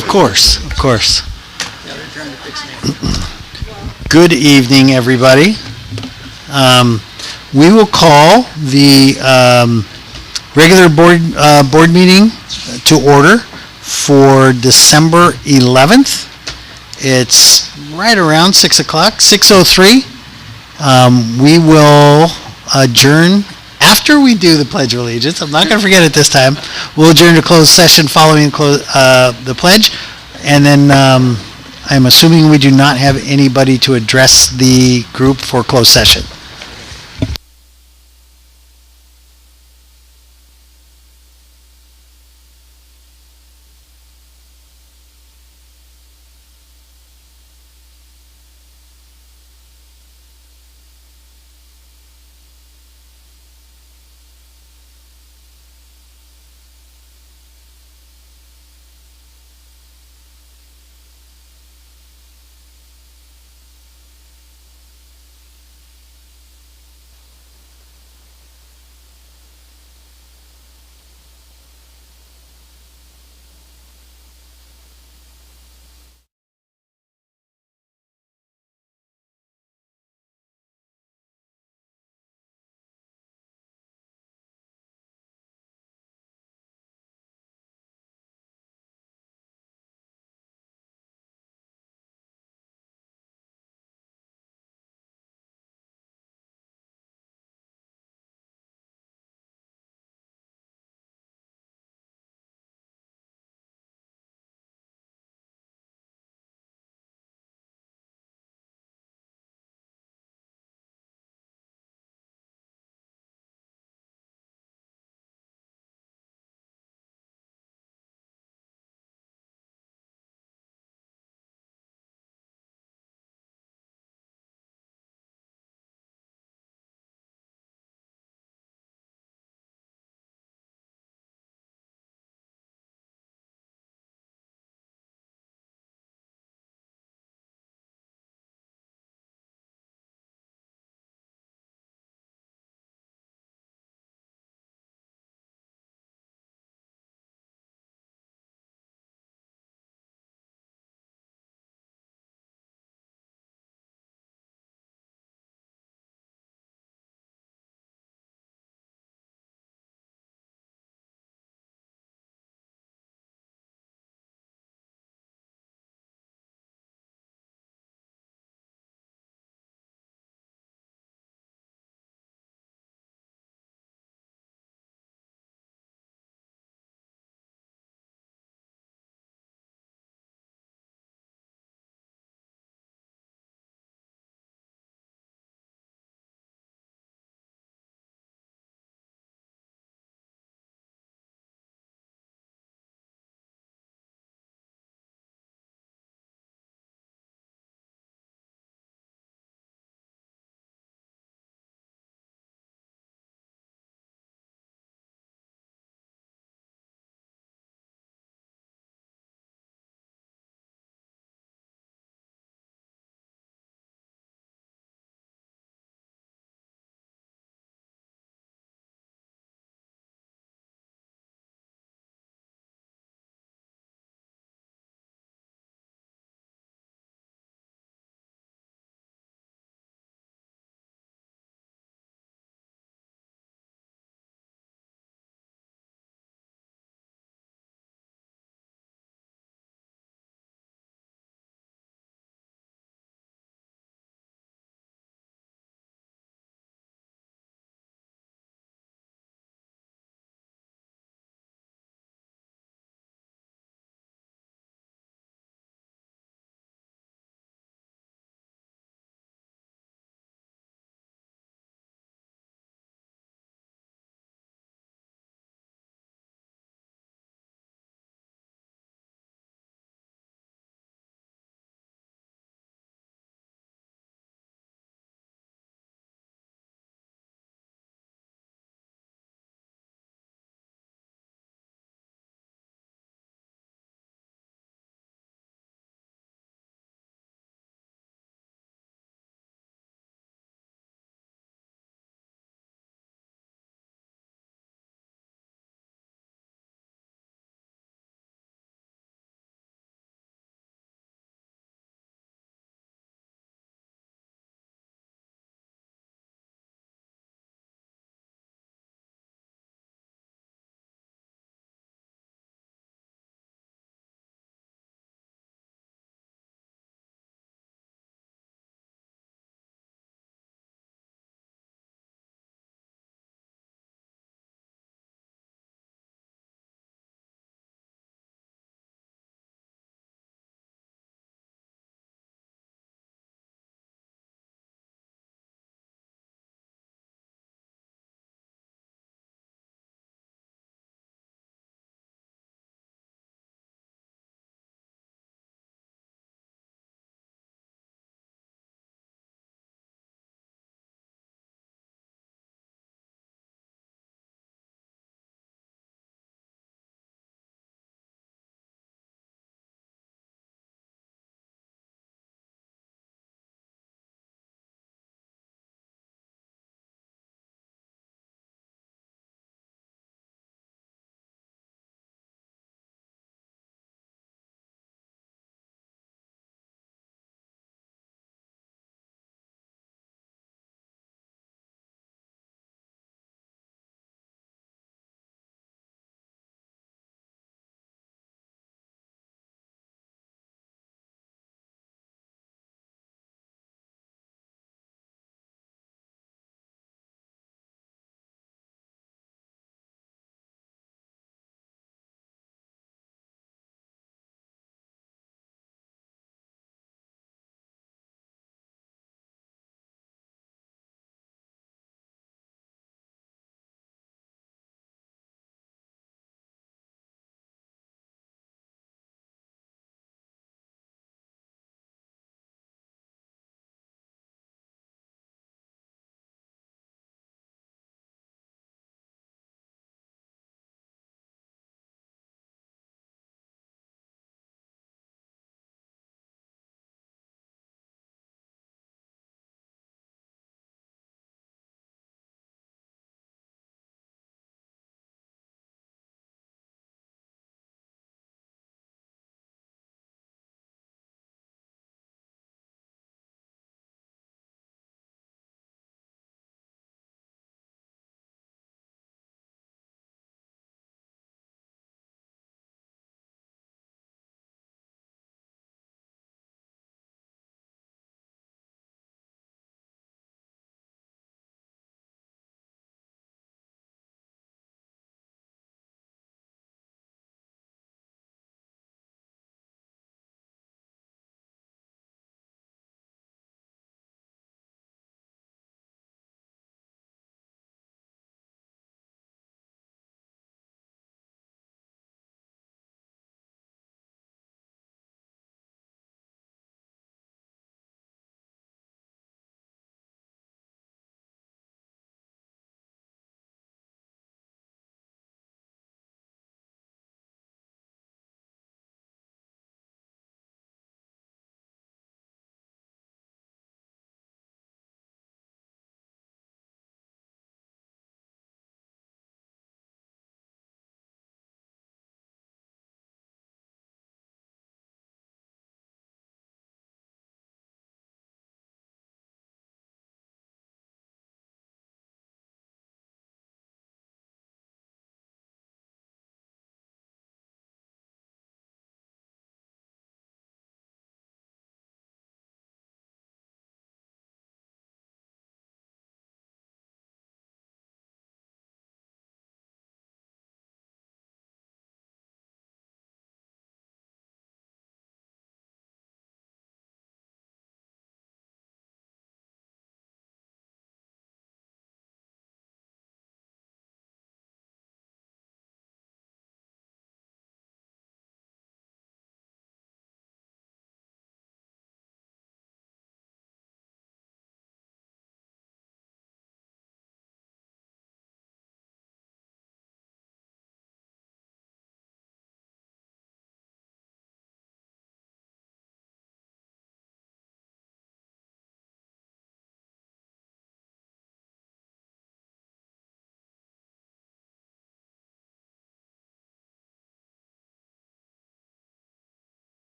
Of course, of course. Yeah, they're trying to fix me. Good evening, everybody. We will call the regular board meeting to order for December 11th. It's right around 6 o'clock, 6:03. We will adjourn after we do the Pledge of Allegiance. I'm not going to forget it this time. We'll adjourn to closed session following the pledge. And then I'm assuming we do not have anybody to address the group for closed session.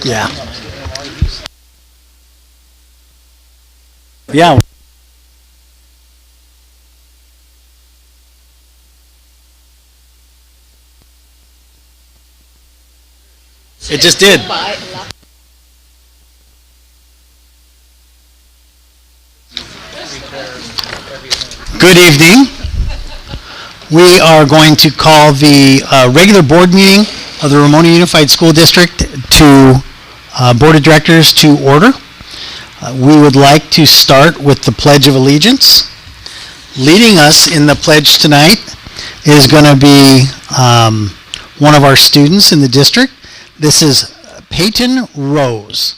Yeah. Yeah. It just did. Good evening. We are going to call the regular board meeting of the Ramona Unified School District to Board of Directors to order. We would like to start with the Pledge of Allegiance. Leading us in the pledge tonight is going to be one of our students in the district. This is Peyton Rose.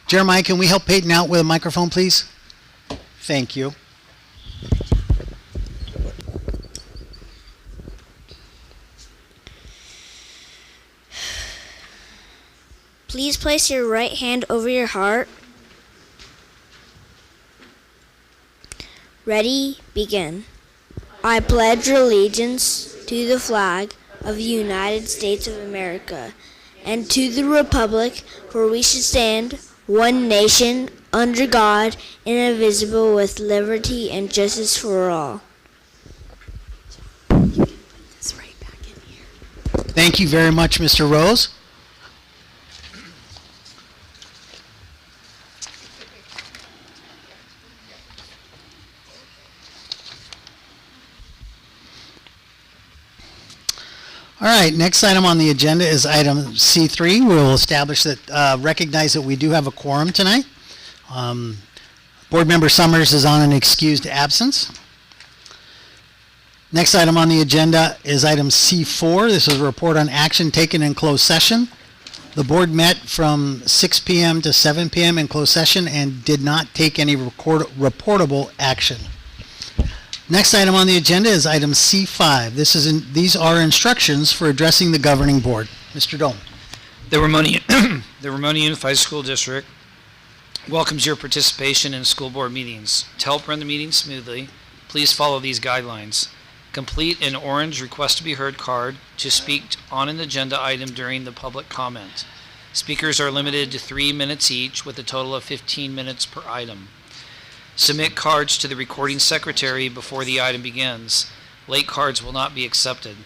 Jeremiah, can we help Peyton out with a microphone, please? Thank you. Please place your right hand over your heart. Ready, begin. I pledge allegiance to the flag of the United States of America and to the republic for which it stands, one nation, under God, indivisible, with liberty and justice for all. Thank you very much, Mr. Rose. All right, next item on the agenda is item C3. We will establish that, recognize that we do have a quorum tonight. Board Member Summers is on an excused absence. Next item on the agenda is item C4. This is a report on action taken in closed session. The board met from 6 p.m. to 7 p.m. in closed session and did not take any reportable action. Next item on the agenda is item C5. These are instructions for addressing the governing board. Mr. Dome. The Ramona Unified School District welcomes your participation in school board meetings. To help run the meeting smoothly, please follow these guidelines. Complete an orange request to be heard card to speak on an agenda item during the public comment. Speakers are limited to 3 minutes each with a total of 15 minutes per item. Submit cards to the recording secretary before the item begins. Late cards will not be accepted.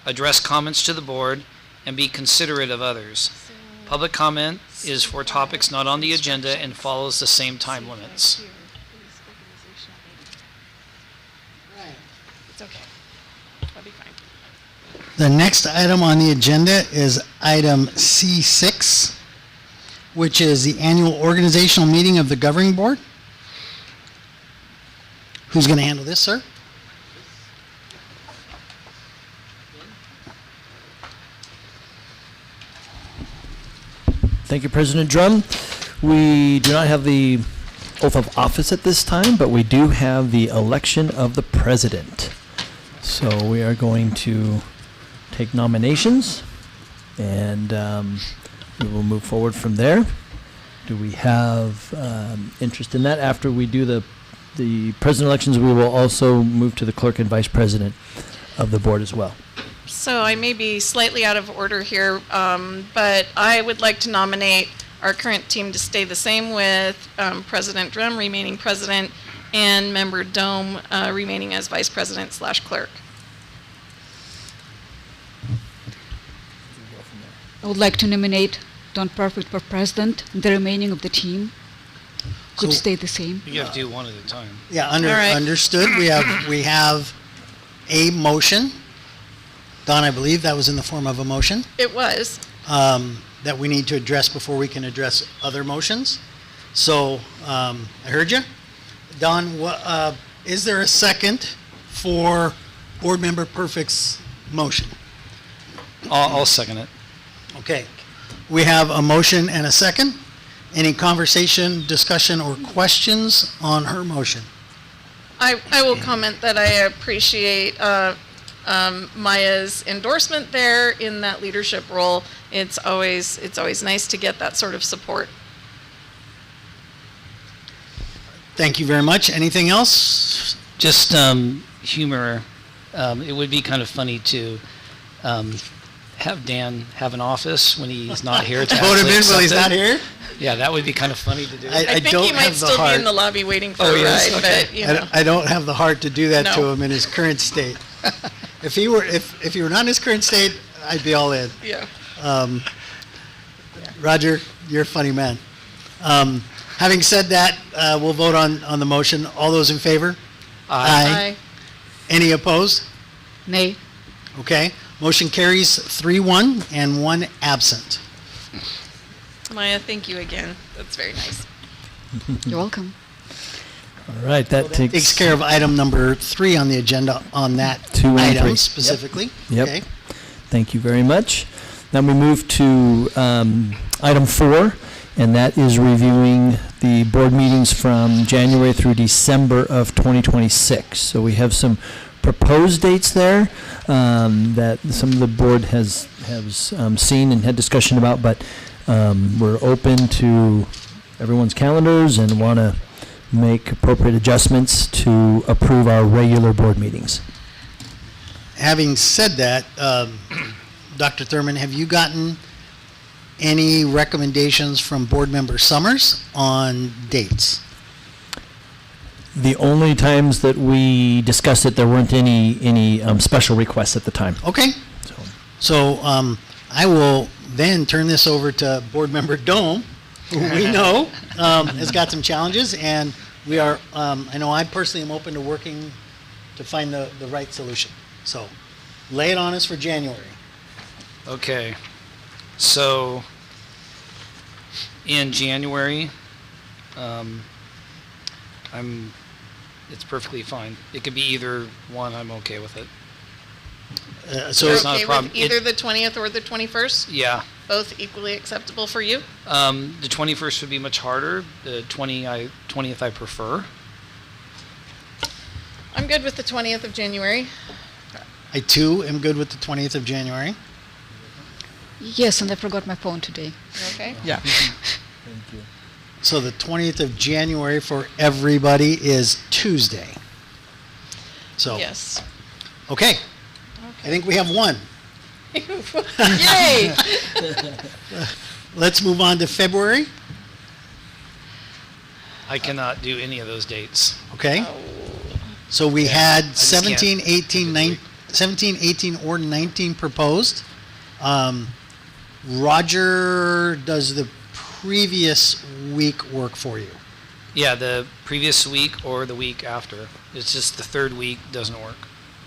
Address comments to the board and be considerate of others. Public comment is for topics not on the agenda and follows the same time limits. It's okay. That'll be fine. The next item on the agenda is item C6, which is the annual organizational meeting of the governing board. Who's going to handle this, sir? Thank you, President Drum. We do not have the oath of office at this time, but we do have the election of the president. So we are going to take nominations, and we will move forward from there. Do we have interest in that? After we do the president elections, we will also move to the clerk and vice president of the board as well. So I may be slightly out of order here, but I would like to nominate our current team to stay the same with President Drum remaining president and member Dome remaining as vice president / clerk. I would like to nominate Don Perfect for president, and the remaining of the team could So- stay the same. You have to do one at a time. Yeah, All right. understood. We have a motion. Don, I believe that was in the form of a motion It was. that we need to address before we can address other motions. So I heard you. Don, is there a second for Board Member Perfect's motion? I'll second it. Okay. We have a motion and a second. Any conversation, discussion, or questions on her motion? I will comment that I appreciate Maya's endorsement there in that leadership role. It's always nice to get that sort of support. Thank you very much. Anything else? Just humor. It would be kind of funny to have Dan have an office when he's not here to Vote him actually in while he's accept not it. here? Yeah, that would be kind of funny to do. I think don't he might have the still be heart. in the lobby waiting for Oh, a yes? ride, Okay. but, you know. I don't have the heart to do that to No. him in his current state. If he were not in his current state, I'd be all in. Yeah. Roger, you're a funny man. Having said that, we'll vote on the motion. All those in favor? Aye. Any opposed? Nay. Okay. Motion carries 3-1 and 1 absent. Maya, thank you again. That's very nice. You're welcome. All right, that Takes care of item number 3 on the agenda on that 2 and item 3. specifically. Yep. Okay. Thank you very much. Now we move to item 4, and that is reviewing the board meetings from January through December of 2026. So we have some proposed dates there that some of the board has seen and had discussion about, but we're open to everyone's calendars and want to make appropriate adjustments to approve our regular board meetings. Having said that, Dr. Thurman, have you gotten any recommendations from Board Member Summers on dates? The only times that we discussed it, there weren't any special requests at the time. Okay. So I will then turn this over to Board Member Dome, who we know has got some challenges, and we are, I know I personally am open to working to find the right solution. So lay it on us for January. Okay, so in January, it's perfectly fine. It could be either one, I'm okay with it. So You're it's not a okay problem. with either the 20th or the 21st? Yeah, Both equally acceptable for you? the 21st would be much harder. The 20th I prefer. I'm good with the 20th of January. I too am good with the 20th of January. Yes, and I forgot my phone today. You okay? Yeah. So the 20th of January for everybody is Tuesday. So, Yes. okay. I think we have one. Yay! Let's move on to February, I cannot do any of those dates. okay? So we had just can't. 17, 18, or 19 proposed. Roger, does the previous week work for you? Yeah, the previous week or the week after. It's just the third week doesn't work.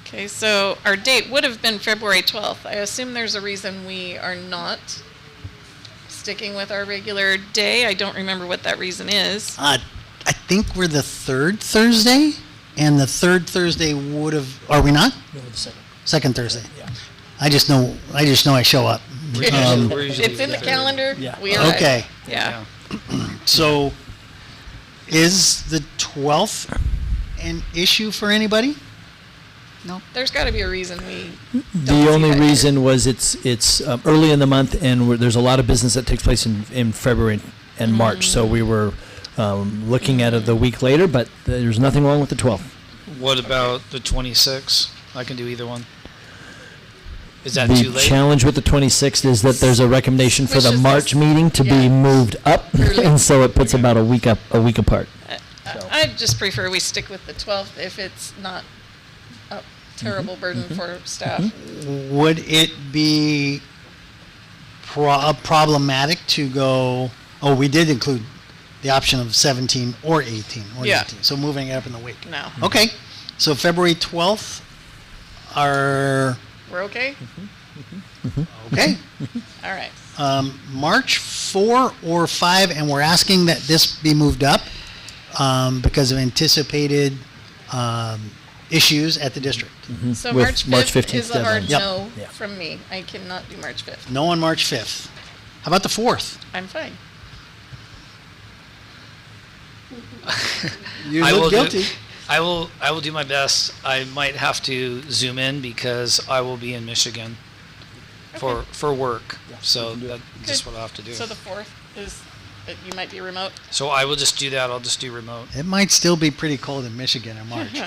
Okay, so our date would have been February 12th. I assume there's a reason we are not sticking with our regular day. I don't remember what that reason is. I think we're the third Thursday, and the third Thursday would have, are we not? No, the second. Second Thursday. I just know I show up. We're usually It's in the third. calendar. Yeah. We are. Okay, Yeah. so is the 12th an issue for anybody? No. There's got to be a reason we don't The do only that. reason was it's early in the month, and there's a lot of business that takes place in February and March. So we were looking at it the week later, but there's nothing wrong with the 12th. What about the 26th? I can do either one. Is that The too late? challenge with the 26th is that there's a recommendation for the Pushes March us- meeting to yeah. be moved up, Early. and so it puts about a week apart. I'd just prefer we stick with the 12th if it's not a terrible burden for staff. Would it be problematic to go, oh, we did include the option of 17 or 18 or Yeah. 19, so moving it up in the week. No. Okay, so February 12th are, We're okay? okay. All right. March 4 or 5, and we're asking that this be moved up because of anticipated issues at the district. So With March 5th 15th is a hard Yep. no Yeah. from me. I cannot do March 5th. No on March 5th. How about the 4th? I'm fine. You I will look do- guilty. I will do my best. I might have to zoom in because I will be in Michigan for work. So that's just what I'll have to do. So the 4th is, you might be remote. So I will just do that. I'll just do remote. It might still be pretty cold in Michigan in March.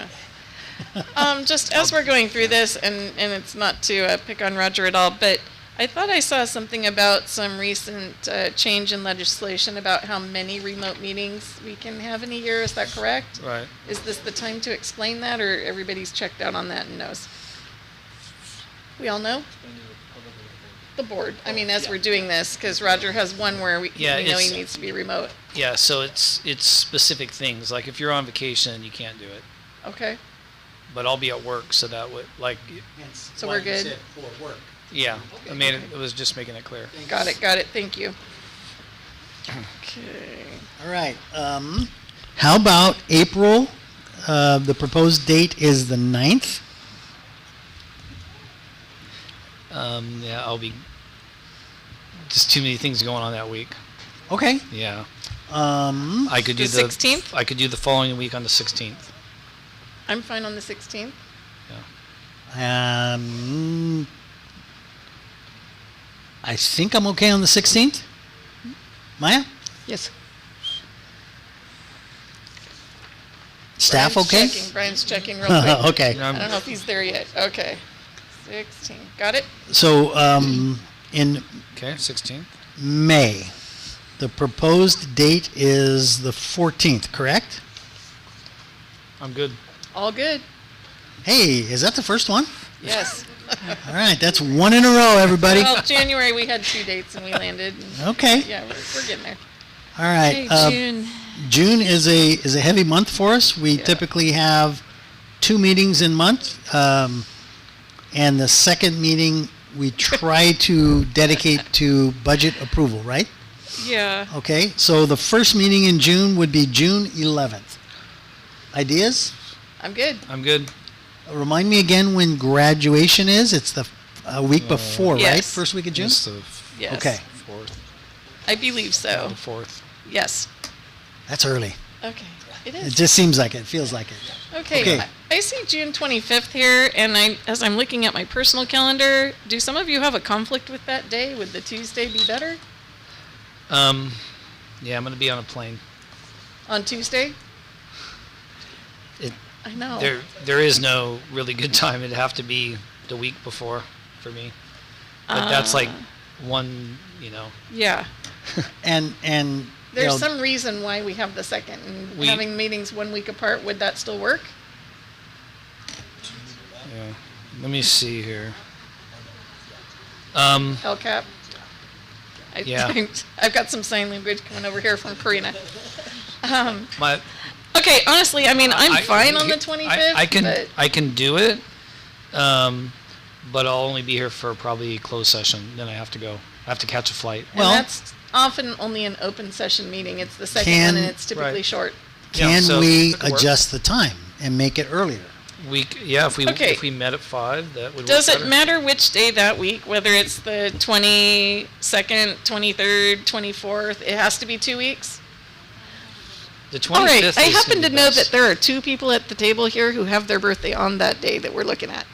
Just as we're going through this, and it's not to pick on Roger at all, but I thought I saw something about some recent change in legislation about how many remote meetings we can have in a year. Is that correct? Right. Is this the time to explain that, or everybody's checked out on that and knows? We all know? The board. I mean, as we're doing this, because Roger has one where we know he needs to be remote. Yeah, so it's specific things. Like if you're on vacation, you can't do it. Okay. But I'll be at work, so that would, like, So we're good? For work. yeah, I made it, it was just making it clear. Got it. Thank you. Okay. All right. How about April? The proposed date is the 9th. Yeah, I'll be, just too many things going on that week. Okay. Yeah. I I could do The the 16th? I could do the following week on the 16th. I'm fine on the 16th. I think I'm okay on the 16th. Maya? Yes. Staff Brian's okay? Brian's checking real quick. Okay. Yeah, I don't know if he's there yet. Okay. 16. Got it? So in Okay, 16th. May, the proposed date is the 14th, correct? I'm good. All good. Hey, is that the first one? Yes. All right, that's one in a row, everybody. Well, January we had 2 dates and we landed. Okay. Yeah, we're getting there. All right. Okay, June. June is a heavy month for us. We Yeah. typically have 2 meetings in month, and the second meeting we try to dedicate to budget approval, right? Yeah. Okay, so the first meeting in June would be June 11th. Ideas? I'm good. I'm good. Remind me again when graduation is. It's the week before, right? Yes. First week of June? It's the Yes. Okay, 4th. I believe so. The 4th. Yes. that's early. Okay. It It is. just seems like it, feels like it. Okay. okay. I see June 25th here, and as I'm looking at my personal calendar, do some of you have a conflict with that day? Would the Tuesday be better? Yeah, I'm going to be on a plane. On Tuesday? It- I know. There is no really good time. It'd have to be the week before for me. But that's like one, Yeah. And There's some reason why we have the second, and We- having meetings 1 week apart, would that still work? Yeah. Let me see here. LCAP? Yeah. I've got some sign language coming over here from Karina. My Okay, honestly, I mean, I'm I- fine on the I- 25th, but I can do it, but I'll only be here for probably closed session. Then I have to go. I have to catch a flight. and Well- that's often only an open session meeting. It's the second Can- one, and it's typically Right. short. Can so we that could work. adjust the time and make it earlier? Okay. If we met at 5, that would Does work it better. matter which day that week, whether it's the 22nd, 23rd, 24th? It has to be 2 weeks? The 25th All right, I is gonna happen be to know best. that there are 2 people at the table here who have their birthday on that day that we're looking at.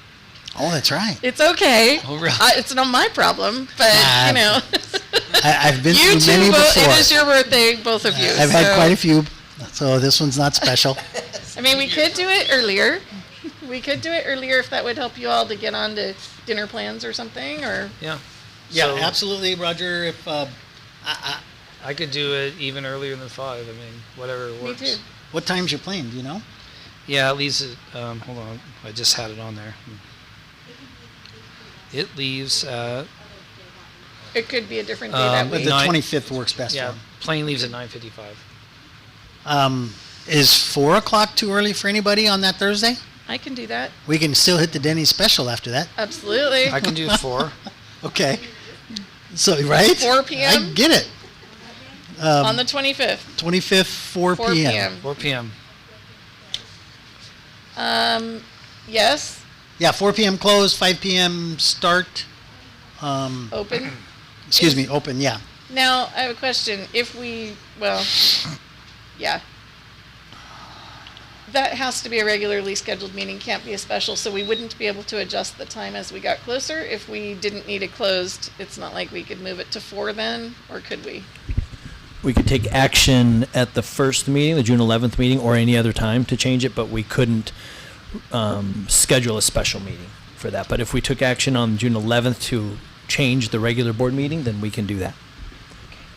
Oh, that's right. It's okay. Oh, really? It's not my problem, but, Ah, you know. I've been You through many two, before. it is your birthday, both of you. I've had so- quite a few, so this one's not special. I mean, we could do it earlier. We could do it earlier if that would help you all to get on to dinner plans or something, or Yeah. Yeah, So absolutely, Roger. If I could do it even earlier than 5. I mean, whatever me works. too. what time's your plane? Do you know? Yeah, it leaves at, hold on. I just had it on there. It leaves at, It could be a different day that But week. the Nine- 25th works best yeah, for him. plane leaves at 9:55. Is 4 o'clock too early for anybody on that Thursday? I can do that. We can still hit the Denny's special after that. Absolutely. I can do 4. Okay. So, right? 4 I p.m.? get it. On the 25th, 25th, 4 4 p.m. p.m. 4 p.m. Yes, Yeah, 4 p.m. close, 5 p.m. start. open. Excuse me, open, yeah. Now, I have a question. If we, well, yeah. That has to be a regularly scheduled meeting, can't be a special, so we wouldn't be able to adjust the time as we got closer. If we didn't need it closed, it's not like we could move it to 4 then, or could we? We could take action at the first meeting, the June 11th meeting, or any other time to change it, but we couldn't schedule a special meeting for that. But if we took action on June 11th to change the regular board meeting, then we can do that.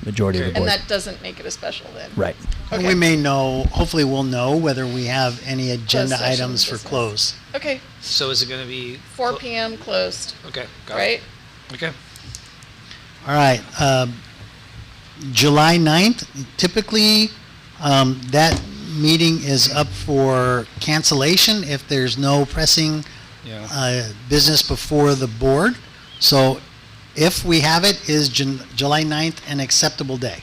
Majority of the And board. that doesn't make it a special then? Right. And Okay. we may know, hopefully we'll know whether we have any agenda Closed session items for business. close. Okay, So is it going to be 4 PM closed, Okay, got it. right? Okay. All right, July 9th, typically, that meeting is up for cancellation if there's no pressing Yeah. business before the board. So if we have it, is July 9th an acceptable day?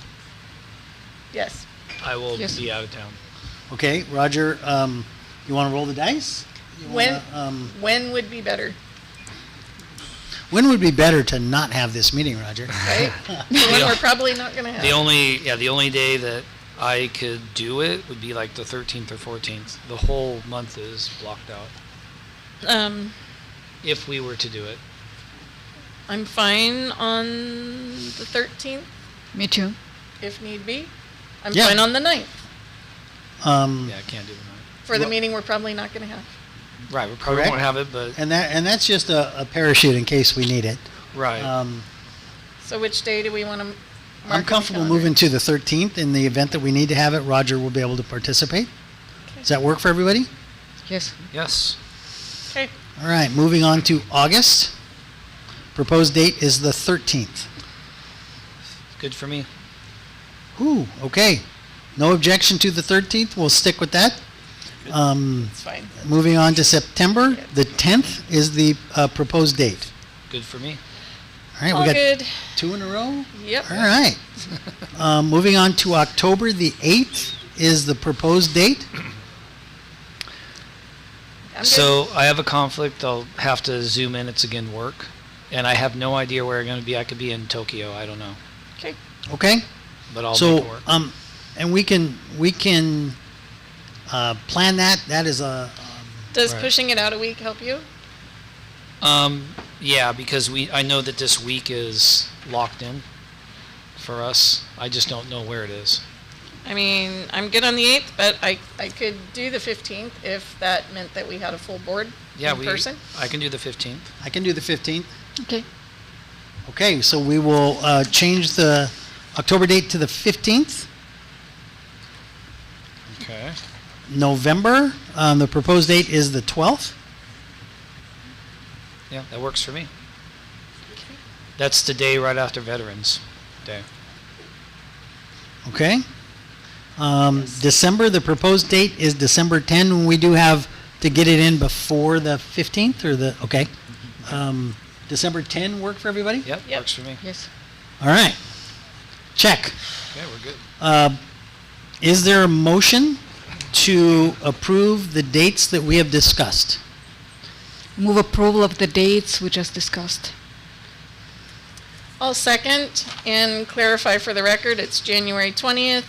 Yes. I will Yes. be out of town. Okay, Roger, you want to roll the dice? You When, wanna, when would be better, when would be better to not have this meeting, Roger? right? The one we're probably not gonna have. The only day that I could do it would be like the 13th or 14th. The whole month is blocked out if we were to do it. I'm fine on the 13th, Me too. if need be. I'm Yeah. fine on the 9th, Yeah, I can't do the night. for the Well- meeting we're probably not gonna have. Right, we probably Correct. won't have it, but And that's just a parachute in case we need it. right. So which day do we wanna mark on I'm the comfortable calendar? moving to the 13th. In the event that we need to have it, Roger will be able to participate. Does that work for everybody? Yes. Yes. Okay, All right, moving on to August. Proposed date is the 13th. Good for me. Ooh, okay. No objection to the 13th. We'll stick with that. it's fine. Moving on to September, the 10th is the proposed date. Good for me. All right, All we got good, 2 in a row. yep. All right. Moving on to October, the 8th is the proposed date. I'm good. So I have a conflict. I'll have to zoom in. It's again work. And I have no idea where I'm going to be. I could be in Tokyo. I don't know. Okay, Okay? But I'll make So, it work. and we can plan that. That is a, does Right. pushing it out a week help you? Yeah, because I know that this week is locked in for us. I just don't know where it is. I mean, I'm good on the 8th, but I could do the 15th if that meant that we had a full board Yeah, in person. I can do the 15th. I can do the 15th. Okay. Okay, so we will change the October date to the 15th. Okay. November, the proposed date is the 12th. Yeah, that works for me. That's the day right after Veterans Day. Okay. December, the proposed date is December 10. We do have to get it in before the 15th or the, okay. December 10 work for everybody? Yep, Yep. works for me. Yes. All right. Check. Okay, we're good. Is there a motion to approve the dates that we have discussed? Move approval of the dates we just discussed. I'll second and clarify for the record, it's January 20th,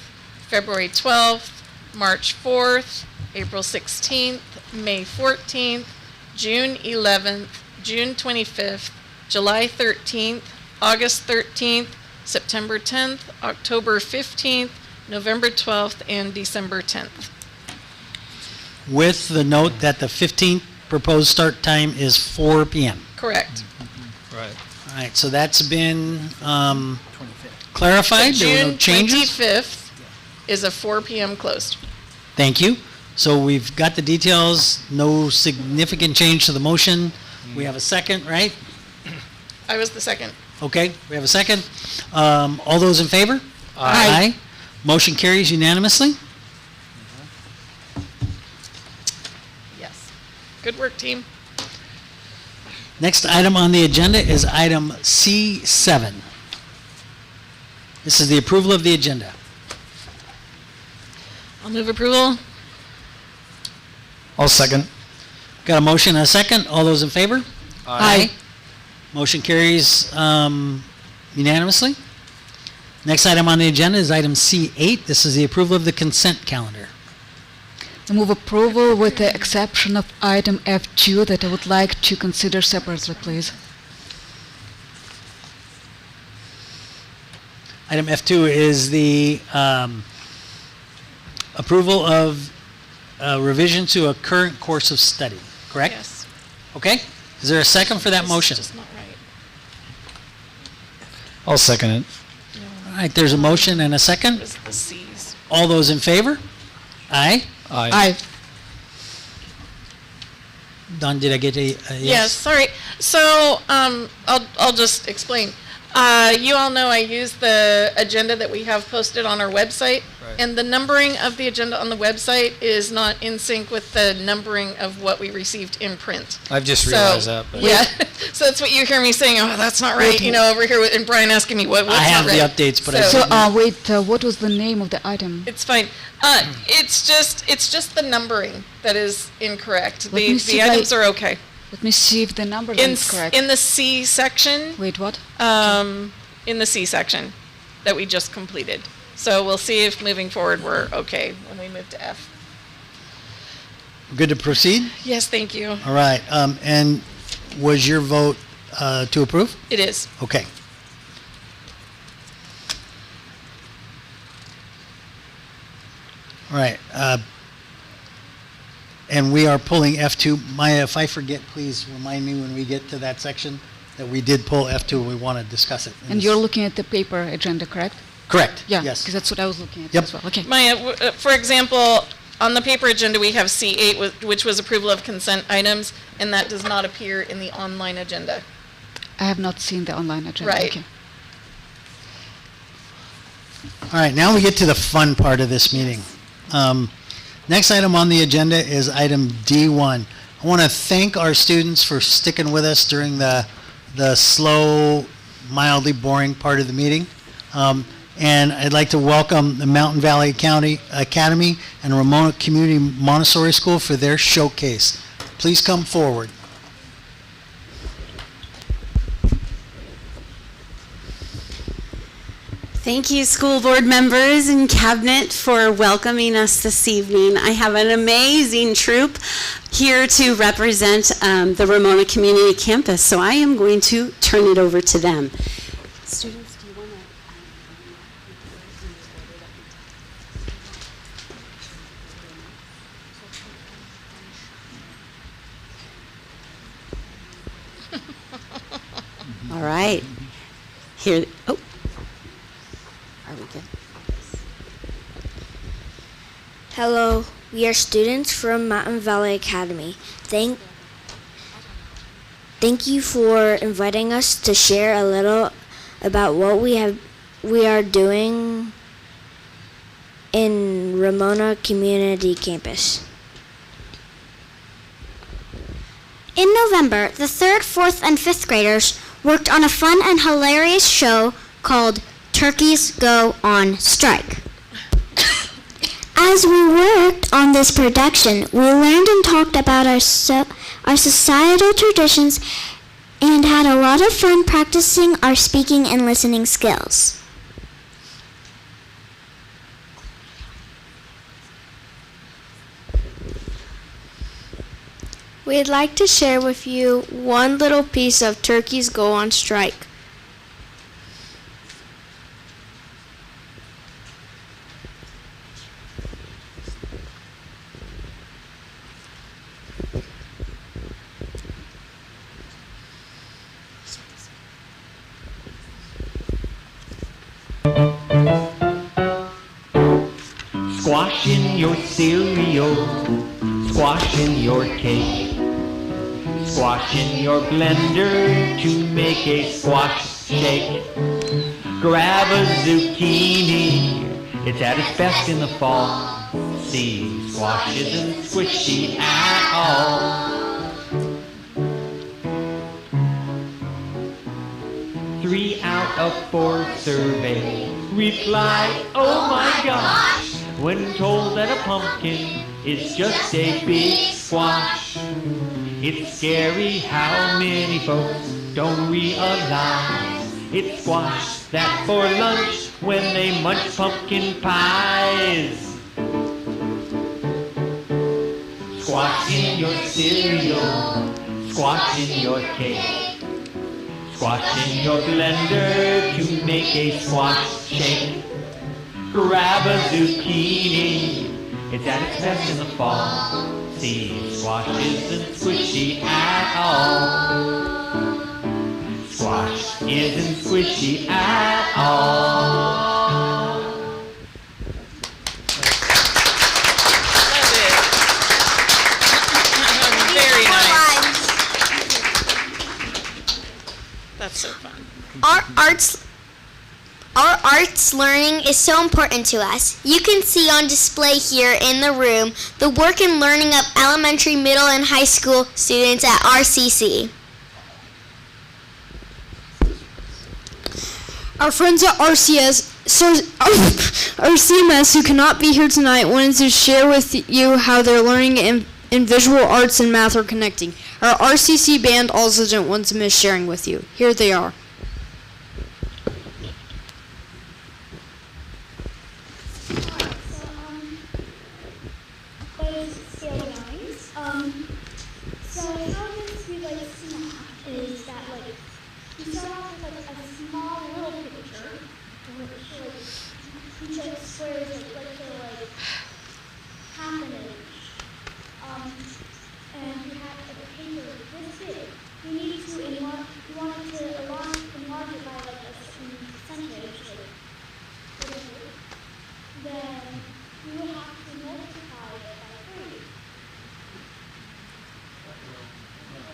February 12th, March 4th, April 16th, May 14th, June 11th, June 25th, July 13th, August 13th, September 10th, October 15th, November 12th, and December 10th. With the note that the 15th proposed start time is 4 p.m. Correct. Right. All right, so that's been clarified. There were no June changes. 25th is a 4 p.m. closed. Thank you. So we've got the details. No significant change to the motion. We have a second, right? I was the second. Okay, we have a second. All those in favor? Aye. Motion carries unanimously. Yes. Good work, team. Next item on the agenda is item C7. This is the approval of the agenda. I'll move approval. I'll second. Got a motion and a second. All those in favor? Aye. Motion carries unanimously. Next item on the agenda is item C8. This is the approval of the consent calendar. I move approval with the exception of item F2 that I would like to consider separately, please. Item F2 is the approval of revision to a current course of study, correct? Yes. Okay. Is there a second for that This is motion? just not right. I'll second it. All right, there's a motion and a second. It was the C's. All those in favor? Aye. Aye. Don, did I get a Yes, yes? sorry. So, I'll just explain. You all know I use the agenda that we have posted on our website, Right. and the numbering of the agenda on the website is not in sync with the numbering of what we received in print. I've just So, realized that. But Yeah, so that's what you hear me saying, oh, that's not right, you know, over here, and Brian asking me what's I have not the right. updates, but I So- didn't- Wait, what was the name of the item? It's fine. It's just the numbering that is incorrect. Let me see The if items are okay. Let me see if the number In, is correct. in the C section, Wait, what? in the C section that we just completed. So we'll see if moving forward we're okay when we move to F. Good to proceed? Yes, thank you. All right, and was your vote to approve? It is. Okay. All right, and we are pulling F2. Maya, if I forget, please remind me when we get to that section that we did pull F2 and we want to discuss it. And you're looking at the paper agenda, correct? Correct, Yeah, yes. because that's what I was looking at Yep. as well. Okay. Maya, for example, on the paper agenda, we have C8, which was approval of consent items, and that does not appear in the online agenda. I have not seen the online agenda. Right. Okay. All right, now we get to the fun part of this meeting. Next item on the agenda is item D1. I want to thank our students for sticking with us during the slow, mildly boring part of the meeting. And I'd like to welcome the Mountain Valley County Academy and Ramona Community Montessori School for their showcase. Please come forward. Thank you, school board members and cabinet, for welcoming us this evening. I have an amazing troupe here to represent the Ramona Community Campus, so I am going to turn it over to them. Students, do you want to? All right. Here, oh. Are we good? Hello, we are students from Mountain Valley Academy. Thank you for inviting us to share a little about what we are doing in Ramona Community Campus. In November, the 3rd, 4th, and 5th graders worked on a fun and hilarious show called Turkeys Go on Strike. As we worked on this production, we learned and talked about our societal traditions and had a lot of fun practicing our speaking and listening skills. We'd like to share with you one little piece of Turkeys Go on Strike. Squash in your cereal, squash in your cake, squash in your blender to make a squash shake. Grab a zucchini, it's at its best in the fall. See, squash isn't squishy at all. 3 out of 4 survey reply, oh my gosh, when told that a pumpkin is just a big squash. It's scary how many folks don't realize it's squash that for lunch when they munch pumpkin pies. Squash in your cereal, squash in your cake, squash in your blender to make a squash shake. Grab a zucchini, it's at its best in the fall. See, squash isn't squishy at all. Squash isn't squishy at all. Love it. Very nice. That's so fun. Our arts learning is so important to us. You can see on display here in the room the work and learning of elementary, middle, and high school students at RCC. Our friends at RCMS who cannot be here tonight wanted to share with you how their learning in visual arts and math are connecting. Our RCC band also didn't want to miss sharing with you. Here they are. So how this relates to math is that you start off with a small little picture, which each square is let's say half an inch. And you have a paper this big. You need to enlarge it by a certain percentage, then you would have to multiply it by 3.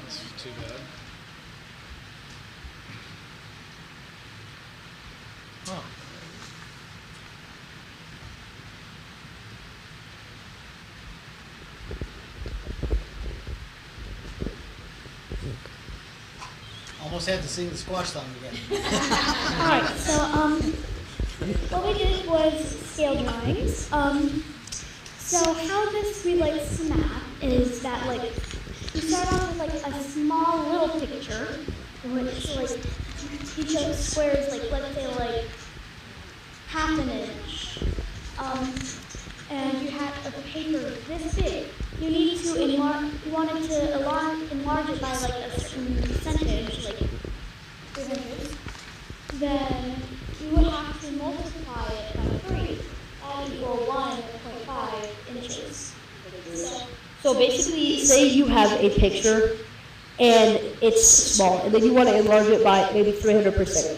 That's too bad. Oh. Almost had to sing the squash song again. Alright, so what we did was scale drawings. So how this relates to math is that you start off with a small little picture, which each square is let's say half an inch. And you have a paper this big. You need to enlarge it by a certain percentage, 300. Then you would have to multiply it by 3. That would equal 1.5 inches. So basically, say you have a picture and it's small, and then you want to enlarge it by maybe 300%.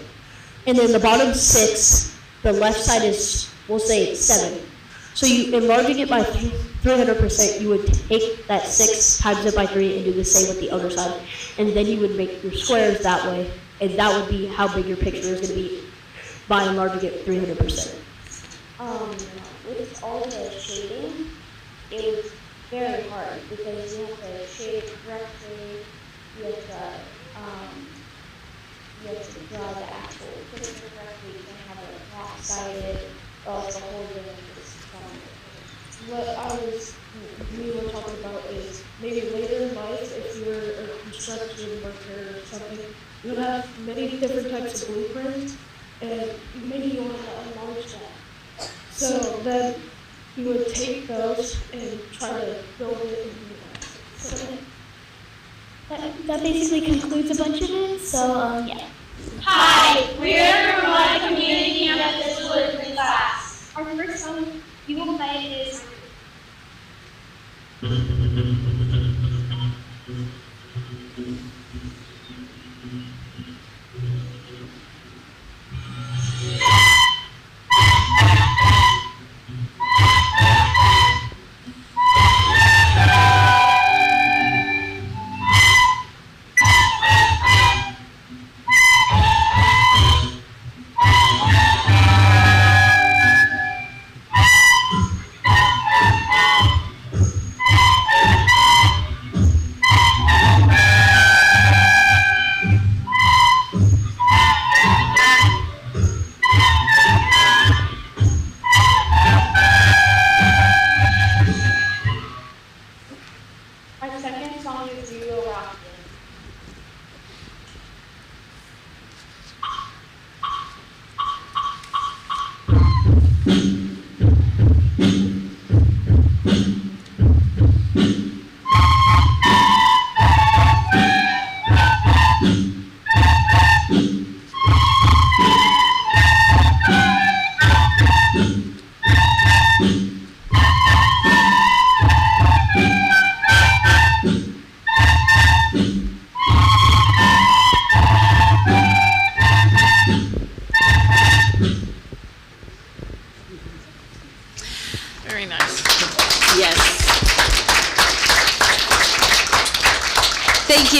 And then the bottom 6, the left side is, we'll say 7. So you enlarging it by 300%, you would take that 6 times it by 3 and do the same with the other side. And then you would make your squares that way, and that would be how big your picture is going to be by enlarging it 300%. With all the shading, it was very hard because you have to shade it correctly, you have to draw the actual picture correctly, you can't have it lopsided, or else the whole thing is What we were talking about is maybe later in life, if you're a construction worker or something, you'll have many different types of blueprints, and maybe you want to enlarge that. So then you would take those and try to build it in the so that basically concludes a bunch of it, so yeah. Hi, we're the Robotic Community Campus Woodland class. Our first song you will play is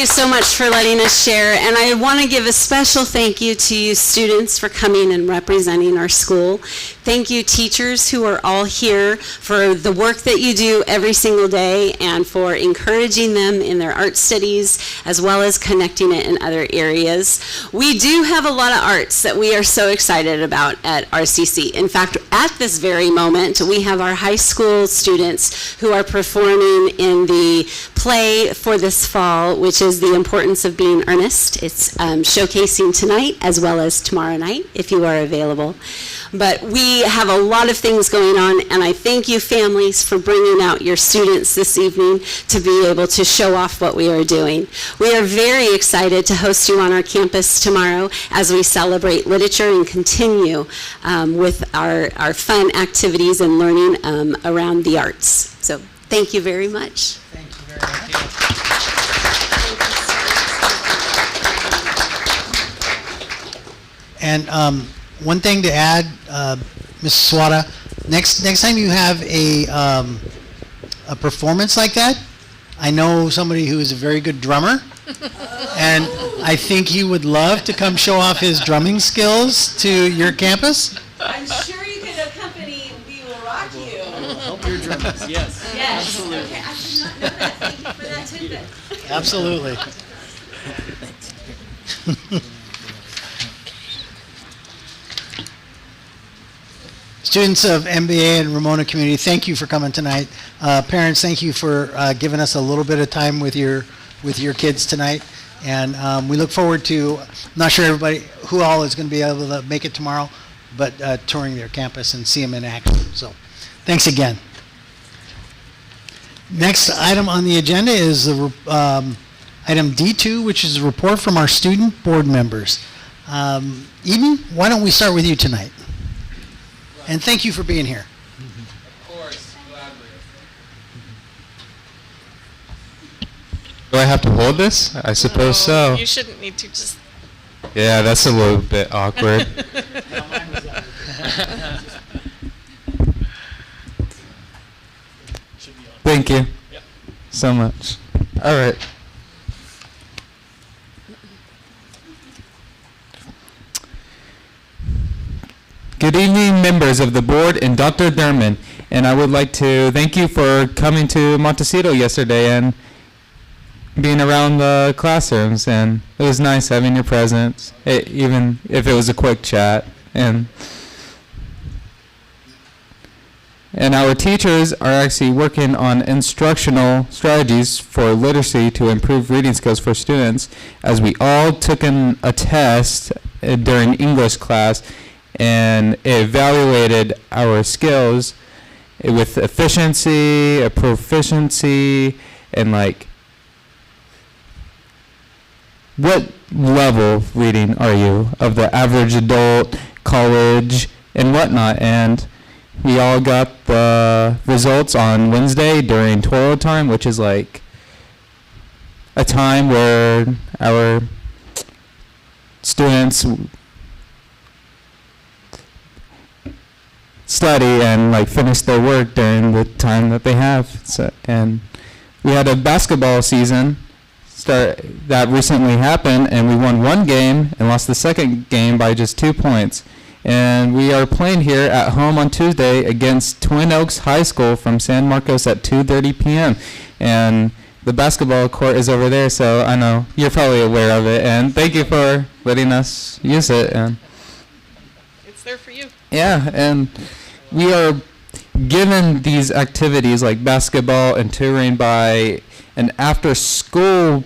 you so much for letting us share. And I want to give a special thank you to you students for coming and representing our school. Thank you teachers who are all here for the work that you do every single day and for encouraging them in their art studies as well as connecting it in other areas. We do have a lot of arts that we are so excited about at RCC. In fact, at this very moment, we have our high school students who are performing in the play for this fall, which is The Importance of Being Earnest. It's showcasing tonight as well as tomorrow night, if you are available. But we have a lot of things going on, and I thank you families for bringing out your students this evening to be able to show off what we are doing. We are very excited to host you on our campus tomorrow as we celebrate literature and continue with our fun activities and learning around the arts. So thank you very much. Thank you very much. And one thing to add, Ms. Swada, next time you have a performance like that, I know somebody who is a very good drummer, and I think he would love to come show off his drumming skills to your campus. I'm sure you can accompany We Will Rock You. Help your drummers, yes. Yes. Absolutely. Okay, I did not know that. Thank you for that tidbit. Absolutely. Students of MBA and Ramona Community, thank you for coming tonight. Parents, thank you for giving us a little bit of time with your kids tonight. And we look forward to, I'm not sure everybody, who all is going to be able to make it tomorrow, but touring their campus and see them in action. So thanks again. Next item on the agenda is the, item D2, which is a report from our student board members. Eden, why don't we start with you tonight? And thank you for being here. Of course, gladly. Do I have to hold this? I suppose so. You shouldn't need to, just. Yeah, that's a little bit awkward. Thank you so much. All right. Good evening, members of the board and Dr. Derman. And I would like to thank you for coming to Montecito yesterday and being around the classrooms. And it was nice having your presence, even if it was a quick chat. And our teachers are actually working on instructional strategies for literacy to improve reading skills for students, as we all took a test during English class and evaluated our skills with efficiency, a proficiency, and like what level of reading are you of the average adult, college, and whatnot. And we all got the results on Wednesday during toilet time, which is like a time where our students study and like finish their work during the time that they have. So, and we had a basketball season that recently happened, and we won one game and lost the second game by just 2 points. And we are playing here at home on Tuesday against Twin Oaks High School from San Marcos at 2:30 p.m. And the basketball court is over there, so I know you're probably aware of it. And thank you for letting us use it. And It's there for you. yeah, and we are given these activities like basketball and touring by an after-school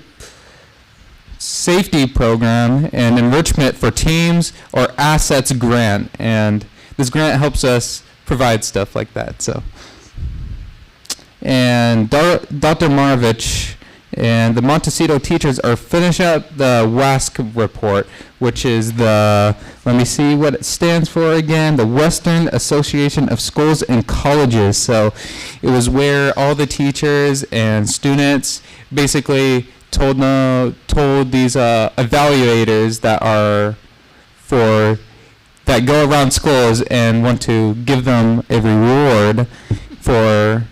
safety program and enrichment for teams or assets grant, and this grant helps us provide stuff like that. So, and Dr. Marovich and the Montecito teachers are finishing up the WASC report, which is the, let me see what it stands for again, the Western Association of Schools and Colleges. So it was where all the teachers and students basically told these evaluators that go around schools and want to give them a reward for,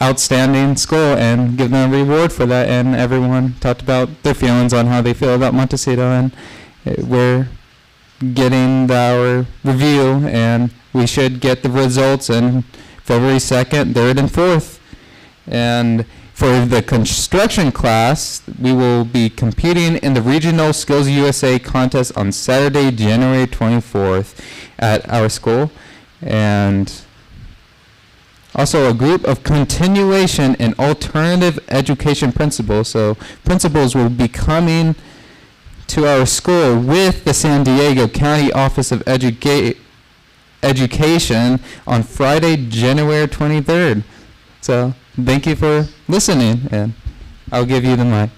outstanding school and give them a reward for that. And everyone talked about their feelings on how they feel about Montecito, and we're getting our review, and we should get the results in February 2nd, 3rd, and 4th. And for the construction class, we will be competing in the Regional Skills USA contest on Saturday, January 24th at our school. And also a group of continuation and alternative education principals. So principals will be coming to our school with the San Diego County Office of Education on Friday, January 23rd. So thank you for listening, and I'll give you the mic.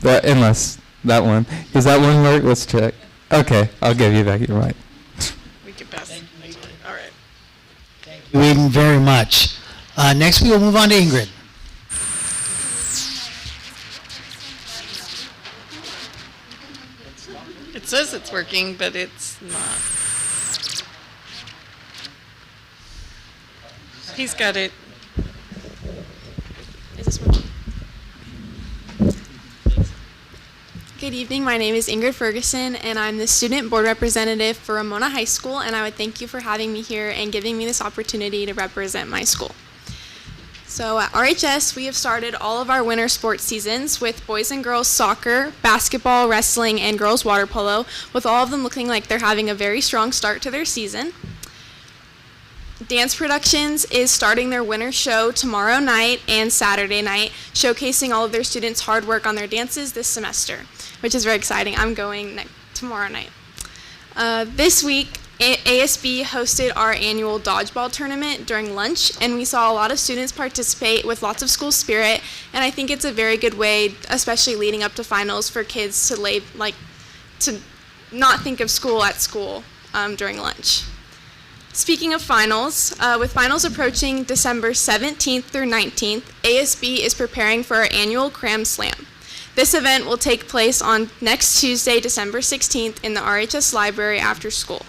But unless that one, does that one work? Let's check. Okay, I'll give you back your mic. We can pass it. All right. Thank you, Eden, very much. Next, we will move on to Ingrid. It says it's working, but it's not. He's got it. Is this working? Good evening, my name is Ingrid Ferguson, and I'm the Student Board Representative for Ramona High School, and I would thank you for having me here and giving me this opportunity to represent my school. So at RHS, we have started all of our winter sports seasons with boys and girls soccer, basketball, wrestling, and girls water polo, with all of them looking like they're having a very strong start to their season. Dance Productions is starting their winter show tomorrow night and Saturday night, showcasing all of their students' hard work on their dances this semester, which is very exciting. I'm going tomorrow night. This week, ASB hosted our annual dodgeball tournament during lunch, and we saw a lot of students participate with lots of school spirit, and I think it's a very good way, especially leading up to finals, for kids to not think of school at school during lunch. Speaking of finals, with finals approaching December 17th through 19th, ASB is preparing for our annual Cram Slam. This event will take place on next Tuesday, December 16th in the RHS Library after school.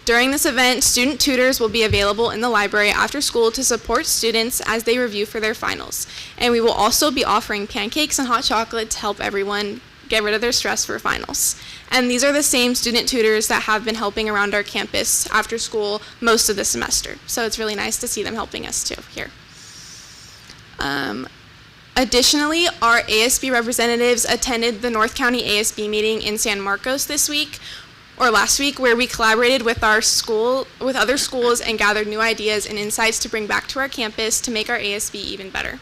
During this event, student tutors will be available in the library after school to support students as they review for their finals. And we will also be offering pancakes and hot chocolate to help everyone get rid of their stress for finals. And these are the same student tutors that have been helping around our campus after school most of the semester. So it's really nice to see them helping us too here. Additionally, our ASB representatives attended the North County ASB meeting in San Marcos last week, where we collaborated with other schools and gathered new ideas and insights to bring back to our campus to make our ASB even better.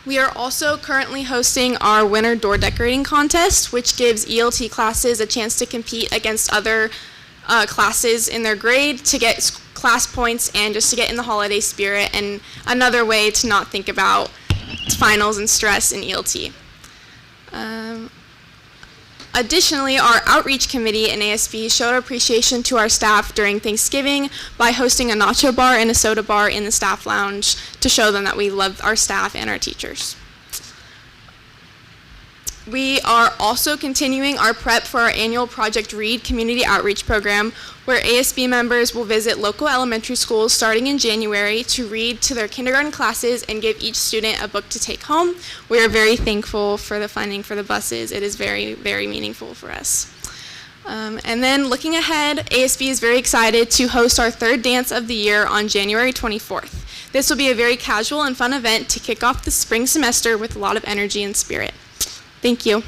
We are also currently hosting our winter door decorating contest, which gives ELT classes a chance to compete against other classes in their grade to get class points and just to get in the holiday spirit, and another way to not think about finals and stress in ELT. Additionally, our outreach committee in ASB showed appreciation to our staff during Thanksgiving by hosting a nacho bar and a soda bar in the staff lounge to show them that we love our staff and our teachers. We are also continuing our prep for our annual Project READ community outreach program, where ASB members will visit local elementary schools starting in January to read to their kindergarten classes and give each student a book to take home. We are very thankful for the funding for the buses. It is very, very meaningful for us. And then looking ahead, ASB is very excited to host our third dance of the year on January 24th. This will be a very casual and fun event to kick off the spring semester with a lot of energy and spirit. Thank you.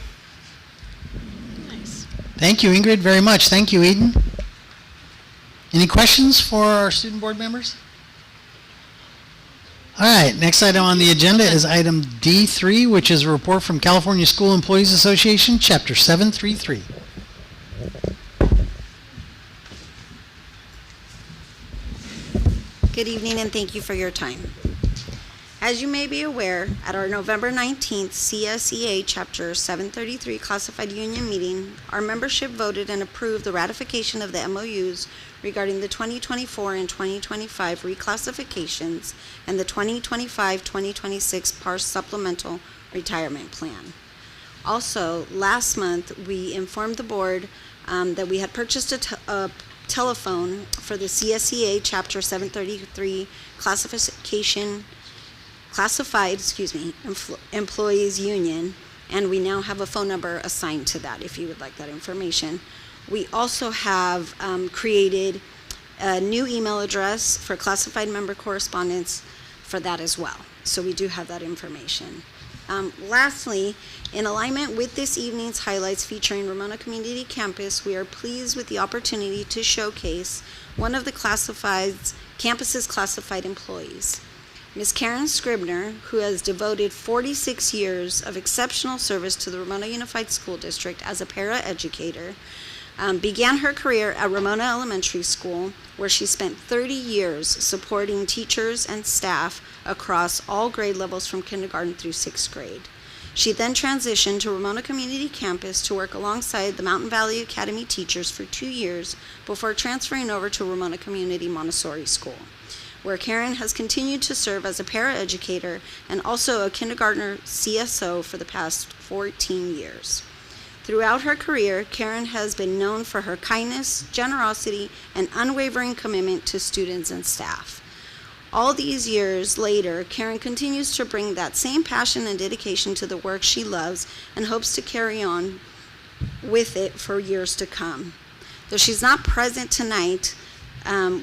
Nice. Thank you, Ingrid, very much. Thank you, Eden. Any questions for our student board members? All right, next item on the agenda is item D3, which is a report from California School Employees Association, Chapter 733. Good evening, and thank you for your time. As you may be aware, at our November 19th CSEA Chapter 733 Classified Union meeting, our membership voted and approved the ratification of the MOUs regarding the 2024 and 2025 reclassifications and the 2025-2026 PARS Supplemental Retirement Plan. Also, last month, we informed the board that we had purchased a telephone for the CSEA Chapter 733 classified employees union, and we now have a phone number assigned to that if you would like that information. We also have created a new email address for classified member correspondence for that as well. So we do have that information. Lastly, in alignment with this evening's highlights featuring Ramona Community Campus, we are pleased with the opportunity to showcase one of the campus's classified employees. Ms. Karen Scribner, who has devoted 46 years of exceptional service to the Ramona Unified School District as a paraeducator, began her career at Ramona Elementary School, where she spent 30 years supporting teachers and staff across all grade levels from kindergarten through 6th grade. She then transitioned to Ramona Community Campus to work alongside the Mountain Valley Academy teachers for 2 years before transferring over to Ramona Community Montessori School, where Karen has continued to serve as a paraeducator and also a kindergartner CSO for the past 14 years. Throughout her career, Karen has been known for her kindness, generosity, and unwavering commitment to students and staff. All these years later, Karen continues to bring that same passion and dedication to the work she loves and hopes to carry on with it for years to come. Though she's not present tonight,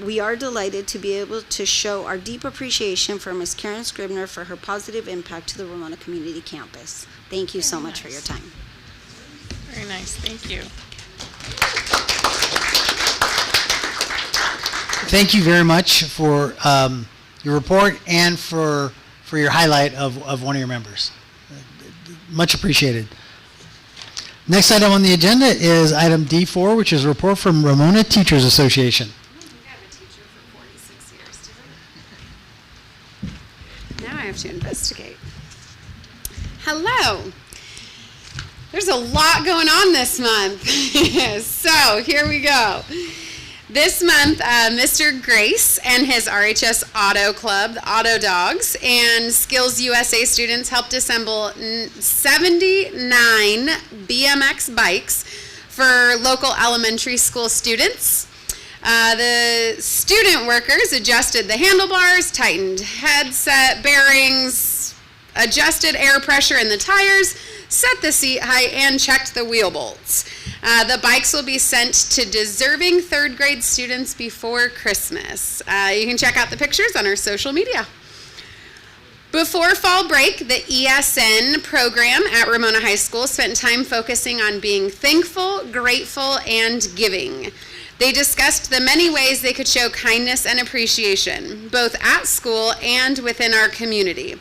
we are delighted to be able to show our deep appreciation for Ms. Karen Scribner for her positive impact to the Ramona Community Campus. Thank you so much for your time. Very nice, thank you. Thank you very much for your report and for your highlight of one of your members. Much appreciated. Next item on the agenda is item D4, which is a report from Ramona Teachers Association. Now I have to investigate. Hello. There's a lot going on this month. So here we go. This month, Mr. Grace and his RHS Auto Club, the Auto Dogs, and Skills USA students helped assemble 79 BMX bikes for local elementary school students. The student workers adjusted the handlebars, tightened headset bearings, adjusted air pressure in the tires, set the seat height, and checked the wheel bolts. The bikes will be sent to deserving third grade students before Christmas. You can check out the pictures on our social media. Before fall break, the ESN program at Ramona High School spent time focusing on being thankful, grateful, and giving. They discussed the many ways they could show kindness and appreciation, both at school and within our community.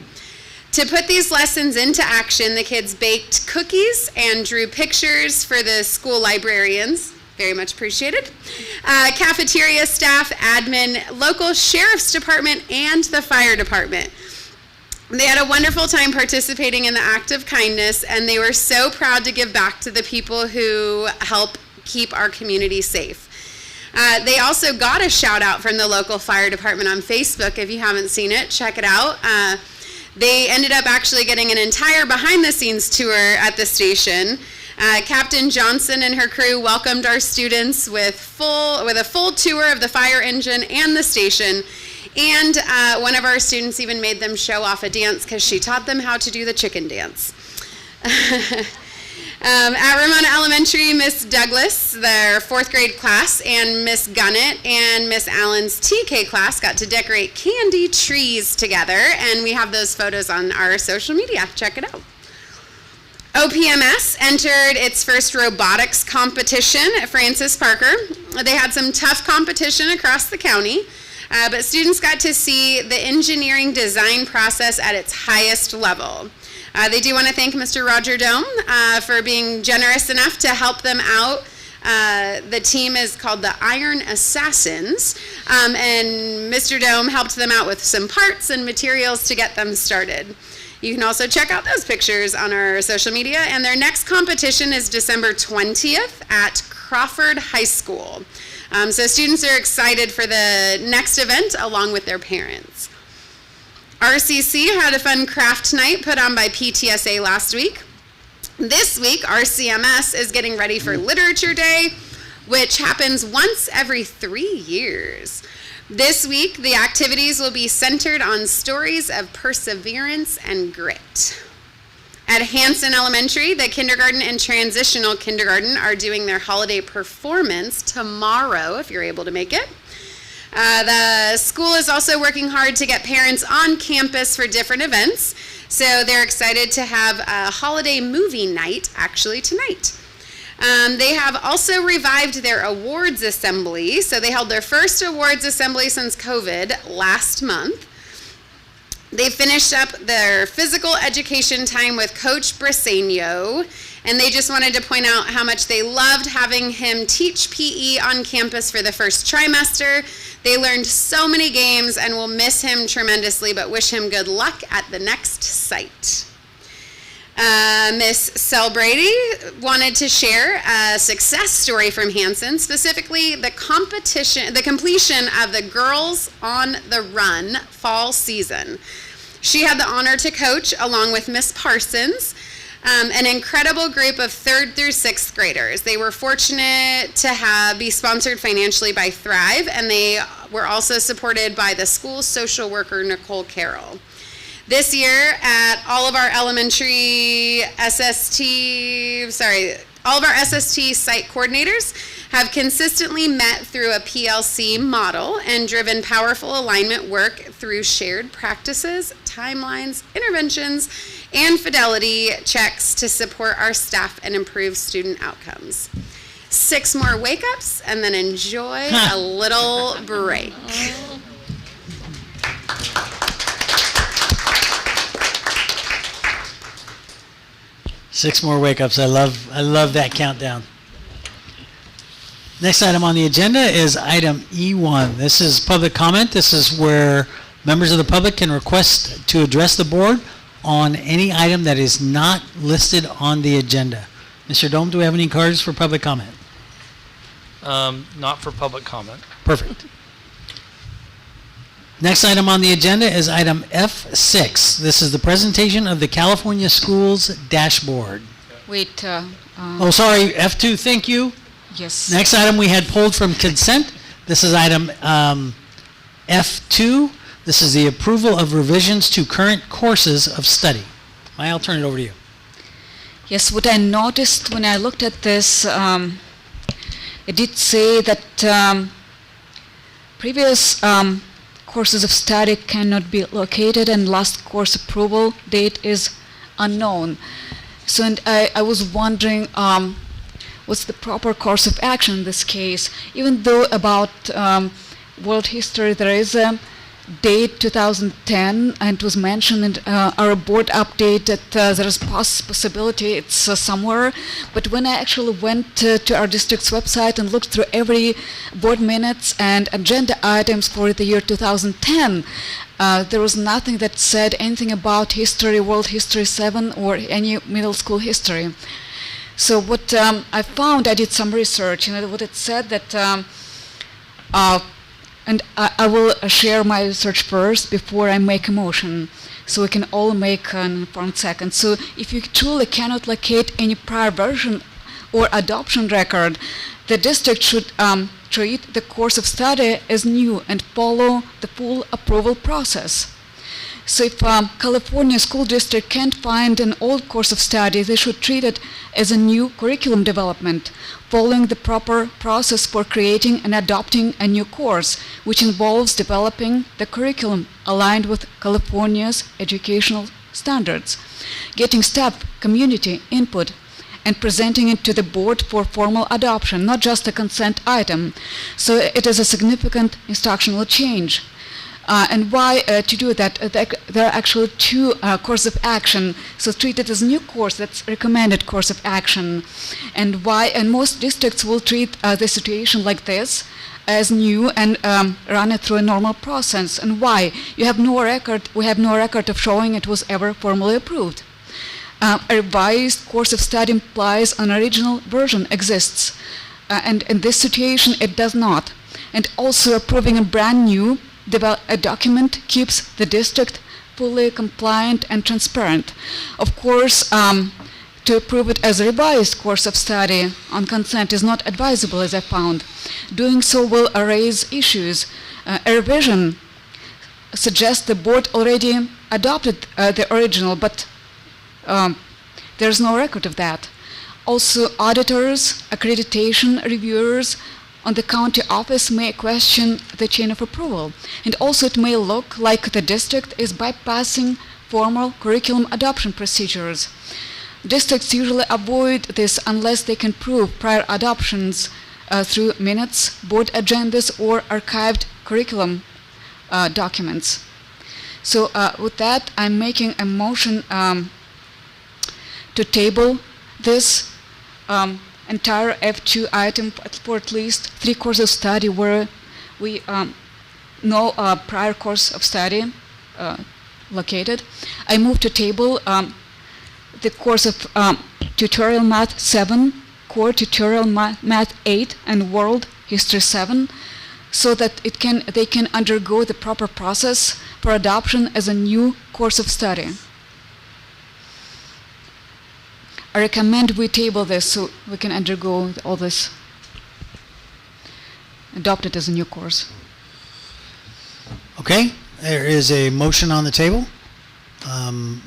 To put these lessons into action, the kids baked cookies and drew pictures for the school librarians. Very much appreciated. Cafeteria staff, admin, local sheriff's department, and the fire department. They had a wonderful time participating in the act of kindness, and they were so proud to give back to the people who help keep our community safe. They also got a shout out from the local fire department on Facebook. If you haven't seen it, check it out. They ended up actually getting an entire behind-the-scenes tour at the station. Captain Johnson and her crew welcomed our students with a full tour of the fire engine and the station. And one of our students even made them show off a dance because she taught them how to do the chicken dance. At Ramona Elementary, Miss Douglas, their 4th grade class, and Miss Gunnett and Miss Allen's TK class got to decorate candy trees together, and we have those photos on our social media. Check it out. OPMS entered its first robotics competition at Francis Parker. They had some tough competition across the county, but students got to see the engineering design process at its highest level. They do want to thank Mr. Roger Dome for being generous enough to help them out. The team is called the Iron Assassins, and Mr. Dome helped them out with some parts and materials to get them started. You can also check out those pictures on our social media, and their next competition is December 20th at Crawford High School. So students are excited for the next event along with their parents. RCC had a fun craft night put on by PTSA last week. This week, RCMS is getting ready for Literature Day. which happens once every 3 years. This week, the activities will be centered on stories of perseverance and grit. At Hanson Elementary, the kindergarten and transitional kindergarten are doing their holiday performance tomorrow, if you're able to make it. The school is also working hard to get parents on campus for different events, so they're excited to have a holiday movie night actually tonight. They have also revived their awards assembly, so they held their first awards assembly since COVID last month. They finished up their physical education time with Coach Briseño, and they just wanted to point out how much they loved having him teach PE on campus for the first trimester. They learned so many games and will miss him tremendously, but wish him good luck at the next site. Miss Selbrady wanted to share a success story from Hanson, specifically the completion of the Girls on the Run fall season. She had the honor to coach, along with Miss Parsons, an incredible group of 3rd through 6th graders. They were fortunate to be sponsored financially by Thrive, and they were also supported by the school social worker, Nicole Carroll. This year, at all of our SST site coordinators have consistently met through a PLC model and driven powerful alignment work through shared practices, timelines, interventions, and fidelity checks to support our staff and improve student outcomes. 6 more wake-ups, and then enjoy a little break. Six more wake-ups. I love that countdown. Next item on the agenda is item E1. This is public comment. This is where members of the public can request to address the board on any item that is not listed on the agenda. Mr. Dome, do we have any cards for public comment? Not for public comment. Perfect. Next item on the agenda is item F6. This is the presentation of the California Schools Dashboard. Wait. Oh, sorry, F2, thank you. Yes. Next item we had pulled from consent. This is item F2. This is the approval of revisions to current courses of study. Maya, I'll turn it over to you. Yes, what I noticed when I looked at this, it did say that previous courses of study cannot be located and last course approval date is unknown. So and I was wondering what's the proper course of action in this case, even though about world history there is a date 2010 and it was mentioned in our board update that there is possibility it's somewhere, but when I actually went to our district's website and looked through every board minutes and agenda items for the year 2010, there was nothing that said anything about history, world history 7 or any middle school history. So what I found, I did some research, what it said that and I will share my research first before I make a motion, so we can all make an informed second. So if you truly cannot locate any prior version or adoption record, the district should treat the course of study as new and follow the full approval process. So if California school district can't find an old course of study, they should treat it as a new curriculum development, following the proper process for creating and adopting a new course, which involves developing the curriculum aligned with California's educational standards, getting staff, community input, and presenting it to the board for formal adoption, not just a consent item. So it is a significant instructional change. And why to do that? There are actually 2 course of action. So treat it as new course, that's recommended course of action. And why? And most districts will treat the situation like this as new and run it through a normal process. And why? We have no record of showing it was ever formally approved. A revised course of study implies an original version exists. And in this situation, it does not. And also approving a brand new a document keeps the district fully compliant and transparent. Of course, to approve it as a revised course of study on consent is not advisable, as I found. Doing so will raise issues. A revision suggests the board already adopted the original, but there's no record of that. Also, auditors, accreditation reviewers on the county office may question the chain of approval. And also it may look like the district is bypassing formal curriculum adoption procedures. Districts usually avoid this unless they can prove prior adoptions through minutes, board agendas, or archived curriculum documents. So with that, I'm making a motion to table this entire F2 item for at least 3 courses of study where we know prior course of study located. I move to table the course of Tutorial Math 7, Core Tutorial Math 8, and World History 7, so that they can undergo the proper process for adoption as a new course of study. I recommend we table this so we can undergo all this, adopt it as a new course. Okay, there is a motion on the table.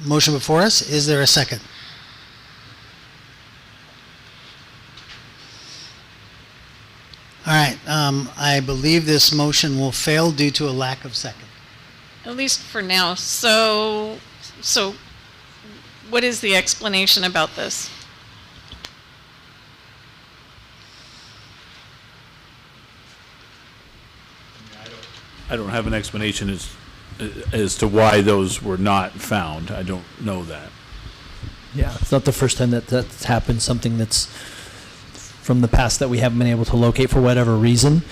Motion before us. Is there a second? All right, I believe this motion will fail due to a lack of second. At least for now. So what is the explanation about this? I don't have an explanation as to why those were not found. I don't know that. Yeah, it's not the first time that's happened, something that's from the past that we haven't been able to locate for whatever reason.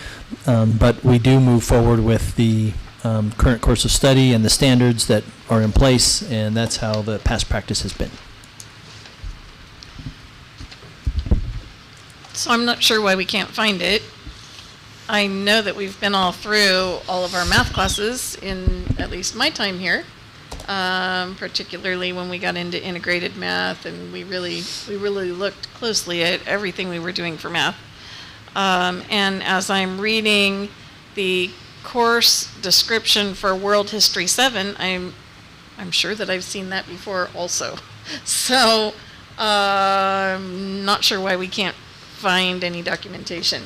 But we do move forward with the current course of study and the standards that are in place, and that's how the past practice has been. So I'm not sure why we can't find it. I know that we've been all through all of our math classes in at least my time here, particularly when we got into integrated math, and we really looked closely at everything we were doing for math. And as I'm reading the course description for World History 7, I'm sure that I've seen that before also. So I'm not sure why we can't find any documentation.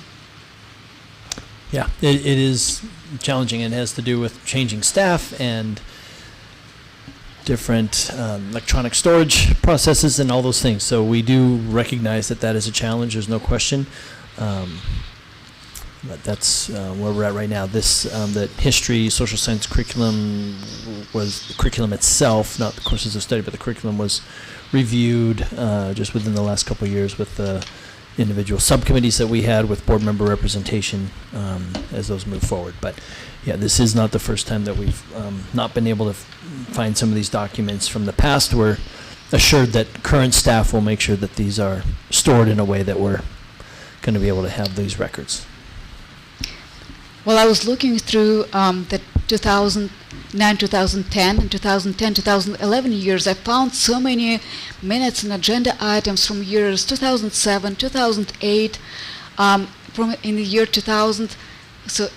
Yeah, it is challenging, and it has to do with changing staff and different electronic storage processes and all those things. So we do recognize that is a challenge, there's no question. But that's where we're at right now. This, the history, social science curriculum was the curriculum itself, not the courses of study, but the curriculum was reviewed just within the last couple of years with the individual subcommittees that we had with board member representation as those move forward. But yeah, this is not the first time that we've not been able to find some of these documents from the past. We're assured that current staff will make sure that these are stored in a way that we're going to be able to have these records. Well, I was looking through the 2009, 2010, and 2010, 2011 years. I found so many minutes and agenda items from years 2007, 2008, from in the year 2000. So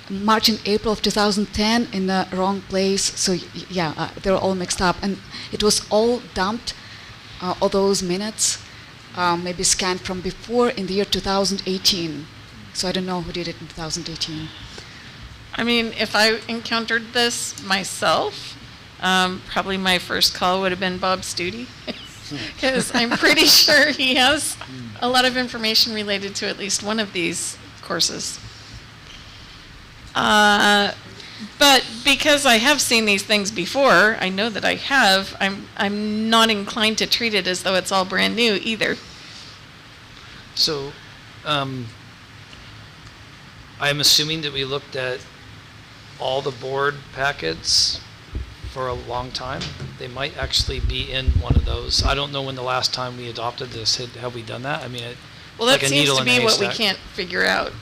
March and April of 2010 in the wrong place. So yeah, they were all mixed up, and it was all dumped. All those minutes, maybe scanned from before in the year 2018. So I don't know who did it in 2018. I mean, if I encountered this myself, probably my first call would have been Bob Studi, because I'm pretty sure he has a lot of information related to at least one of these courses. But because I have seen these things before, I know that I have, I'm not inclined to treat it as though it's all brand new either. So, I'm assuming that we looked at all the board packets for a long time. They might actually be in one of those. I don't know when the last time we adopted this. Have we done that? I mean, Well, that like a seems needle to in a be what we haystack. can't figure out.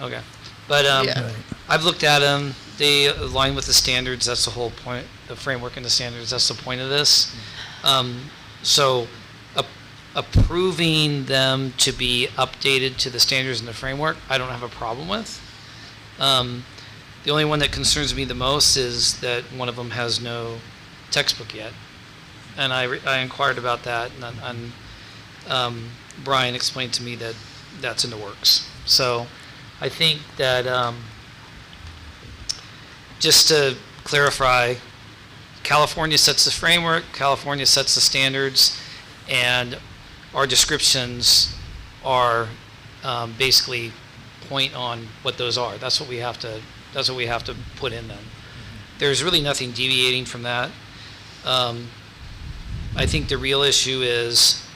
Okay. But Yeah. I've looked at them. They align with the standards. That's the whole point. The framework and the standards. That's the point of this. So approving them to be updated to the standards and the framework, I don't have a problem with. The only one that concerns me the most is that one of them has no textbook yet. And I inquired about that, and Brian explained to me that that's in the works. So I think that just to clarify, California sets the framework, California sets the standards, and our descriptions are basically point on what those are. That's what we have to put in them. There's really nothing deviating from that. I think the real issue is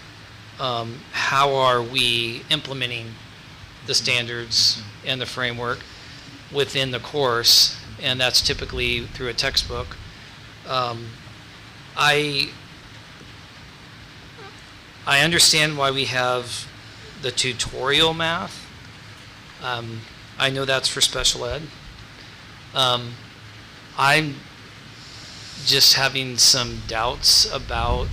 how are we implementing the standards and the framework within the course, and that's typically through a textbook. I understand why we have the tutorial math. I know that's for special ed. I'm just having some doubts about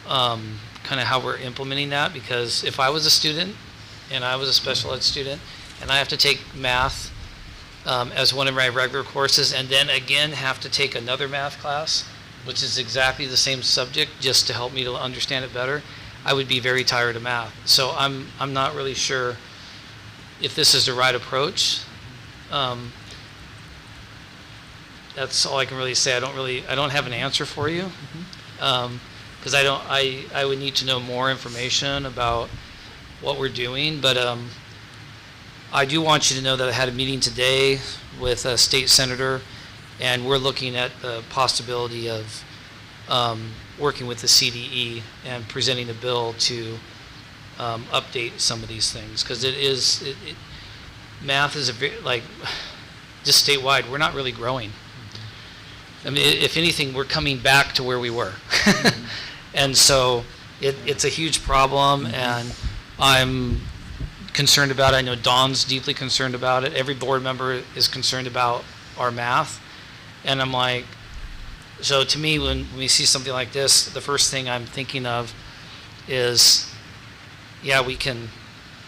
kind of how we're implementing that, because if I was a student and I was a special ed student and I have to take math as one of my regular courses and then again have to take another math class, which is exactly the same subject just to help me to understand it better, I would be very tired of math. So I'm not really sure if this is the right approach. That's all I can really say. I don't have an answer for you, because I would need to know more information about what we're doing. But I do want you to know that I had a meeting today with a state senator, and we're looking at the possibility of working with the CDE and presenting a bill to update some of these things, because math is just statewide, we're not really growing. I mean, if anything, we're coming back to where we were. And so it's a huge problem, and I'm concerned about it. I know Dawn's deeply concerned about it. Every board member is concerned about our math. And I'm like, so to me, when we see something like this, the first thing I'm thinking of is, yeah, we can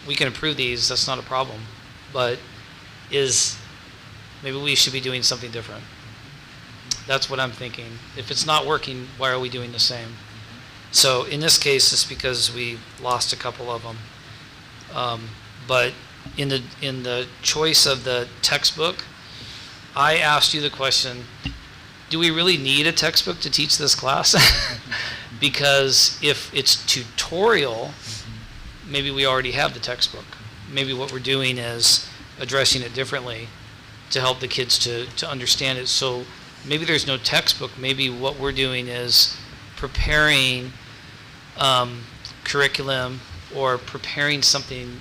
improve these, that's not a problem. But maybe we should be doing something different. That's what I'm thinking. If it's not working, why are we doing the same? So in this case, it's because we lost a couple of them. But in the choice of the textbook, I asked you the question, do we really need a textbook to teach this class? Because if it's tutorial, maybe we already have the textbook. Maybe what we're doing is addressing it differently to help the kids to understand it. So maybe there's no textbook. Maybe what we're doing is preparing curriculum or preparing something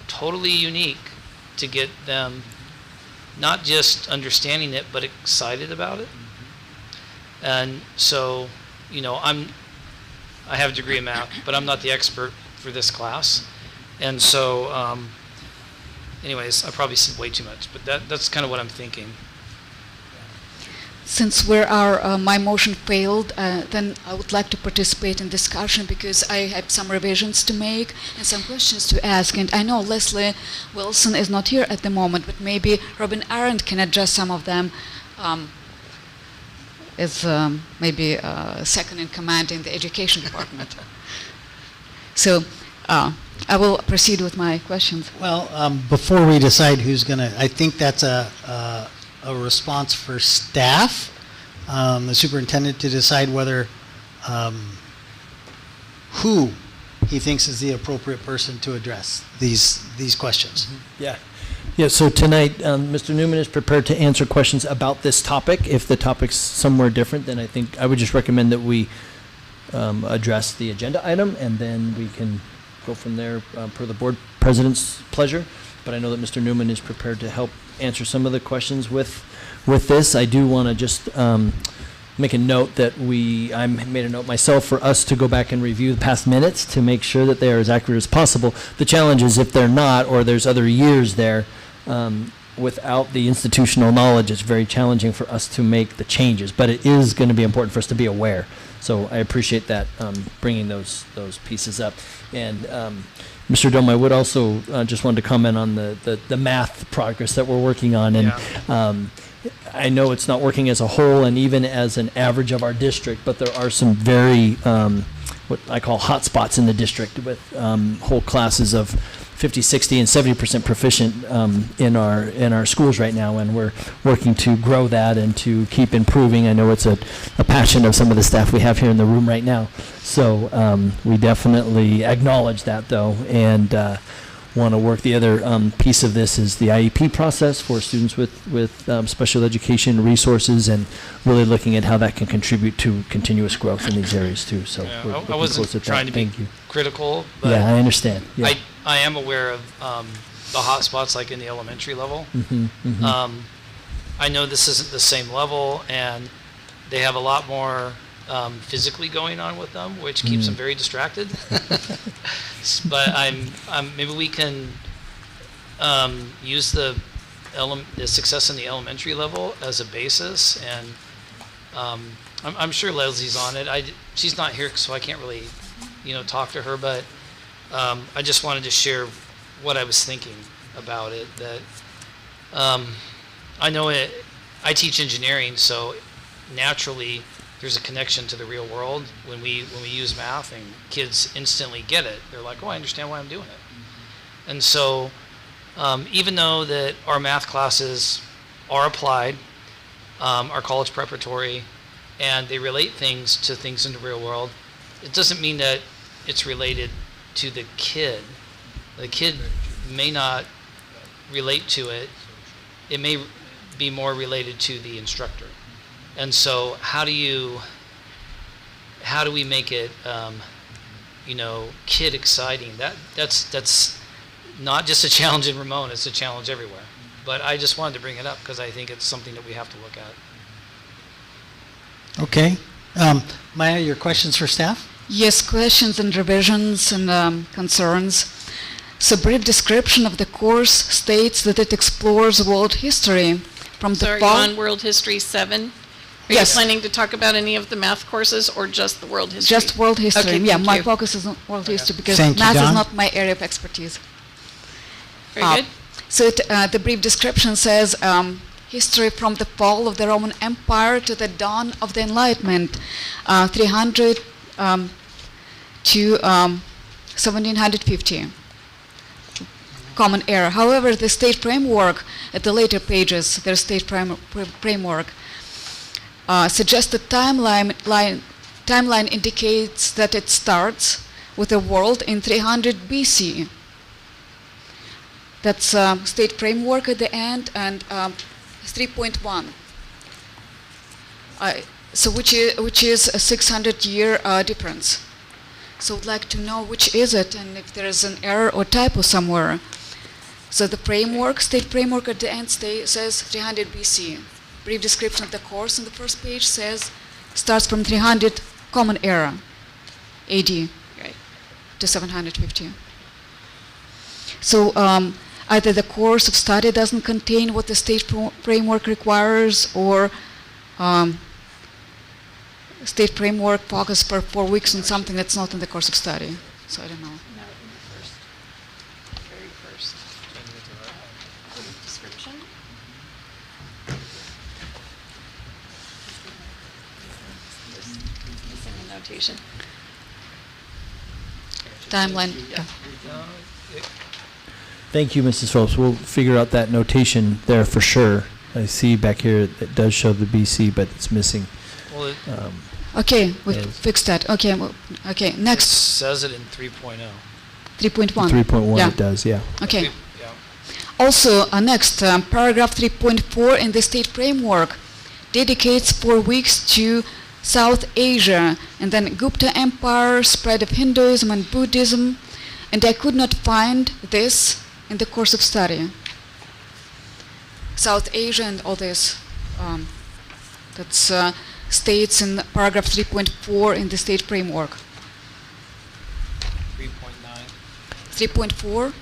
totally unique to get them not just understanding it, but excited about it. And so, I have a degree in math, but I'm not the expert for this class. And so, anyways, I probably said way too much, but that's kind of what I'm thinking. Since my motion failed, then I would like to participate in discussion, because I have some revisions to make and some questions to ask. And I know Leslie Wilson is not here at the moment, but maybe Robin Arendt can address some of them. Is maybe second in command in the education department. So I will proceed with my questions. Well, before we decide who's going to, I think that's a response for staff, the superintendent, to decide whether who he thinks is the appropriate person to address these questions. Yeah. Yeah, so tonight, Mr. Newman is prepared to answer questions about this topic. If the topic's somewhere different, then I think I would just recommend that we address the agenda item, and then we can go from there per the board president's pleasure. But I know that Mr. Newman is prepared to help answer some of the questions with this. I do want to just make a note that I made a note myself for us to go back and review the past minutes to make sure that they are as accurate as possible. The challenge is if they're not, or there's other years there, without the institutional knowledge, it's very challenging for us to make the changes. But it is going to be important for us to be aware. So I appreciate that, bringing those pieces up. And Mr. Dome, I would also just wanted to comment on the math progress that we're working on. And I know it's not working as a whole and even as an average of our district, but there are some very, what I call hotspots in the district with whole classes of 50, 60, and 70% proficient in our schools right now, and we're working to grow that and to keep improving. I know it's a passion of some of the staff we have here in the room right now. So we definitely acknowledge that, though, and want to work. The other piece of this is the IEP process for students with special education resources, and really looking at how that can contribute to continuous growth in these areas too. So Yeah, we're I looking wasn't close at trying that. to be Thank you. critical, but Yeah, I understand. Yeah. I am aware of the hot spots like in the elementary level. Mhm, mhm. I know this isn't the same level, and they have a lot more physically going on with them, which keeps them very distracted. But maybe we can use the success in the elementary level as a basis, and I'm sure Leslie's on it. She's not here, so I can't really, talk to her. But I just wanted to share what I was thinking about it. That I know I teach engineering, so naturally there's a connection to the real world when we use math, and kids instantly get it. They're like, oh, I understand why I'm doing it. And so even though that our math classes are applied, are college preparatory, and they relate things to things in the real world, it doesn't mean that it's related to the kid. The kid may not relate to it. It may be more related to the instructor. And so how do we make it kid exciting? That's not just a challenge in Ramon, it's a challenge everywhere. But I just wanted to bring it up because I think it's something that we have to look at. Okay. Maya, your questions for staff? Yes, questions and revisions and concerns. So brief description of the course states that it explores world history from the So are you on World History 7? Are Yes. you planning to talk about any of the math courses or just the world history? Just world history. Okay, Yeah, thank my you. focus is on world history because Thank you, math is Don. not my area of expertise. Very good. So the brief description says history from the fall of the Roman Empire to the dawn of the Enlightenment, 300 to 1750. Common Era. However, the state framework at the later pages, their state framework, suggested timeline indicates that it starts with the world in 300 BC. That's state framework at the end, and 3.1. So which is a 600-year difference. So I'd like to know which is it, and if there is an error or typo somewhere. So the framework, state framework at the end says 300 BC. Brief description of the course on the first page says starts from 300 Common Era, AD, Right. to 750. So either the course of study doesn't contain what the state framework requires, or state framework focus for 4 weeks on something that's not in the course of study. So I don't know. Very first. Description. Missing the notation. Timeline. Thank you, Mrs. Phillips. We'll figure out that notation there for sure. I see back here it does show the BC, but it's missing. Well, it Okay, we Yes. fixed that. Okay, okay. Next, says it in 3.0. 3.1. 3.1 Yeah. it does, yeah. Okay. Yeah. Also, next, paragraph 3.4 in the state framework dedicates 4 weeks to South Asia, and then Gupta Empire, spread of Hinduism and Buddhism, and I could not find this in the course of study. South Asia and all this, that's states in paragraph 3.4 in the state framework. 3.9. 3.4.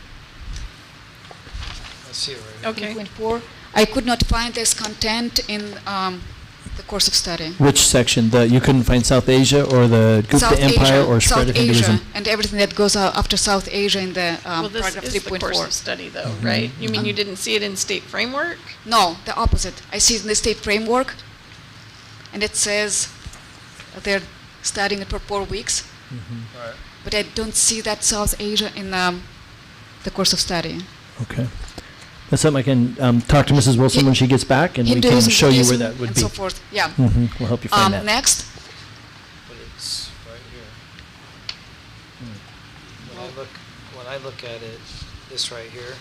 Let's see it right here. Okay. 3.4. I could not find this content in the course of study. Which section? You couldn't find South Asia or the Gupta South Empire Asia, or spread South of Hinduism? Asia, and everything that goes after South Asia in the Well, this paragraph is the course 3.4. of study, though, right? You mean you didn't see it in state framework? No, the opposite. I see it in the state framework, and it says they're studying it for 4 weeks, Right. but I don't see that South Asia in the course of study. Okay. That's something I can talk to Mrs. Wilson when she gets back, and we can Hinduism, show you where Buddhism, that would and be. so forth. Yeah. We'll help you find that. Next. But it's right here. When I look at it, this right here,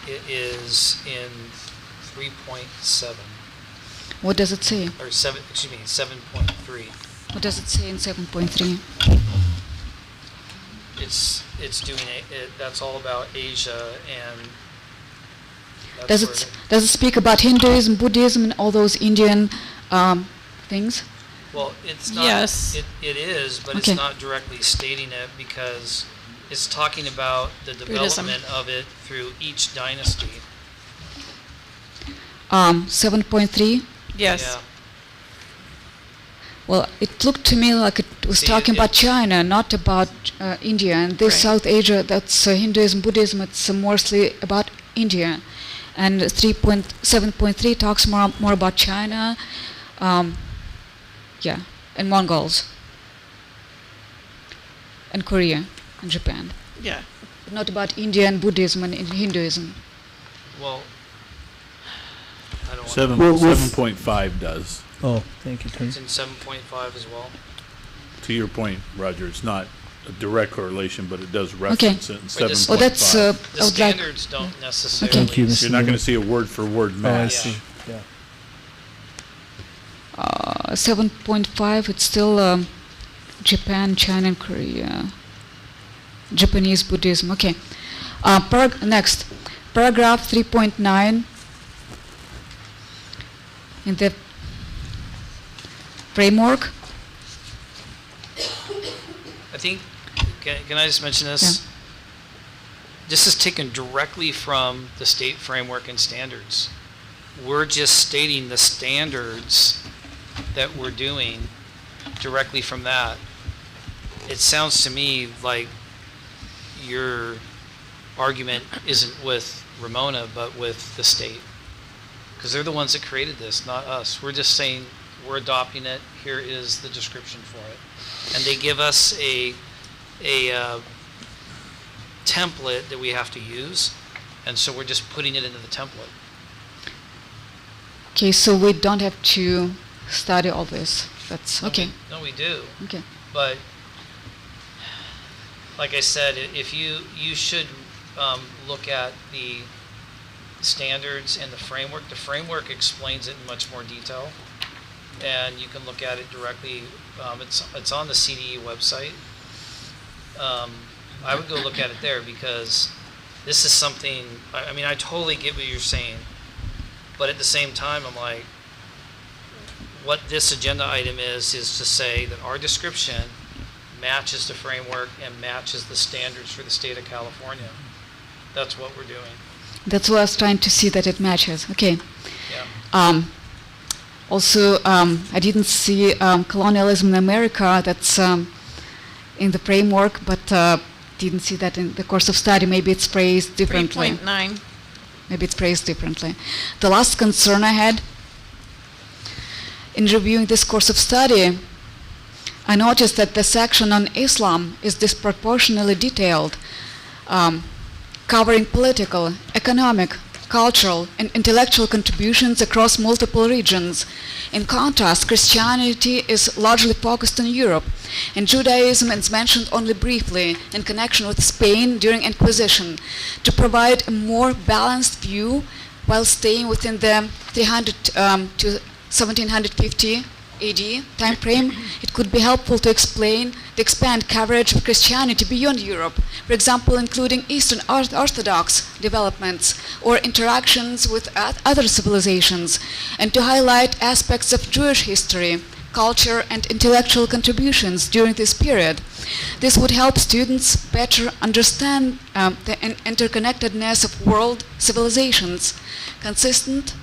it is in 3.7 What does it say? or 7.3. What does it say in 7.3? It's doing it. That's all about Asia, and Does it speak about Hinduism, Buddhism, and all those Indian things? Well, it's not. Yes. It is, but Okay. it's not directly stating it because it's talking about the Buddhism. development of it through each dynasty. 7.3. Yes. Yeah. Well, it looked to me like it was See, talking about China, not about India. And this Right. South Asia, that's Hinduism, Buddhism, it's mostly about India. And 3.7.3 talks more about China, and Mongols, and Korea, and Japan. Yeah. Not about India and Buddhism and Hinduism. Well, I don't. Seven, Well, we'll 7.5 does. Oh, thank you, Tony. It's in 7.5 as well. To your point, Roger, it's not a direct correlation, but it does reference it in Wait, this- 7.5. Oh, that's The I would like. standards don't necessarily. Thank you, You're not going to see a word-for-word Oh, I match. see. Yeah. 7.5, it's still Japan, China, and Korea. Japanese Buddhism. Okay. Next, paragraph 3.9 in the framework. I think. Can I just mention this? Yeah. This is taken directly from the state framework and standards. We're just stating the standards that we're doing directly from that. It sounds to me like your argument isn't with Ramona, but with the state. Because they're the ones that created this, not us. We're just saying we're adopting it. Here is the description for it. And they give us a template that we have to use. And so we're just putting it into the template. Okay, so we don't have to study all this. That's okay. No, we do. Okay. But like I said, if you should look at the standards and the framework explains it in much more detail, and you can look at it directly. It's on the CDE website. I would go look at it there because this is something. I mean, I totally get what you're saying, but at the same time, I'm like, what this agenda item is to say that our description matches the framework and matches the standards for the state of California. That's what we're doing. That's what I was trying to see, that it matches. Okay. Yeah. Also, I didn't see colonialism in America. That's in the framework, but didn't see that in the course of study. Maybe it's phrased differently. 3.9. Maybe it's phrased differently. The last concern I had in reviewing this course of study, I noticed that the section on Islam is disproportionately detailed, covering political, economic, cultural, and intellectual contributions across multiple regions. In contrast, Christianity is largely focused on Europe, and Judaism is mentioned only briefly in connection with Spain during Inquisition, to provide a more balanced view while staying within the 300 to 1750 AD time frame. It could be helpful to expand coverage of Christianity beyond Europe, for example, including Eastern Orthodox developments or interactions with other civilizations, and to highlight aspects of Jewish history, culture, and intellectual contributions during this period. This would help students better understand the interconnectedness of world civilizations, consistent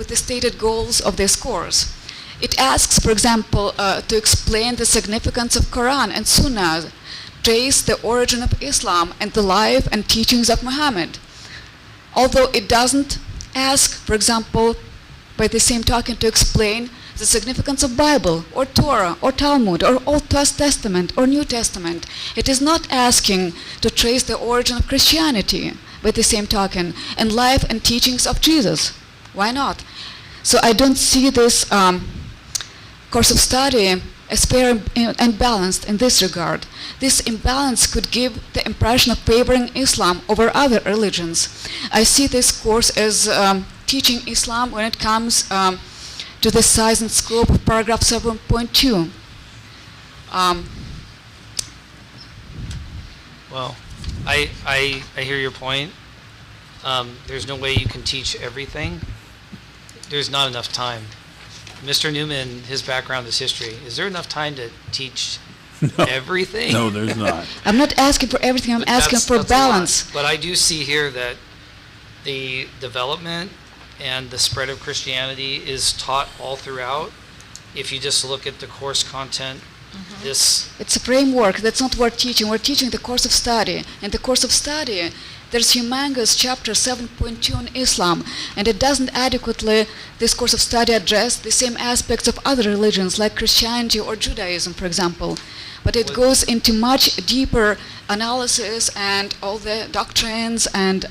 with the stated goals of this course. It asks, for example, to explain the significance of Quran and Sunnah, trace the origin of Islam and the life and teachings of Muhammad. Although it doesn't ask, for example, by the same token, to explain the significance of Bible or Torah or Talmud or Old Testament or New Testament. It is not asking to trace the origin of Christianity by the same token and life and teachings of Jesus. Why not? So I don't see this course of study as fair and balanced in this regard. This imbalance could give the impression of favoring Islam over other religions. I see this course as teaching Islam when it comes to the size and scope of paragraph 7.2. Well, I hear your point. There's no way you can teach everything. There's not enough time. Mr. Newman, his background is history. Is there enough time to teach everything? No, there's not. I'm not asking for everything, I'm asking for That's a lot. balance. But I do see here that the development and the spread of Christianity is taught all throughout. If you just look at the course content, It's a framework, that's not what we're teaching. We're teaching the course of study. In the course of study, there's humongous chapter 7.2 on Islam, and it doesn't adequately, this course of study, address the same aspects of other religions like Christianity or Judaism, for example. But it goes into much deeper analysis and all the doctrines and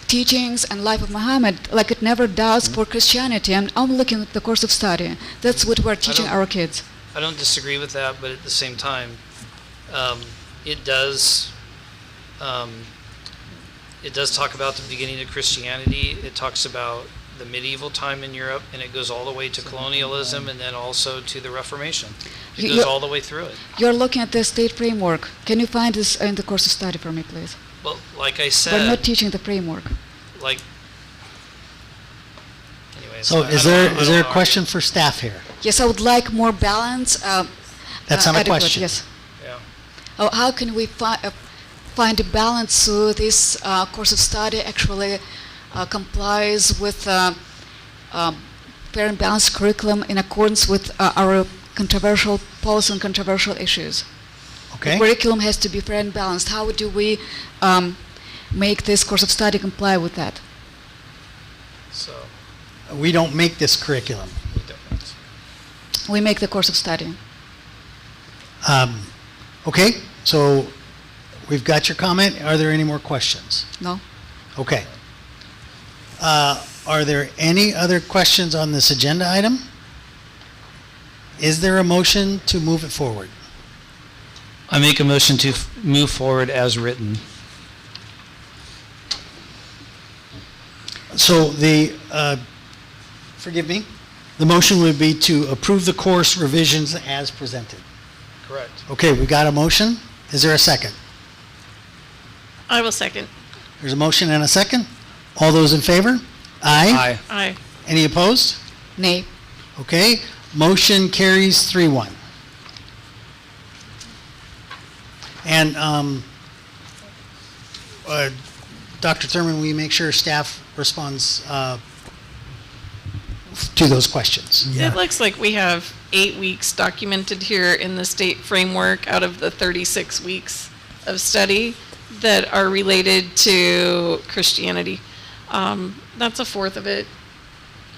teachings and life of Muhammad like it never does for Christianity. And I'm looking at the course of study. That's what we're teaching our kids. I don't disagree with that, but at the same time, it does talk about the beginning of Christianity. It talks about the medieval time in Europe, and it goes all the way to colonialism and then also to the Reformation. It goes all the way through it. You're looking at the state framework. Can you find this in the course of study for me, please? Well, like I said, We're not teaching the framework. like. Anyways, So is there a question for staff here? Yes, I would like more balance. That's not a adequate, question. Yes. Yeah. Oh, how can we find a balance so this course of study actually complies with fair and balanced curriculum in accordance with our controversial policy and controversial issues? Okay. The curriculum has to be fair and balanced. How do we make this course of study comply with that? So We don't make this curriculum. We make the course of study. Okay, so we've got your comment. Are there any more questions? No? Okay. Are there any other questions on this agenda item? Is there a motion to move it forward? I make a motion to move forward as written. So forgive me, the motion would be to approve the course revisions as presented. Correct. Okay, we got a motion. Is there a second? I will second. There's a motion and a second. All those in favor? Aye. Aye. Any opposed? Nay. Okay, motion carries 3-1. And Dr. Thurman, will you make sure staff responds to those questions? It looks like we have 8 weeks documented here in the state framework out of the 36 weeks of study that are related to Christianity. That's a fourth of it.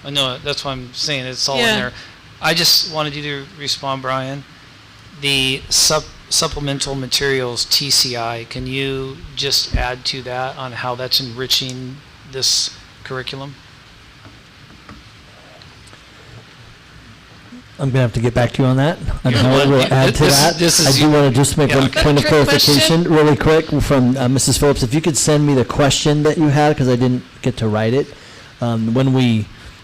I know, that's why I'm saying it's all Yeah. in there. I just wanted you to respond, Brian. The supplemental materials, TCI, can you just add to that on how that's enriching this curriculum? I'm gonna have to get back to you on that, on Yeah, how well, we'll add to this- that. this is I do you- want to just make Yeah, one okay. point of Trick question? clarification really quick from Mrs. Phillips. If you could send me the question that you had, because I didn't get to write it.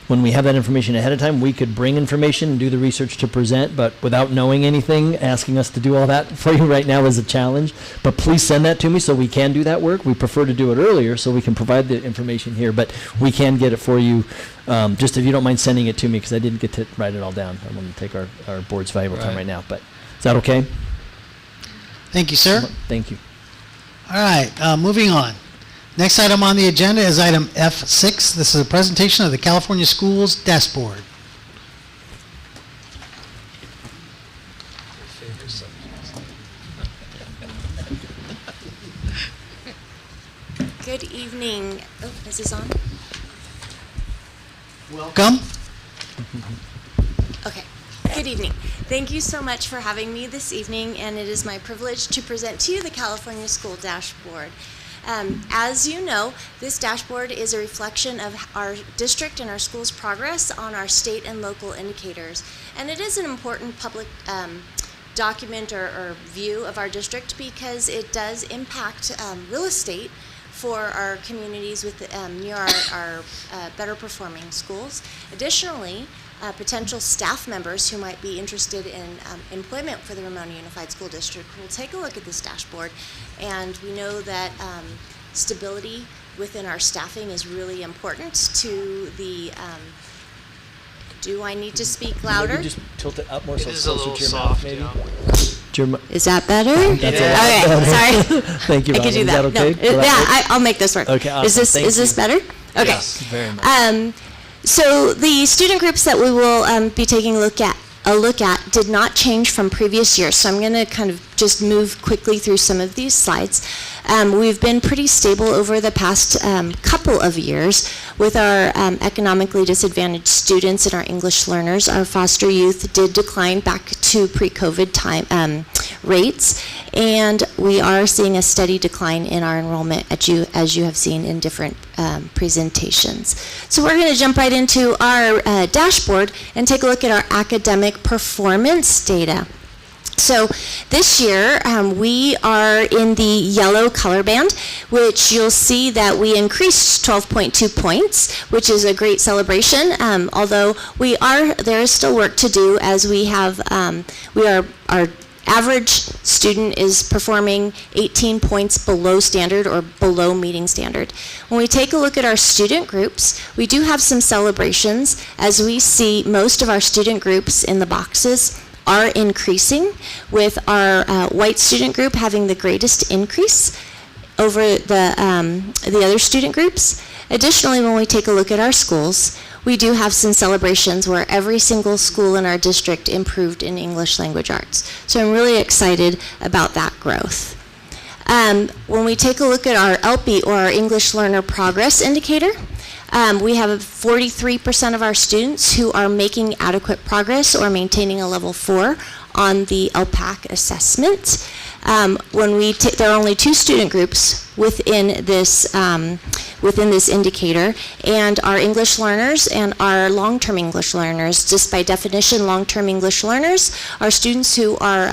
When we have that information ahead of time, we could bring information and do the research to present, but without knowing anything, asking us to do all that for you right now is a challenge. But please send that to me so we can do that work. We prefer to do it earlier so we can provide the information here, but we can get it for you. Just if you don't mind sending it to me, because I didn't get to write it all down. I want to take our board's valuable time right now, but is that okay? Thank you, sir. Thank you. All right, moving on. Next item on the agenda is item F6. This is a presentation of the California Schools Dashboard. Good evening. Oh, is this on? Welcome. Okay. Good evening. Thank you so much for having me this evening, and it is my privilege to present to you the California School Dashboard. As you know, this dashboard is a reflection of our district and our school's progress on our state and local indicators. And it is an important public document or view of our district because it does impact real estate for our communities with near our better performing schools. Additionally, potential staff members who might be interested in employment for the Ramona Unified School District will take a look at this dashboard. And we know that stability within our staffing is really important to the, do I need to speak louder? Maybe just tilt it up more so It it's is a closer little to your soft, mouth, maybe. yeah. Is that better? That's a lot Okay, better. sorry. Thank you, I could Robin. do Is that. that okay? No, Will that work? I'll make this work. Okay, awesome. Is this better? Okay. Yes, very much. So the student groups that we will be taking a look at did not change from previous years. So I'm going to kind of just move quickly through some of these slides. We've been pretty stable over the past couple of years with our economically disadvantaged students and our English learners. Our foster youth did decline back to pre-COVID time rates, and we are seeing a steady decline in our enrollment as you have seen in different presentations. So we're going to jump right into our dashboard and take a look at our academic performance data. So this year, we are in the yellow color band, which you'll see that we increased 12.2 points, which is a great celebration. Although there is still work to do as our average student is performing 18 points below standard or below meeting standard. When we take a look at our student groups, we do have some celebrations as we see most of our student groups in the boxes are increasing, with our white student group having the greatest increase over the other student groups. Additionally, when we take a look at our schools, we do have some celebrations where every single school in our district improved in English language arts. So I'm really excited about that growth. When we take a look at our ELPI, or our English Learner Progress Indicator, we have 43% of our students who are making adequate progress or maintaining a level 4 on the LPAC assessment. There are only 2 student groups within this indicator, and our English learners and our long-term English learners. Just by definition, long-term English learners are students who are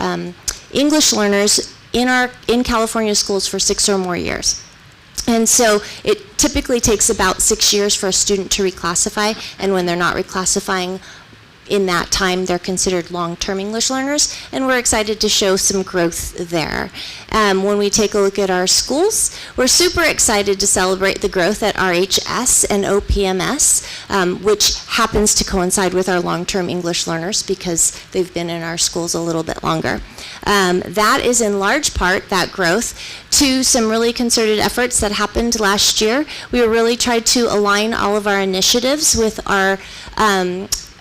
English learners in California schools for 6 or more years. And so it typically takes about 6 years for a student to reclassify, and when they're not reclassifying in that time, they're considered long-term English learners, and we're excited to show some growth there. When we take a look at our schools, we're super excited to celebrate the growth at RHS and OPMS, which happens to coincide with our long-term English learners because they've been in our schools a little bit longer. That is in large part, that growth, to some really concerted efforts that happened last year. We really tried to align all of our initiatives with our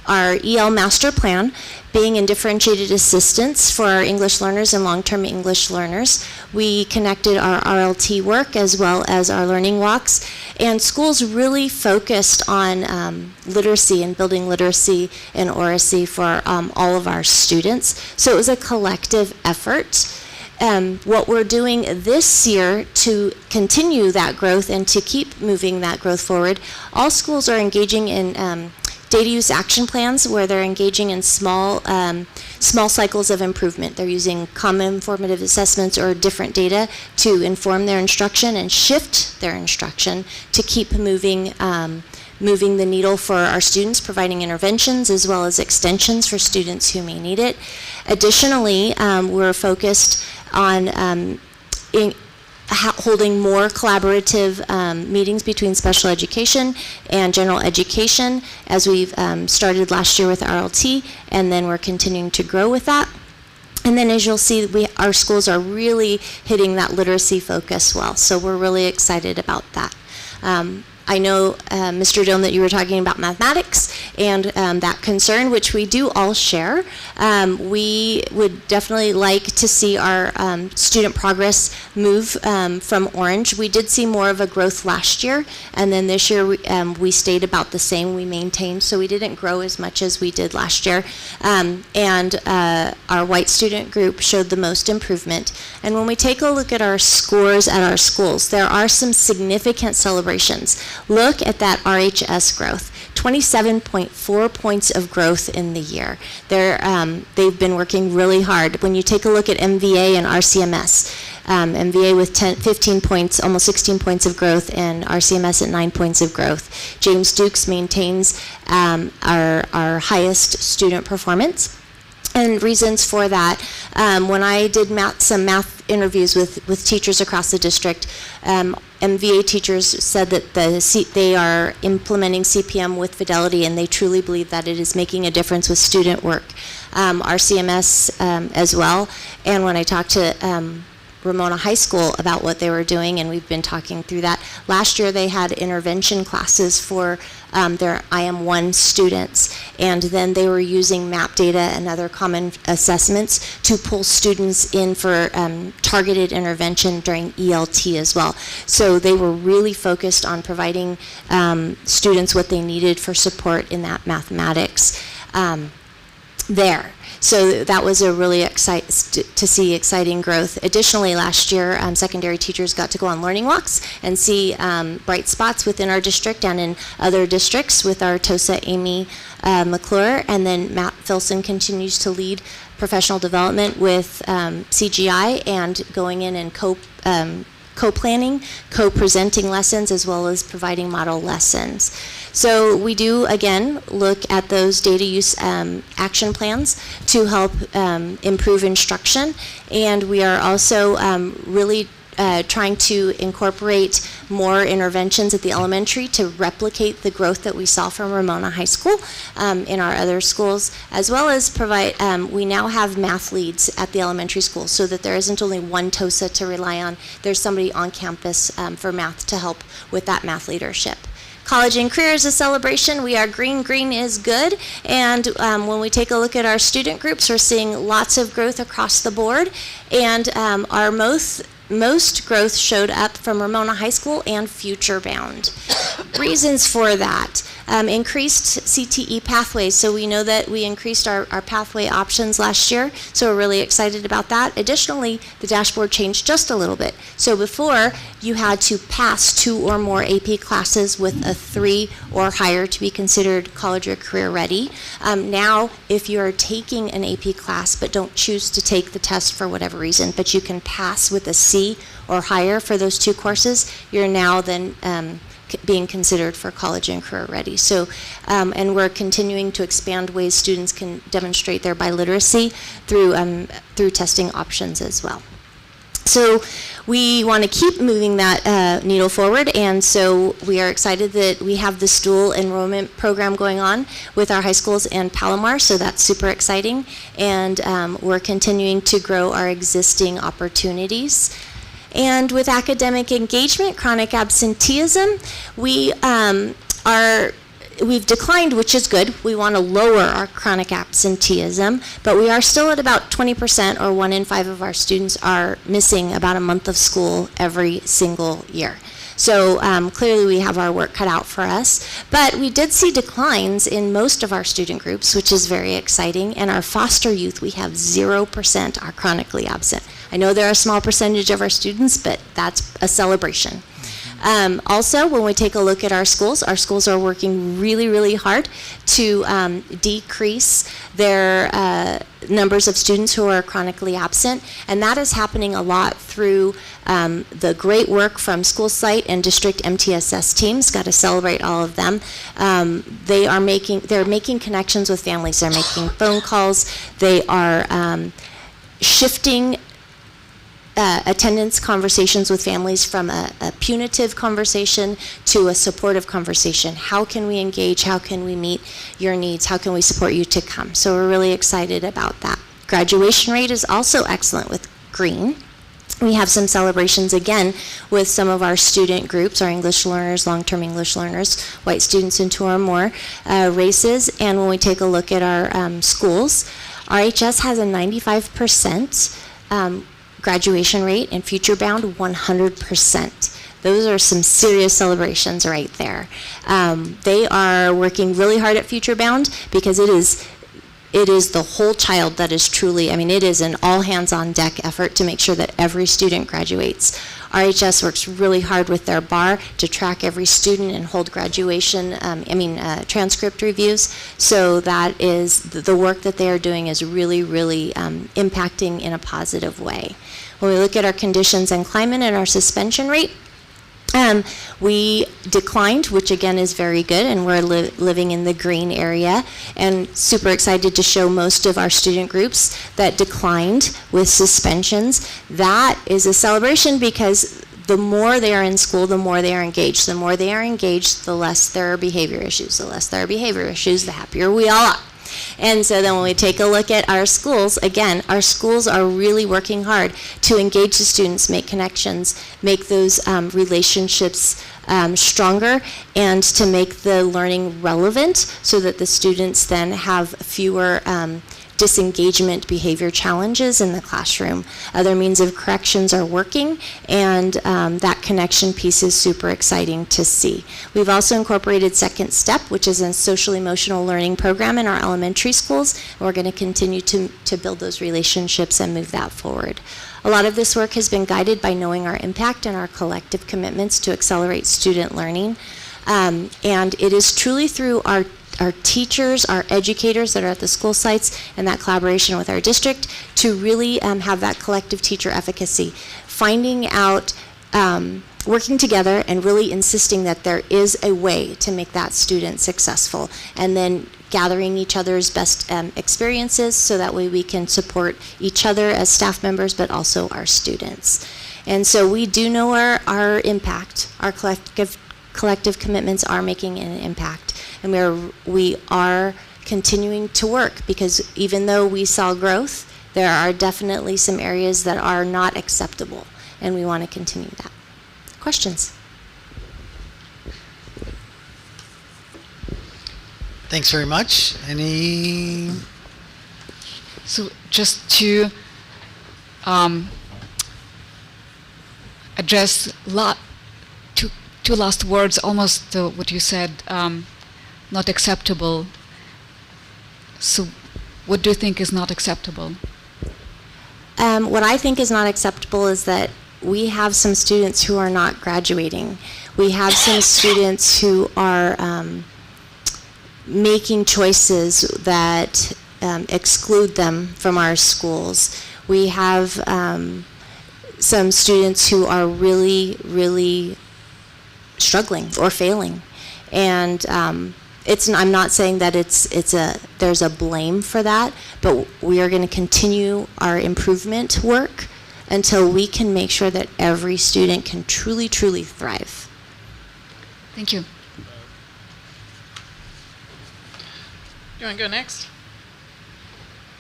EL master plan, being in differentiated assistance for our English learners and long-term English learners. We connected our RLT work as well as our learning walks, and schools really focused on literacy and building literacy and oracy for all of our students. So it was a collective effort. What we're doing this year to continue that growth and to keep moving that growth forward, all schools are engaging in data use action plans where they're engaging in small cycles of improvement. They're using common informative assessments or different data to inform their instruction and shift their instruction to keep moving the needle for our students, providing interventions as well as extensions for students who may need it. Additionally, we're focused on holding more collaborative meetings between special education and general education, as we've started last year with RLT, and then we're continuing to grow with that. And then as you'll see, our schools are really hitting that literacy focus well. So we're really excited about that. I know, Mr. Dome, that you were talking about mathematics and that concern, which we do all share. We would definitely like to see our student progress move from orange. We did see more of a growth last year, and then this year we stayed about the same. We maintained, so we didn't grow as much as we did last year. And our white student group showed the most improvement. And when we take a look at our scores at our schools, there are some significant celebrations. Look at that RHS growth, 27.4 points of growth in the year. They've been working really hard. When you take a look at MVA and RCMS, MVA with 15 points, almost 16 points of growth, and RCMS at 9 points of growth. James Dukes maintains our highest student performance. And reasons for that, when I did some math interviews with teachers across the district, MVA teachers said that they are implementing CPM with fidelity, and they truly believe that it is making a difference with student work. RCMS as well. And when I talked to Ramona High School about what they were doing, and we've been talking through that. Last year they had intervention classes for their IM1 students, and then they were using map data and other common assessments to pull students in for targeted intervention during ELT as well. So they were really focused on providing students what they needed for support in that mathematics there. So that was a really exciting growth. Additionally, last year, secondary teachers got to go on learning walks and see bright spots within our district and in other districts with our TOSA Amy McClure, and then Matt Filson continues to lead professional development with CGI and going in and co-planning, co-presenting lessons, as well as providing model lessons. So we do, again, look at those data use action plans to help improve instruction, and we are also really trying to incorporate more interventions at the elementary to replicate the growth that we saw from Ramona High School in our other schools, as well as provide, we now have math leads at the elementary school so that there isn't only one TOSA to rely on. There's somebody on campus for math to help with that math leadership. College and career is a celebration. We are green, green is good. And when we take a look at our student groups, we're seeing lots of growth across the board. And our most growth showed up from Ramona High School and Future Bound. Reasons for that. Increased CTE pathways. So we know that we increased our pathway options last year, so we're really excited about that. Additionally, the dashboard changed just a little bit. So before, you had to pass 2 or more AP classes with a 3 or higher to be considered college or career ready. Now, if you're taking an AP class but don't choose to take the test for whatever reason, but you can pass with a C or higher for those 2 courses, you're now then being considered for college and career ready. So, and we're continuing to expand ways students can demonstrate their biliteracy through testing options as well. So we want to keep moving that needle forward, and so we are excited that we have this dual enrollment program going on with our high schools and Palomar, so that's super exciting, and we're continuing to grow our existing opportunities. And with academic engagement, chronic absenteeism, we've declined, which is good. We want to lower our chronic absenteeism, but we are still at about 20%, or 1 in 5 of our students are missing about a month of school every single year. So clearly we have our work cut out for us. But we did see declines in most of our student groups, which is very exciting. And our foster youth, we have 0% are chronically absent. I know they're a small percentage of our students, but that's a celebration. Also, when we take a look at our schools are working really, really hard to decrease their numbers of students who are chronically absent, and that is happening a lot through the great work from school site and district MTSS teams. Got to celebrate all of them. They're making connections with families. They're making phone calls. They are shifting attendance conversations with families from a punitive conversation to a supportive conversation. How can we engage? How can we meet your needs? How can we support you to come? So we're really excited about that. graduation rate is also excellent with green. We have some celebrations again with some of our student groups, our English learners, long-term English learners, white students in 2 or more races. And when we take a look at our schools, RHS has a 95% graduation rate, and Future Bound 100%. Those are some serious celebrations right there. They are working really hard at Future Bound because it is the whole child that is truly, it is an all-hands-on-deck effort to make sure that every student graduates. RHS works really hard with their bar to track every student and hold graduation, transcript reviews. So that is, the work that they are doing is really, really impacting in a positive way. When we look at our conditions and climate and our suspension rate, we declined, which again is very good, and we're living in the green area, and super excited to show most of our student groups that declined with suspensions. That is a celebration because the more they are in school, the more they are engaged. The more they are engaged, the less there are behavior issues. The less there are behavior issues, the happier we all are. And so then when we take a look at our schools, again, our schools are really working hard to engage the students, make connections, make those relationships stronger, and to make the learning relevant so that the students then have fewer disengagement behavior challenges in the classroom. Other means of corrections are working, and that connection piece is super exciting to see. We've also incorporated Second Step, which is a social emotional learning program in our elementary schools, and we're going to continue to build those relationships and move that forward. A lot of this work has been guided by knowing our impact and our collective commitments to accelerate student learning, and it is truly through our teachers, our educators that are at the school sites, and that collaboration with our district to really have that collective teacher efficacy. Finding out, working together and really insisting that there is a way to make that student successful, and then gathering each other's best experiences so that way we can support each other as staff members, but also our students. And so we do know our impact, our collective commitments are making an impact. And we are continuing to work because even though we saw growth, there are definitely some areas that are not acceptable, and we want to continue that. Questions? Thanks very much. Any? So just to address two last words, almost what you said, not acceptable. So what do you think is not acceptable? What I think is not acceptable is that we have some students who are not graduating. We have some students who are making choices that exclude them from our schools. We have some students who are really, really struggling or failing. And I'm not saying that there's a blame for that, but we are going to continue our improvement work until we can make sure that every student can truly, truly thrive. Thank you. You want to go next?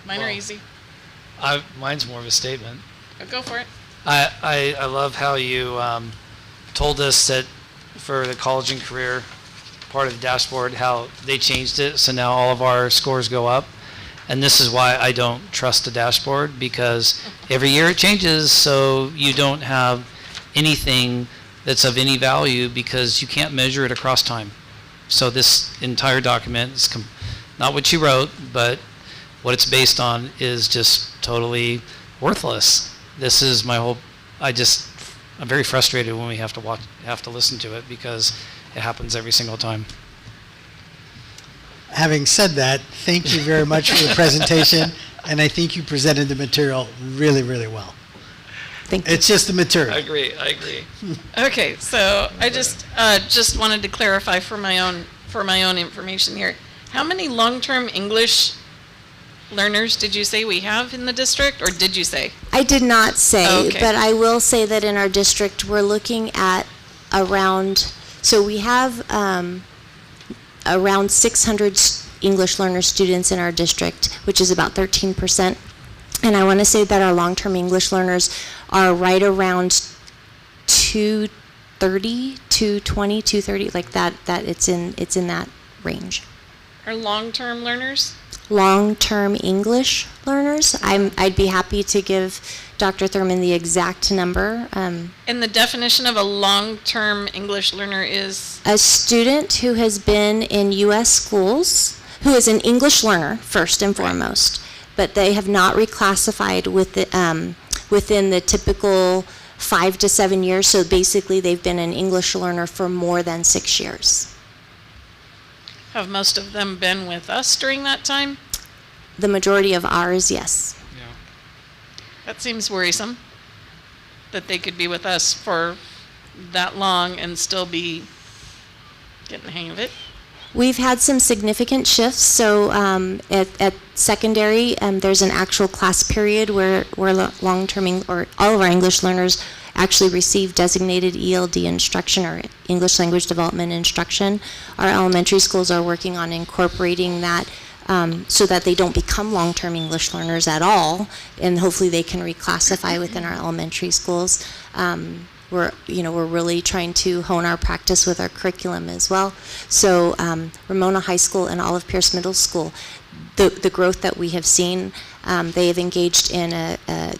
Mine are easy. Mine's more of a statement. Go for it. I love how you told us that for the college and career part of the dashboard, how they changed it, so now all of our scores go up. And this is why I don't trust the dashboard, because every year it changes, so you don't have anything that's of any value because you can't measure it across time. So this entire document is not what you wrote, but what it's based on is just totally worthless. This is my whole, I'm very frustrated when we have to listen to it because it happens every single time. Having said that, thank you very much for the presentation, and I think you presented the material really, really well. Thank you. It's just the material. I agree. Okay, so I just wanted to clarify for my own information here. How many long-term English learners did you say we have in the district, or did you say? I did not say, Okay. but I will say that in our district we're looking at so we have around 600 English learner students in our district, which is about 13% And I want to say that our long-term English learners are right around 230, 220, 230, like that it's in that range. Are long-term learners? Long-term English learners. I'd be happy to give Dr. Thurman the exact number. And the definition of a long-term English learner is? A student who has been in U.S. schools, who is an English learner first and foremost, but they have not reclassified within the typical 5 to 7 years. So basically, they've been an English learner for more than 6 years. Have most of them been with us during that time? The majority of ours, yes. Yeah. That seems worrisome, that they could be with us for that long and still be getting the hang of it. We've had some significant shifts. So at secondary, there's an actual class period where long-term or all of our English learners actually receive designated ELD instruction or English language development instruction. Our elementary schools are working on incorporating that so that they don't become long-term English learners at all, and hopefully they can reclassify within our elementary schools. We're really trying to hone our practice with our curriculum as well. So Ramona High School and Olive Pierce Middle School, the growth that we have seen, they have engaged in a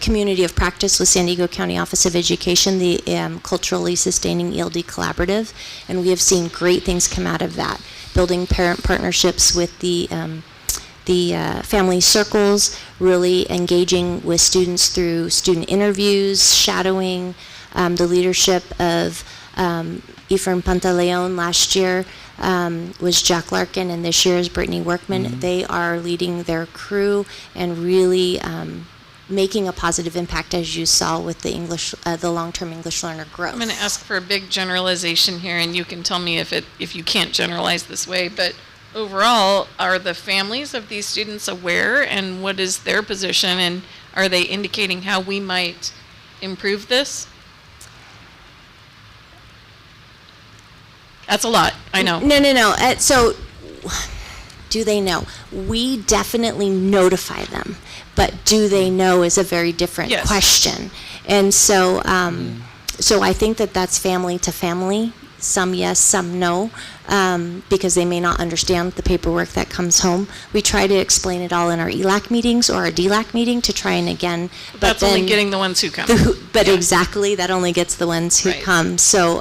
community of practice with San Diego County Office of Education, the Culturally Sustaining ELD Collaborative, and we have seen great things come out of that. Building parent partnerships with the family circles, really engaging with students through student interviews, shadowing, the leadership of Ephraim Pantaleon last year was Jack Larkin, and this year is Brittany Workman. Mm-hmm. They are leading their crew and really making a positive impact, as you saw with the long-term English learner growth. I'm going to ask for a big generalization here, and you can tell me if you can't generalize this way, but overall, are the families of these students aware, and what is their position, and are they indicating how we might improve this? That's a lot, I know. No. So, do they know? We definitely notify them, but do they know is a very different question. And so, so I think that's family to family. Some yes, some no, because they may not understand the paperwork that comes home. We try to explain it all in our ELAC meetings or our DLAC meeting to try and again. But that's only getting the ones who come. Exactly, that only gets the ones who come. So,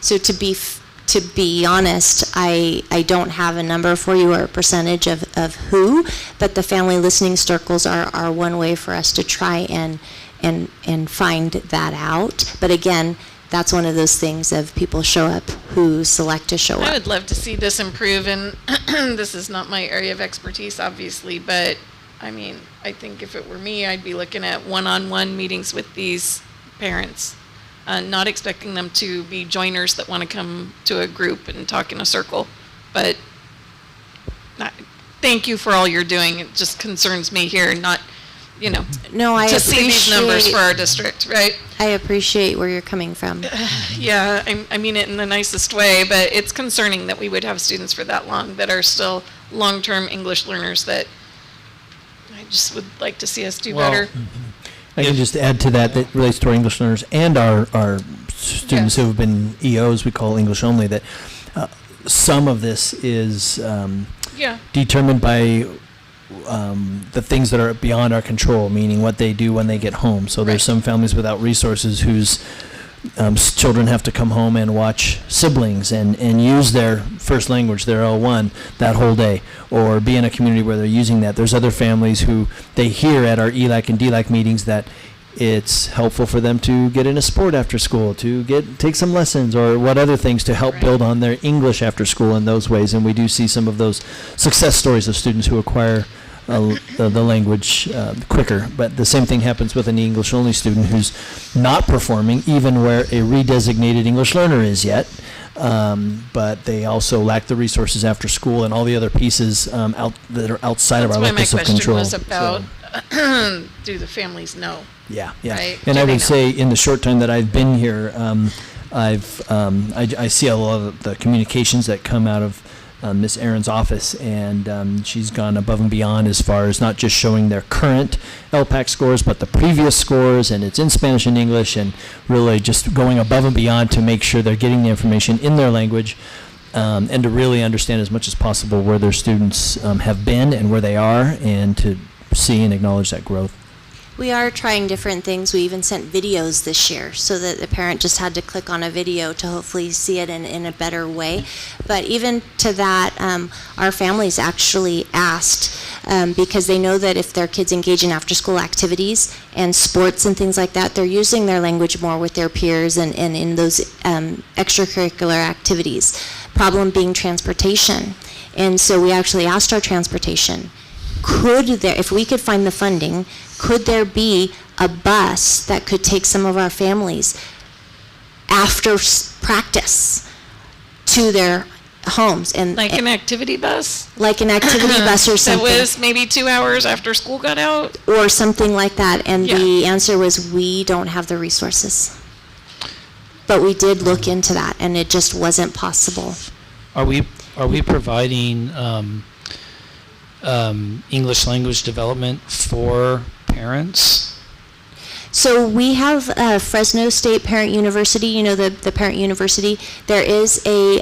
so to be honest, I don't have a number for you or a percentage of who, but the family listening circles are one way for us to try and find that out. But again, that's one of those things of people show up who select to show up. I would love to see this improve, and this is not my area of expertise, obviously, but I mean, I think if it were me, I'd be looking at one-on-one meetings with these parents, not expecting them to be joiners that want to come to a group and talk in a circle, but thank you for all you're doing. It just concerns me here, not, to see these numbers for our district, right? I appreciate where you're coming from. Yeah, I mean it in the nicest way, but it's concerning that we would have students for that long that are still long-term English learners that I just would like to see us do better. I can just add to that relates to our English learners and our students who have been EOs, we call English only, that some of this is determined by the things that are beyond our control, meaning what they do when they get home. So there's some families without resources whose children have to come home and watch siblings and use their first language, their L1, that whole day, or be in a community where they're using that. There's other families who they hear at our ELAC and DLAC meetings that it's helpful for them to get in a sport after school, to take some lessons, or what other things to help build on their English after school in those ways. And we do see some of those success stories of students who acquire the language quicker. But the same thing happens with an English only student who's not performing even where a redesignated English learner is yet. But they also lack the resources after school and all the other pieces that are outside of our locus of control. That's why my question was about, do the families know? Yeah. Right? And I would say in the short time that I've been here, I see a lot of the communications that come out of Miss Aaron's office, and she's gone above and beyond as far as not just showing their current LPAC scores, but the previous scores, and it's in Spanish and English, and really just going above and beyond to make sure they're getting the information in their language, and to really understand as much as possible where their students have been and where they are, and to see and acknowledge that growth. We are trying different things. We even sent videos this year so that the parent just had to click on a video to hopefully see it in a better way. But even to that, our families actually asked because they know that if their kids engage in after-school activities and sports and things like that, they're using their language more with their peers and in those extracurricular activities. Problem being transportation. And so we actually asked our transportation, if we could find the funding, could there be a bus that could take some of our families after practice to their homes? And like an activity bus? Like an activity bus or something. That was maybe 2 hours after school got out? Or something like that. And the answer was, we don't have the resources. But we did look into that, and it just wasn't possible. Are we providing English language development for parents? So we have Fresno State Parent University, the Parent University. There is a,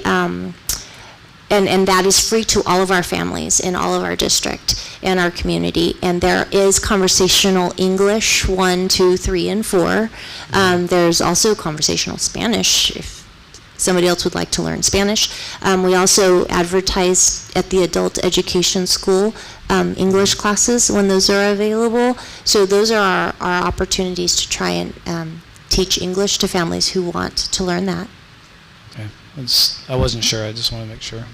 and that is free to all of our families in all of our district and our community. And there is conversational English 1, 2, 3, and 4. There's also conversational Spanish if somebody else would like to learn Spanish. We also advertise at the adult education school English classes when those are available. So those are our opportunities to try and teach English to families who want to learn that. Okay. I wasn't sure. I just want to make sure.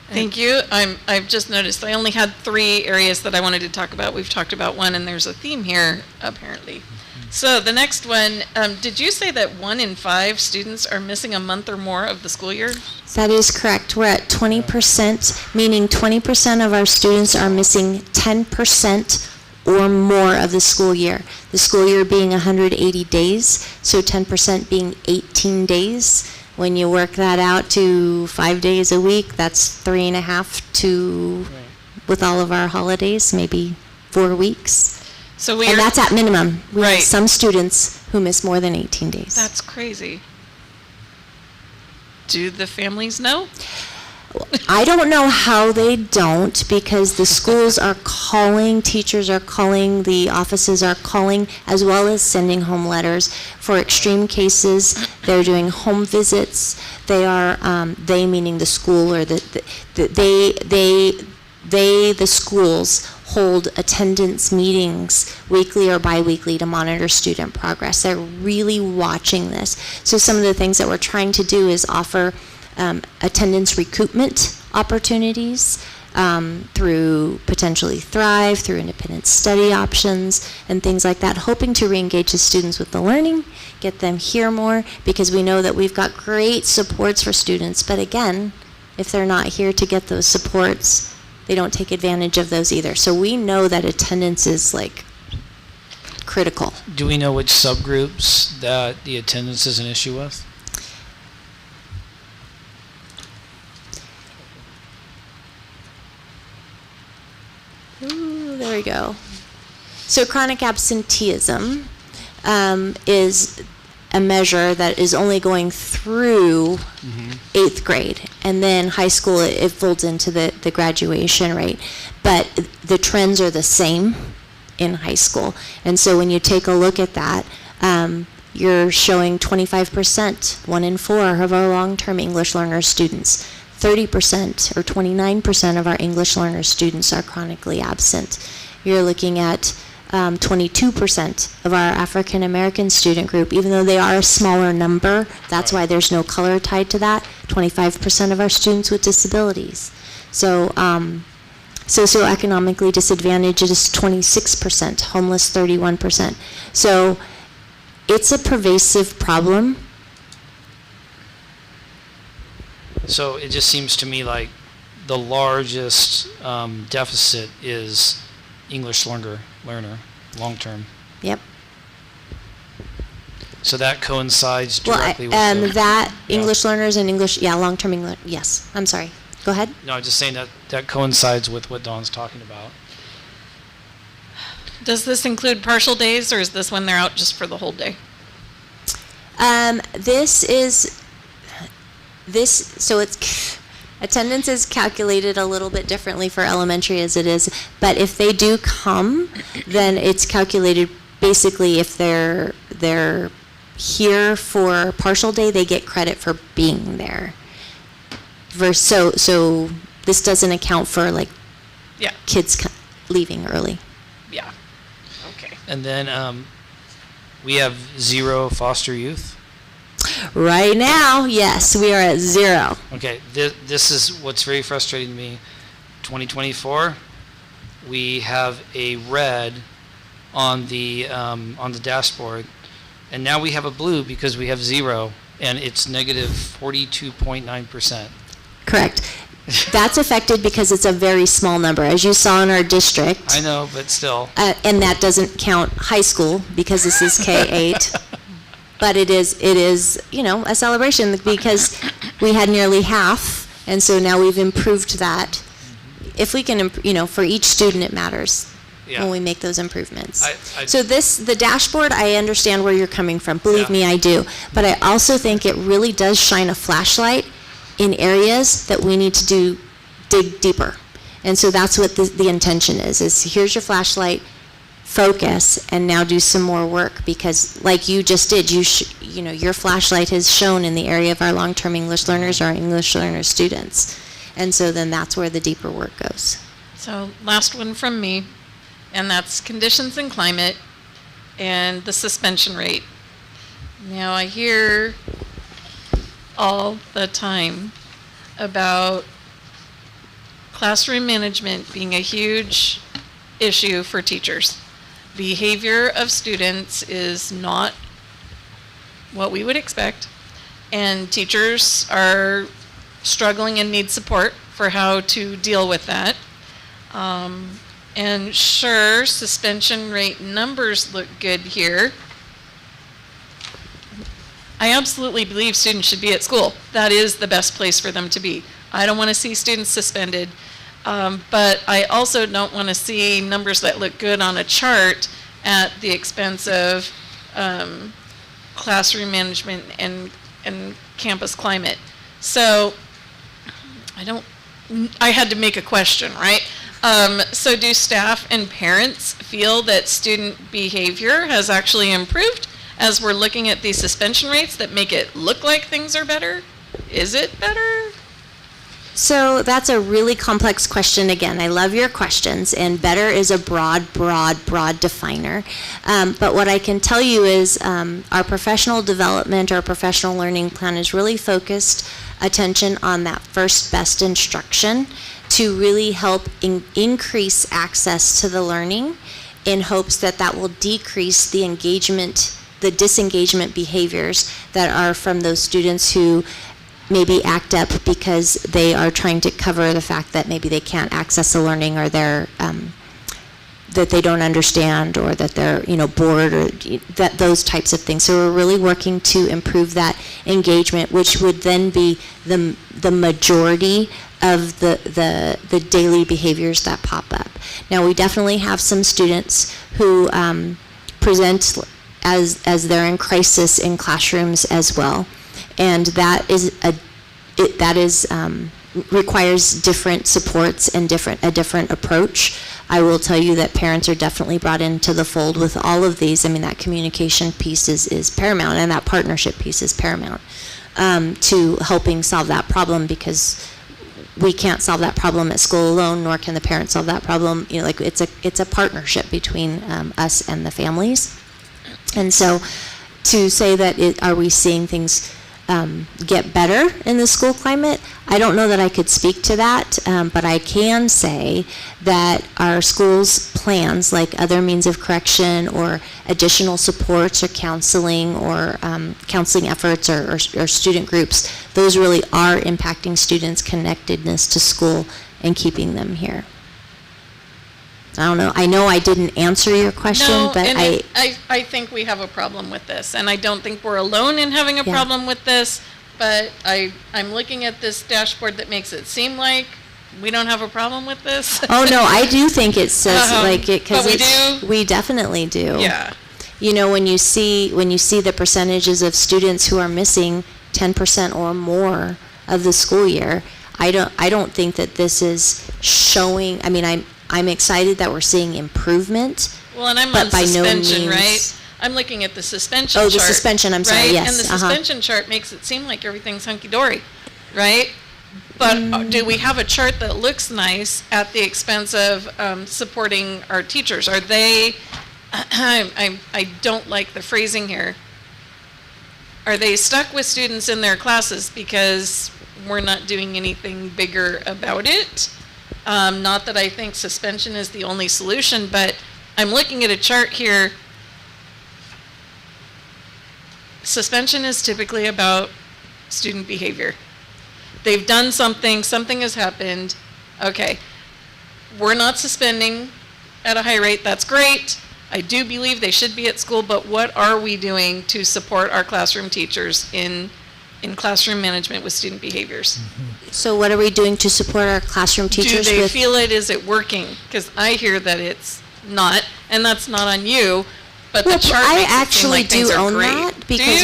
Thank you. I've just noticed I only had 3 areas that I wanted to talk about. We've talked about one, and there's a theme here, apparently. So the next one, did you say that 1 in 5 students are missing a month or more of the school year? That is correct. We're at 20%, meaning 20% of our students are missing 10% or more of the school year. The school year being 180 days, so 10% being 18 days. When you work that out to 5 days a week, that's 3.5 to, with all of our holidays, maybe 4 weeks. So and that's at minimum. We Right. have some students who miss more than 18 days. That's crazy. Do the families know? I don't know how they don't, because the schools are calling, teachers are calling, the offices are calling, as well as sending home letters. For extreme cases, they're doing home visits. They are, they meaning the school, or the schools hold attendance meetings weekly or biweekly to monitor student progress. They're really watching this. So some of the things that we're trying to do is offer attendance recoupment opportunities through potentially Thrive, through independent study options, and things like that, hoping to reengage the students with the learning, get them here more, because we know that we've got great supports for students, but again, if they're not here to get those supports, they don't take advantage of those either. So we know that attendance is critical. Do we know which subgroups that the attendance is an issue with? Ooh, there we go. So chronic absenteeism is a measure that is only going through 8th grade, and then high school it folds into the graduation rate, but the trends are the same in high school. And so when you take a look at that, you're showing 25%, 1 in 4 of our long-term English learner students, 30% or 29% of our English learner students are chronically absent. You're looking at 22% of our African American student group, even though they are a smaller number, that's why there's no color tied to that, 25% of our students with disabilities. So socioeconomically disadvantaged is 26%, homeless 31%. So it's a pervasive problem. So it just seems to me like the largest deficit is English learner, long term. Yep. So that coincides Well, directly with the, that English learners and English, long-term English, yes, I'm sorry. Go ahead. No, I'm just saying that coincides with what Dawn's talking about. Does this include partial days, or is this when they're out just for the whole day? So it's, attendance is calculated a little bit differently for elementary as it is, but if they do come, then it's calculated basically if they're here for partial day, they get credit for being there. So this doesn't account for like kids leaving early. Yeah. Okay. And then we have 0 foster youth. Right now, yes, we are at 0. Okay, this is what's very frustrating to me. 2024, we have a red on the dashboard, and now we have a blue because we have 0, and it's negative 42.9%. Correct. That's affected because it's a very small number, as you saw in our district. I know, but still. And that doesn't count high school because this is K-8. But it is, a celebration because we had nearly half, and so now we've improved that. If we can, for each student it matters when we make those improvements. So the dashboard, I understand where you're coming from. Believe me, I do. But I also think it really does shine a flashlight in areas that we need to dig deeper. And so that's what the intention is here's your flashlight, focus, and now do some more work, because like you just did, your flashlight has shown in the area of our long-term English learners, our English learner students. And so then that's where the deeper work goes. So last one from me, and that's conditions and climate and the suspension rate. Now I hear all the time about classroom management being a huge issue for teachers. Behavior of students is not what we would expect, and teachers are struggling and need support for how to deal with that. And sure, suspension rate numbers look good here. I absolutely believe students should be at school. That is the best place for them to be. I don't want to see students suspended. But I also don't want to see numbers that look good on a chart at the expense of classroom management and campus climate. So I had to make a question, right? So do staff and parents feel that student behavior has actually improved as we're looking at these suspension rates that make it look like things are better? Is it better? So that's a really complex question. Again, I love your questions, and better is a broad definer. But what I can tell you is our professional development, our professional learning plan is really focused attention on that first best instruction to really help increase access to the learning in hopes that that will decrease the engagement, the disengagement behaviors that are from those students who maybe act up because they are trying to cover the fact that maybe they can't access the learning, or they're that they don't understand, or that they're bored, or that those types of things. So we're really working to improve that engagement, which would then be the majority of the daily behaviors that pop up. Now we definitely have some students who present as they're in crisis in classrooms as well. And that requires different supports and a different approach. I will tell you that parents are definitely brought into the fold with all of these. I mean, that communication piece is paramount, and that partnership piece is paramount to helping solve that problem, because we can't solve that problem at school alone, nor can the parents solve that problem. It's a partnership between us and the families. And so to say that are we seeing things get better in the school climate, I don't know that I could speak to that, but I can say that our schools' plans, like other means of correction or additional supports or counseling or counseling efforts or student groups, those really are impacting students' connectedness to school and keeping them here. I don't know. I know I didn't answer your question, No, but and I think we have a problem with this, and I don't think we're alone in having a Yeah. problem with this, but I'm looking at this dashboard that makes it seem like we don't have a problem with this. Oh no, I do think it says like it because but we do? we definitely do. Yeah. You know, when you see the percentages of students who are missing 10% or more of the school year, I don't think that this is showing. I mean, I'm excited that we're seeing improvement. Well, and I'm but on by no suspension, means, right? I'm looking at the suspension chart. Oh, the suspension, I'm sorry, right? yes, And the suspension chart makes it seem like everything's hunky-dory, right? But do we have a chart that looks nice at the expense of supporting our teachers? Are they, I don't like the phrasing here. Are they stuck with students in their classes because we're not doing anything bigger about it? Not that I think suspension is the only solution, but I'm looking at a chart here. Suspension is typically about student behavior. They've done something has happened. Okay, we're not suspending at a high rate, that's great. I do believe they should be at school, but what are we doing to support our classroom teachers in classroom management with student behaviors? So what are we doing to support our classroom teachers? Do they with feel it? Is it working? Because I hear that it's not, and that's not on you. But Well, the chart I makes it seem actually like things do are own great. that because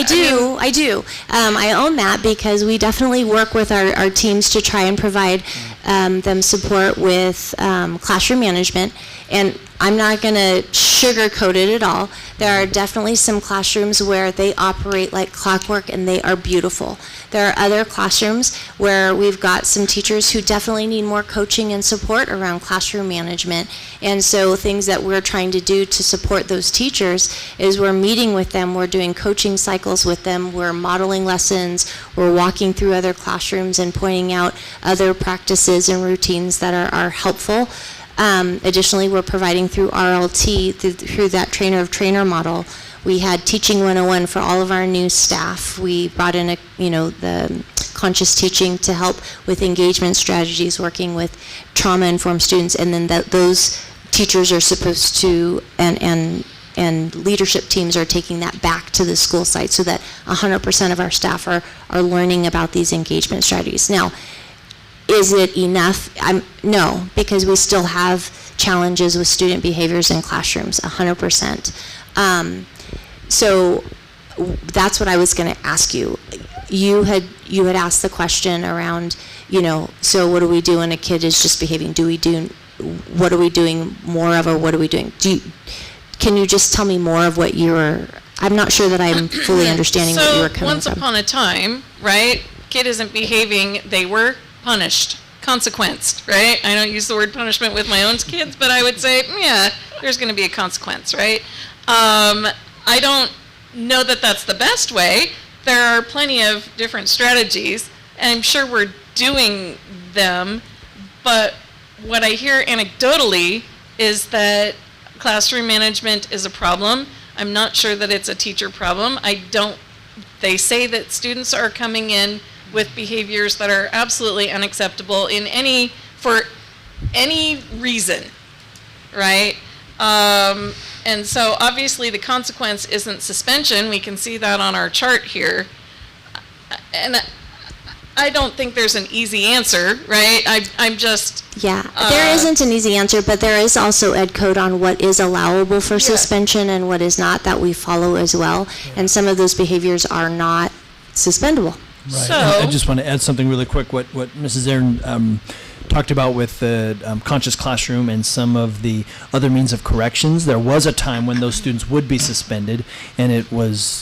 do you? I do. I own that because we definitely work with our teams to try and provide them support with classroom management. And I'm not going to sugarcoat it at all. There are definitely some classrooms where they operate like clockwork and they are beautiful. There are other classrooms where we've got some teachers who definitely need more coaching and support around classroom management. And so things that we're trying to do to support those teachers is we're meeting with them, we're doing coaching cycles with them, we're modeling lessons, we're walking through other classrooms and pointing out other practices and routines that are helpful. Additionally, we're providing through RLT, through that trainer of trainer model. We had Teaching 101 for all of our new staff. We brought in the conscious teaching to help with engagement strategies, working with trauma-informed students, and then those teachers are supposed to, and leadership teams are taking that back to the school site so that 100% of our staff are learning about these engagement strategies. Now, is it enough? No, because we still have challenges with student behaviors in classrooms, 100%. So that's what I was going to ask you. You had asked the question around, so what do we do when a kid is just behaving? What are we doing more of, or what are we doing? Can you just tell me more of what I'm not sure that I'm fully understanding what you were coming once from. upon a time, right, kid isn't behaving, they were punished, consequenced, right? I don't use the word punishment with my own kids, but I would say, yeah, there's going to be a consequence, right? I don't know that that's the best way. There are plenty of different strategies, and I'm sure we're doing them, but what I hear anecdotally is that classroom management is a problem. I'm not sure that it's a teacher problem. They say that students are coming in with behaviors that are absolutely unacceptable for any reason, right? And so obviously the consequence isn't suspension. We can see that on our chart here. And I don't think there's an easy answer, right? I'm just... Yeah, there isn't an easy answer, but there is also ed code on what is allowable for suspension and what is not that we follow as well. And some of those behaviors are not suspendable. Right. So, I just want to add something really quick. What Mrs. Aaron talked about with the conscious classroom and some of the other means of corrections. There was a time when those students would be suspended, and it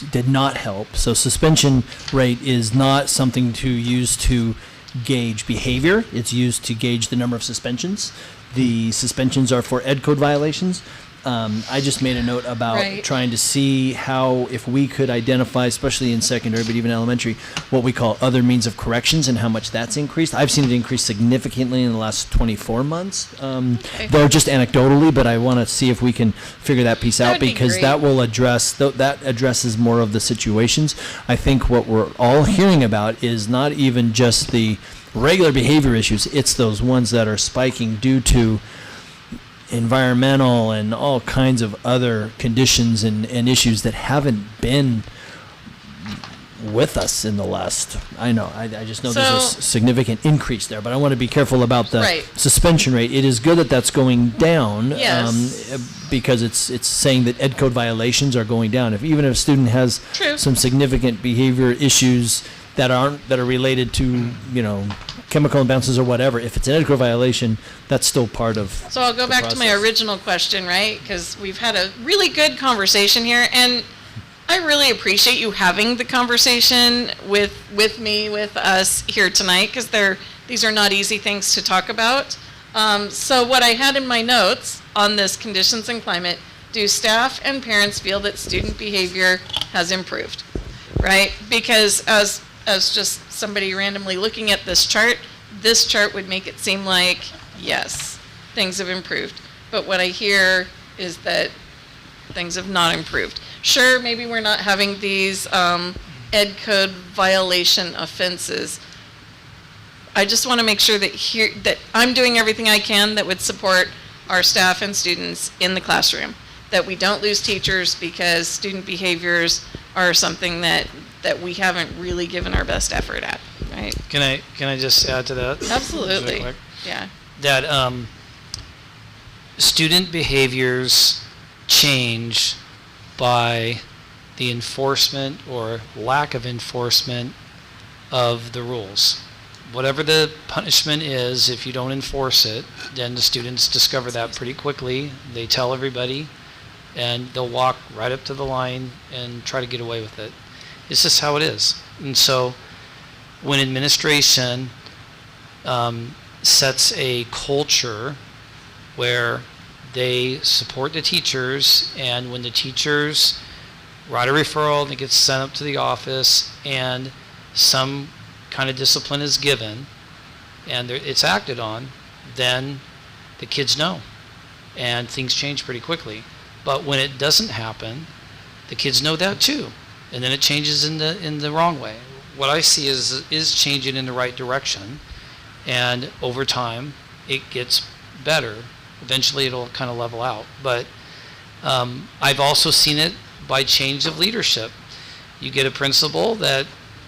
did not help. So suspension rate is not something to use to gauge behavior. It's used to gauge the number of suspensions. The suspensions are for ed code violations. I just made a note about trying to see how, if we could identify, especially in secondary, but even elementary, what we call other means of corrections and how much that's increased. I've seen it increase significantly in the last 24 months. Though just anecdotally, but I want to see if we can figure that piece out, because that will that addresses more of the situations. I think what we're all hearing about is not even just the regular behavior issues, it's those ones that are spiking due to environmental and all kinds of other conditions and issues that haven't been with us in the last, I just know there's a significant increase there, but I want to be careful about the suspension rate. It is good that that's going down, because it's saying that ed code violations are going down. Even if a student has some significant behavior issues that are related to, chemical imbalances or whatever, if it's an ed code violation, that's still part of So I'll go back to my original question, right? Because we've had a really good conversation here, and I really appreciate you having the conversation with me, with us here tonight, because these are not easy things to talk about. So what I had in my notes on this conditions and climate, do staff and parents feel that student behavior has improved, right? Because as just somebody randomly looking at this chart would make it seem like, yes, things have improved. But what I hear is that things have not improved. Sure, maybe we're not having these ed code violation offenses. I just want to make sure that I'm doing everything I can that would support our staff and students in the classroom, that we don't lose teachers because student behaviors are something that we haven't really given our best effort at, right? Can I just add to that? Absolutely. Really quick? Yeah. That student behaviors change by the enforcement or lack of enforcement of the rules. Whatever the punishment is, if you don't enforce it, then the students discover that pretty quickly. They tell everybody, and they'll walk right up to the line and try to get away with it. It's just how it is. And so when administration sets a culture where they support the teachers, and when the teachers write a referral and it gets sent up to the office and some kind of discipline is given and it's acted on, then the kids know and things change pretty quickly. But when it doesn't happen, the kids know that too, and then it changes in the wrong way. What I see is changing in the right direction, and over time it gets better. Eventually it'll kind of level out. But I've also seen it by change of leadership. You get a principal that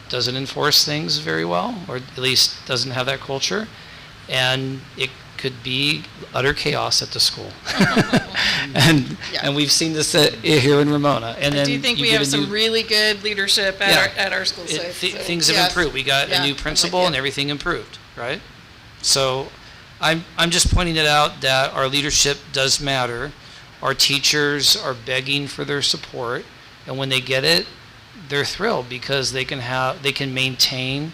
doesn't enforce things very well, or at least doesn't have that culture, and it could be utter chaos at the school. And we've seen this here in Ramona. And then do you think we have some really good leadership at our school site? Things have improved. We got a new principal and everything improved, right? So I'm just pointing it out that our leadership does matter. Our teachers are begging for their support, and when they get it, they're thrilled because they can maintain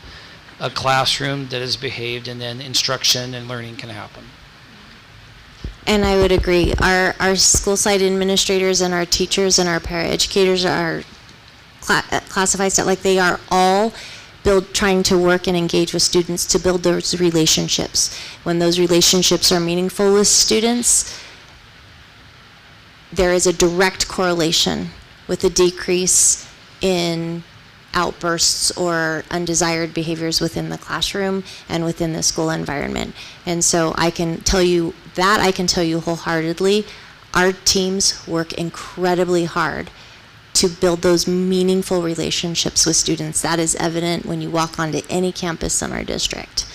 a classroom that is behaved, and then instruction and learning can happen. And I would agree. Our school site administrators and our teachers and our paraeducators are classified like they are all trying to work and engage with students to build those relationships. When those relationships are meaningful with students, there is a direct correlation with a decrease in outbursts or undesired behaviors within the classroom and within the school environment. And so I can tell you wholeheartedly, our teams work incredibly hard to build those meaningful relationships with students. That is evident when you walk onto any campus in our district.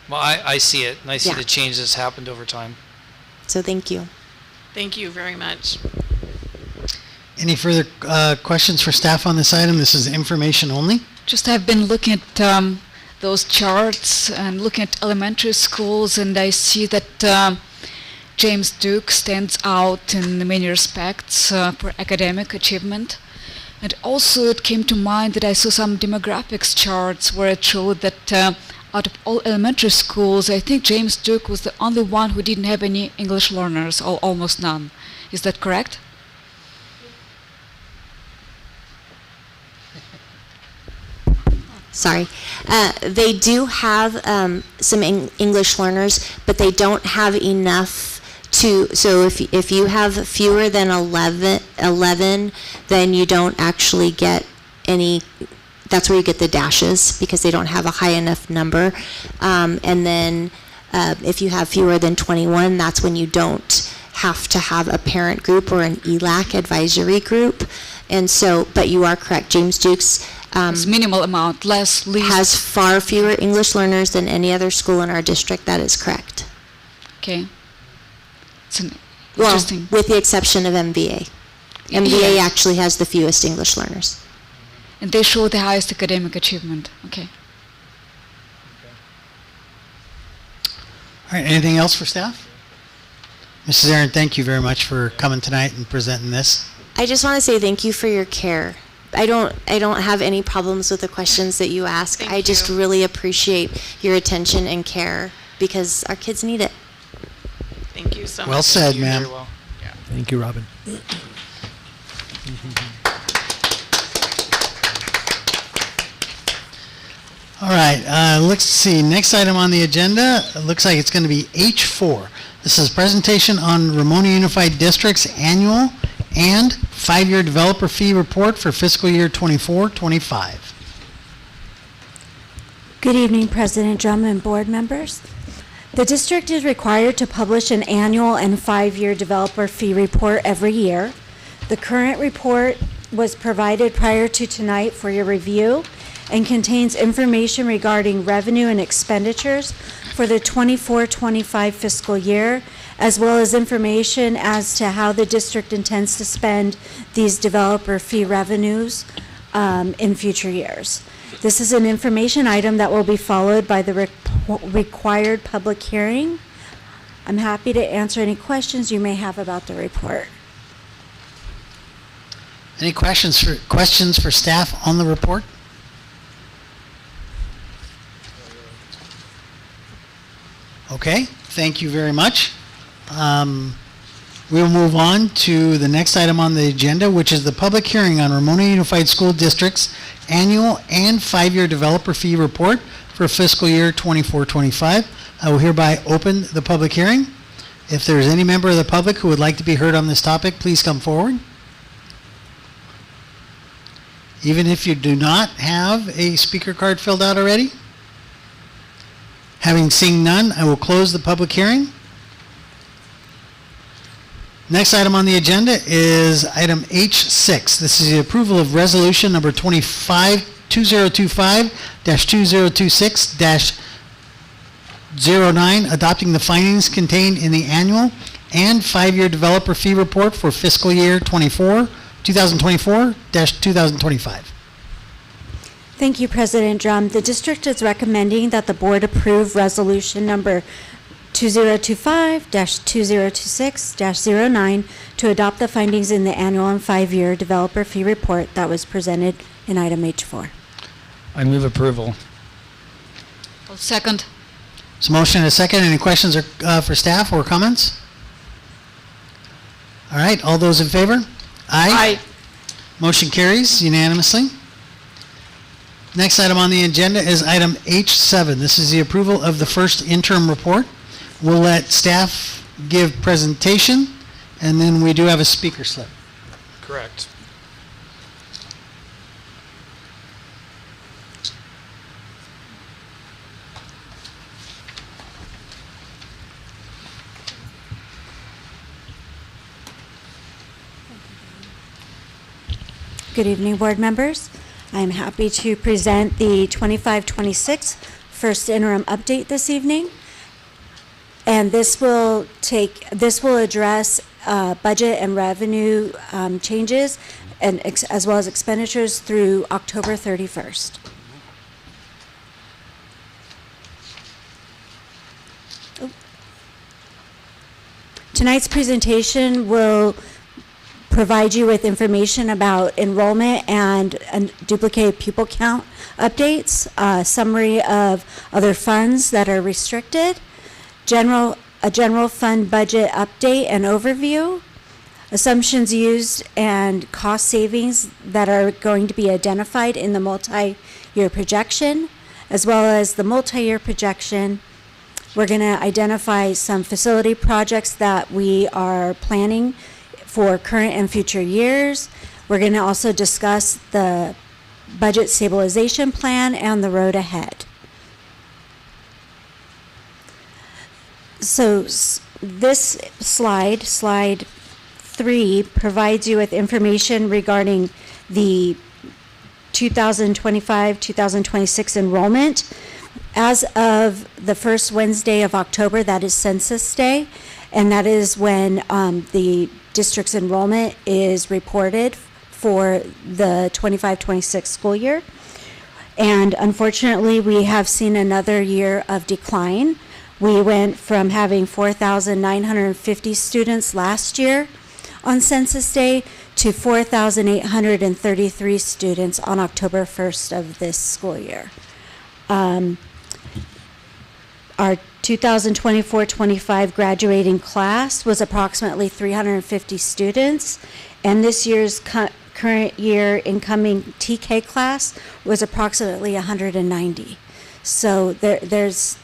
Well, I see it, and I see the change that's happened over time. So thank you. Thank you very much. Any further questions for staff on this item? This is information only. Just I've been looking at those charts and looking at elementary schools, and I see that James Duke stands out in many respects for academic achievement. And also it came to mind that I saw some demographics charts where it showed that out of all elementary schools, I think James Duke was the only one who didn't have any English learners, or almost none. Is that correct? Sorry. They do have some English learners, but they don't have enough so if you have fewer than 11, then you don't actually get any. That's where you get the dashes, because they don't have a high enough number. And then If you have fewer than 21, that's when you don't have to have a parent group or an ELAC advisory group. And so, but you are correct, James Dukes It's minimal amount, less least. has far fewer English learners than any other school in our district. That is correct. Okay. It's an Well, interesting. with the exception of MVA. MVA actually has the fewest English learners. And they show the highest academic achievement. Okay. All right, anything else for staff? Mrs. Aaron, thank you very much for coming tonight and presenting this. I just want to say thank you for your care. I don't have any problems with the questions that you ask. I just really appreciate your attention and care because our kids need it. Thank you so much. Well said, ma'am. Very well. Thank you, Robin. All right, let's see. Next item on the agenda, it looks like it's going to be H4. This is presentation on Ramona Unified District's annual and 5-year developer fee report for fiscal year 24-25. Good evening, President Drum and board members. The district is required to publish an annual and 5-year developer fee report every year. The current report was provided prior to tonight for your review and contains information regarding revenue and expenditures for the 24-25 fiscal year, as well as information as to how the district intends to spend these developer fee revenues in future years. This is an information item that will be followed by the required public hearing. I'm happy to answer any questions you may have about the report. Any questions for staff on the report? Okay, thank you very much. We'll move on to the next item on the agenda, which is the public hearing on Ramona Unified School District's annual and 5-year developer fee report for fiscal year 24-25. I will hereby open the public hearing. If there is any member of the public who would like to be heard on this topic, please come forward. Even if you do not have a speaker card filled out already. Having seen none, I will close the public hearing. Next item on the agenda is item H6. This is the approval of resolution number 2025-2026-09, adopting the findings contained in the annual and 5-year developer fee report for fiscal year 2024-2025. Thank you, President Drum. The district is recommending that the board approve resolution number 2025-2026-09 to adopt the findings in the annual and 5-year developer fee report that was presented in item H4. I move approval. I'll second. So motion and a second. Any questions for staff or comments? All right, all those in favor? Aye. Motion carries unanimously. Next item on the agenda is item H7. This is the approval of the first interim report. We'll let staff give presentation, and then we do have a speaker slip. Correct. Good evening, board members. I am happy to present the 25-26 first interim update this evening. And this will address budget and revenue changes and as well as expenditures through October 31st. Tonight's presentation will provide you with information about enrollment and duplicated pupil count updates, summary of other funds that are restricted, a general fund budget update and overview, assumptions used and cost savings that are going to be identified in the multi-year projection, as well as the multi-year projection. We're going to identify some facility projects that we are planning for current and future years. We're going to also discuss the budget stabilization plan and the road ahead. So this slide 3, provides you with information regarding the 2025-2026 enrollment. As of the first Wednesday of October, that is Census Day, and that is when the district's enrollment is reported for the 25-26 school year. And unfortunately, we have seen another year of decline. We went from having 4,950 students last year on Census Day to 4,833 students on October 1st of this school year. Our 2024-25 graduating class was approximately 350 students, and this year's current year incoming TK class was approximately 190. So that's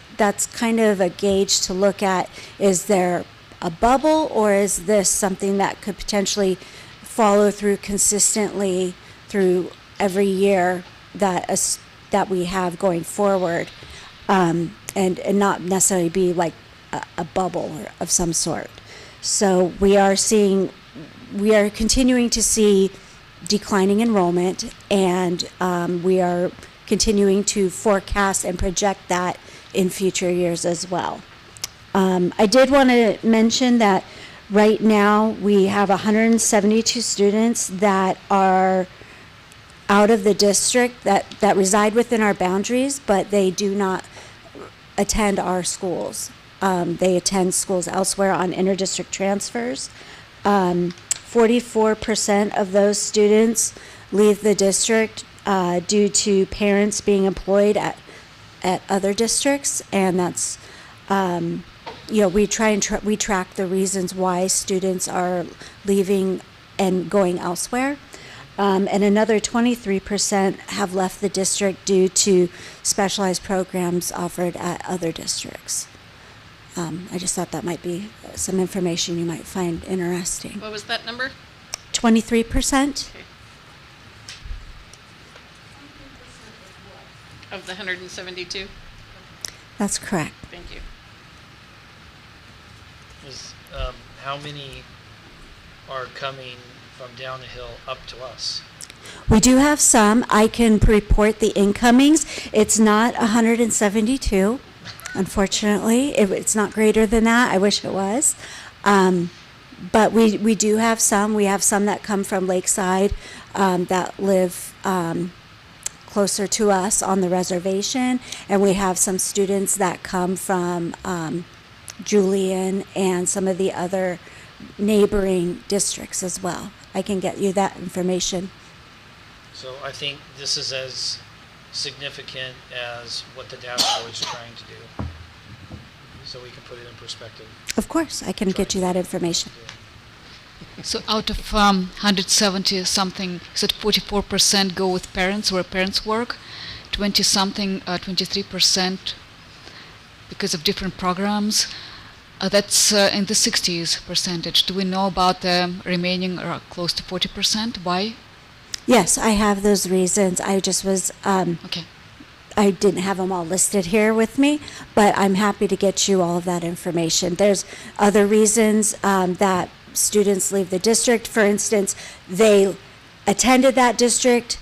kind of a gauge to look at. Is there a bubble, or is this something that could potentially follow through consistently through every year that we have going forward, and not necessarily be like a bubble of some sort? So we are continuing to see declining enrollment, and we are continuing to forecast and project that in future years as well. I did want to mention that right now we have 172 students that are out of the district that reside within our boundaries, but they do not attend our schools. They attend schools elsewhere on interdistrict transfers. 44% of those students leave the district due to parents being employed at other districts, and that's we track the reasons why students are leaving and going elsewhere. And another 23% have left the district due to specialized programs offered at other districts. I just thought that might be some information you might find interesting. What was that number? 23%. Okay. Of the 172? That's correct. Thank you. How many are coming from down the hill up to us? We do have some. I can report the incomings. It's not 172, unfortunately. It's not greater than that. I wish it was. But we do have some. We have some that come from Lakeside that live closer to us on the reservation, and we have some students that come from Julian and some of the other neighboring districts as well. I can get you that information. So I think this is as significant as what the dashboard is trying to do, so we can put it in perspective. Of course, I can get you that information. So out of 170 something, so 44% go with parents where parents work, 20 something, 23% because of different programs. That's in the 60s percentage. Do we know about the remaining close to 40%? Why? Yes, I have those reasons. I just was, okay. I didn't have them all listed here with me, but I'm happy to get you all of that information. There's other reasons that students leave the district. For instance, they attended that district,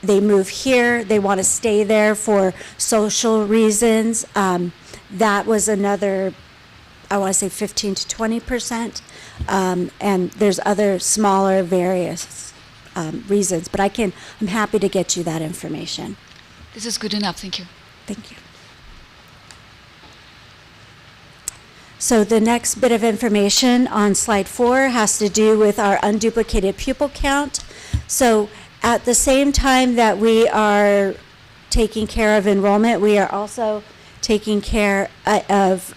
they move here, they want to stay there for social reasons. That was another, I want to say 15 to 20%. And there's other smaller various reasons, but I'm happy to get you that information. This is good enough. Thank you. Thank you. So the next bit of information on slide 4 has to do with our unduplicated pupil count. So at the same time that we are taking care of enrollment, we are also taking care of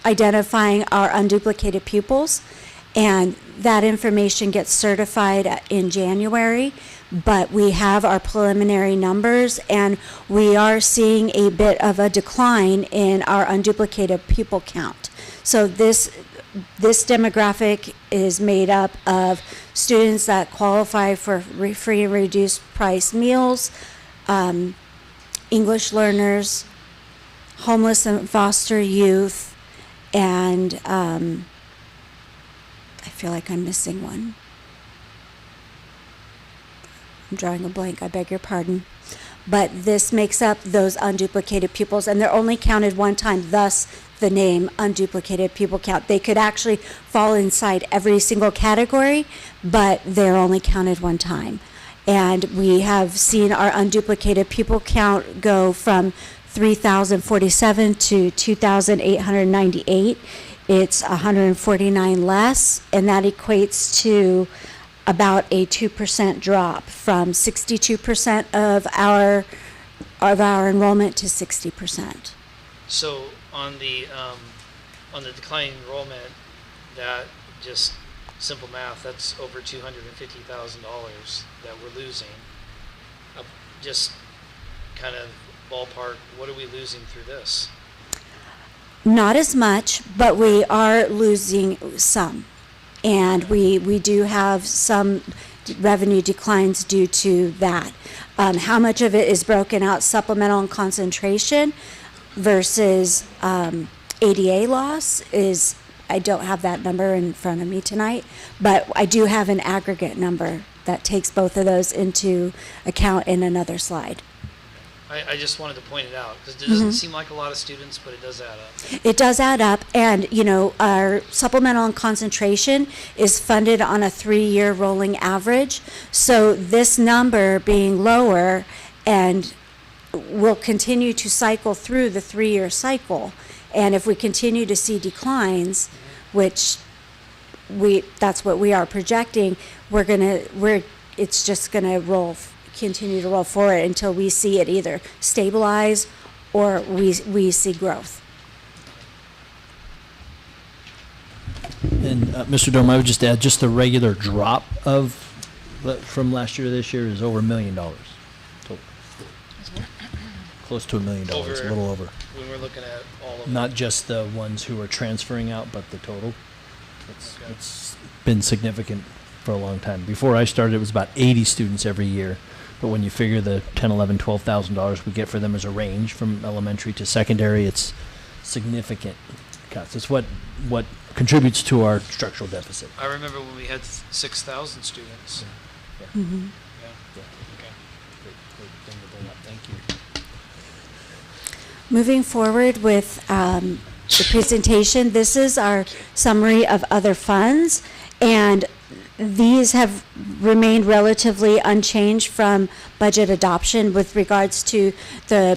identifying our unduplicated pupils, and that information gets certified in January. But we have our preliminary numbers, and we are seeing a bit of a decline in our unduplicated pupil count. So this demographic is made up of students that qualify for free and reduced price meals, English learners, homeless and foster youth, And I feel like I'm missing one. I'm drawing a blank, I beg your pardon. But this makes up those unduplicated pupils, and they're only counted one time, thus the name unduplicated pupil count. They could actually fall inside every single category, but they're only counted one time. And we have seen our unduplicated pupil count go from 3,047 to 2,898. It's 149 less, and that equates to about a 2% drop from 62% of our enrollment to 60%. So on the declining enrollment, that just simple math, that's over $250,000 that we're losing. Just kind of ballpark, what are we losing through this? Not as much, but we are losing some. And we do have some revenue declines due to that. How much of it is broken out supplemental and concentration versus ADA loss is, I don't have that number in front of me tonight, but I do have an aggregate number that takes both of those into account in another slide. I just wanted to point it out, because it doesn't seem like a lot of students, but it does add up. It does add up, and our supplemental and concentration is funded on a 3-year rolling average. So this number being lower and will continue to cycle through the 3-year cycle. And if we continue to see declines, which that's what we are projecting, it's just gonna continue to roll forward until we see it either stabilize or we see growth. And Mr. Dome, I would just add, just the regular drop from last year to this year is over $1 million. So, close to $1 million, a little over. When we're looking at all of them. Not just the ones who are transferring out, but the total. It's been significant for a long time. Before I started, it was about 80 students every year. But when you figure the $10,000, $11,000, $12,000 we get for them as a range from elementary to secondary, it's significant cuts. It's what contributes to our structural deficit. I remember when we had 6,000 students. Yeah. Mm-hmm. Okay. Great thing to bring up. Thank you. Moving forward with the presentation, this is our summary of other funds, and these have remained relatively unchanged from budget adoption with regards to the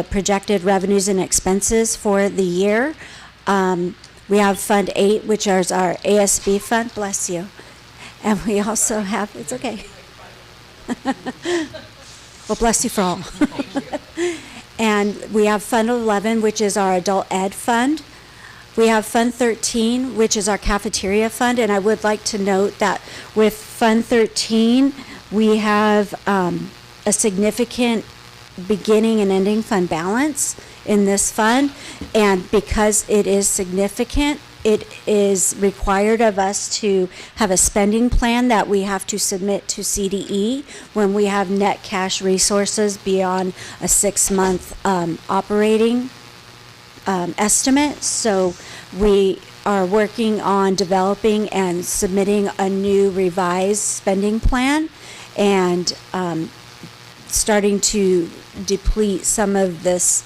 projected revenues and expenses for the year. We have Fund 8, which is our ASB fund, bless you. And we also have, it's okay. Well, bless you for all. And we have Fund 11, which is our adult ed fund. We have Fund 13, which is our cafeteria fund, and I would like to note that with Fund 13, we have a significant beginning and ending fund balance in this fund, and because it is significant, it is required of us to have a spending plan that we have to submit to CDE when we have net cash resources beyond a 6-month operating estimate. So we are working on developing and submitting a new revised spending plan and starting to deplete some of this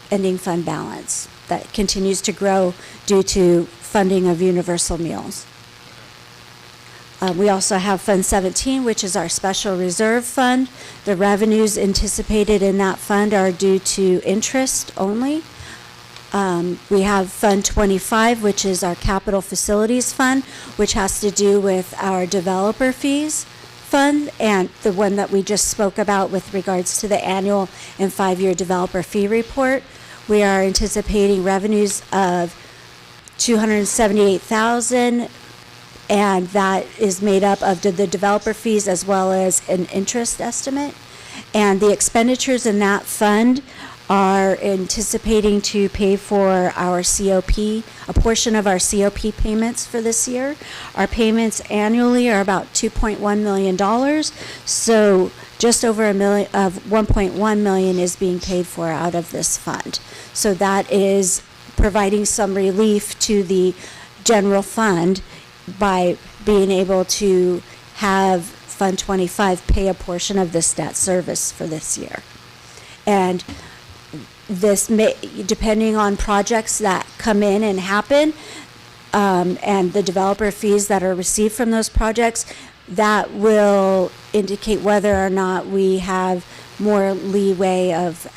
ending fund balance that continues to grow due to funding of universal meals. We also have Fund 17, which is our special reserve fund. The revenues anticipated in that fund are due to interest only. We have Fund 25, which is our capital facilities fund, which has to do with our developer fees fund, and the one that we just spoke about with regards to the annual and 5-year developer fee report. We are anticipating revenues of $278,000, and that is made up of the developer fees as well as an interest estimate. And the expenditures in that fund are anticipating to pay for our COP, a portion of our COP payments for this year. Our payments annually are about $2.1 million, so just over $1.1 million is being paid for out of this fund. So that is providing some relief to the general fund by being able to have Fund 25 pay a portion of this debt service for this year. And this may, depending on projects that come in and happen, and the developer fees that are received from those projects, that will indicate whether or not we have more leeway of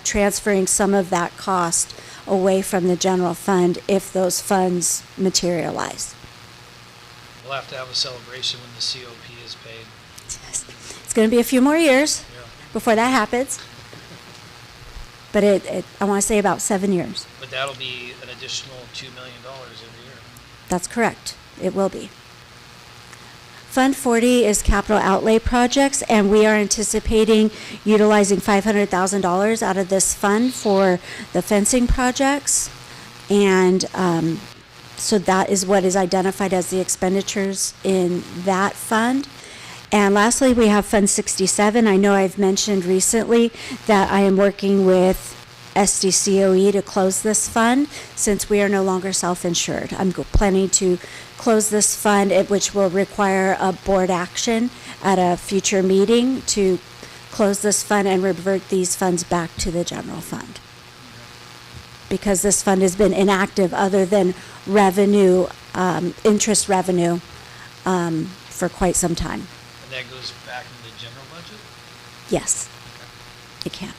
transferring some of that cost away from the general fund if those funds materialize. We'll have to have a celebration when the COP is paid. It's going to be a few more years before that happens, but I want to say about 7 years. But that'll be an additional $2 million every year. That's correct. It will be. Fund 40 is capital outlay projects, and we are anticipating utilizing $500,000 out of this fund for the fencing projects. And so that is what is identified as the expenditures in that fund. And lastly, we have Fund 67. I know I've mentioned recently that I am working with SDCOE to close this fund since we are no longer self-insured. I'm planning to close this fund, which will require a board action at a future meeting to close this fund and revert these funds back to the general fund. Because this fund has been inactive other than revenue, interest revenue, for quite some time. And that goes back in the general budget? Yes, it can.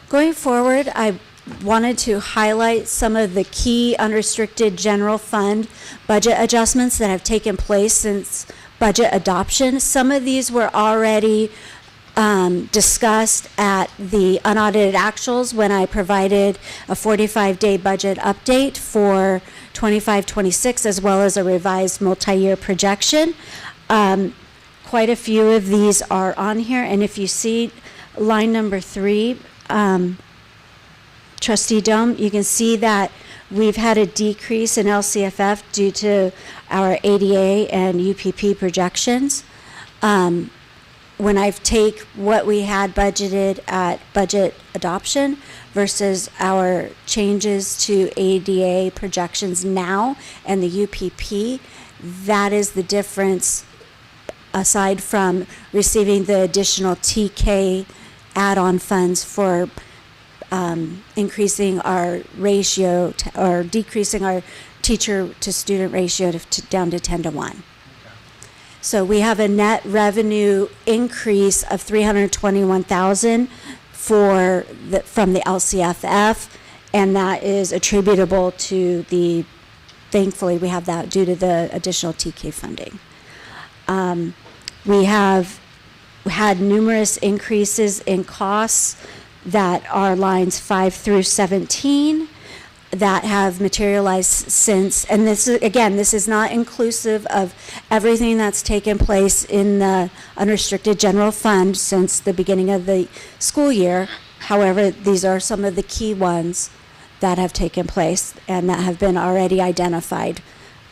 Going forward, I wanted to highlight some of the key unrestricted general fund budget adjustments that have taken place since budget adoption. Some of these were already discussed at the unaudited actuals when I provided a 45-day budget update for 25-26 as well as a revised multi-year projection. Quite a few of these are on here, and if you see line number 3, Trustee Dome, you can see that we've had a decrease in LCFF due to our ADA and UPP projections. When I take what we had budgeted at budget adoption versus our changes to ADA projections now and the UPP, that is the difference aside from receiving the additional TK add-on funds for increasing our ratio or decreasing our teacher to student ratio down to 10 to 1. So we have a net revenue increase of $321,000 from the LCFF, and that is attributable to thankfully we have that due to the additional TK funding. We have had numerous increases in costs that are lines 5 through 17 that have materialized since, and this is not inclusive of everything that's taken place in the unrestricted general fund since the beginning of the school year. However, these are some of the key ones that have taken place and that have been already identified,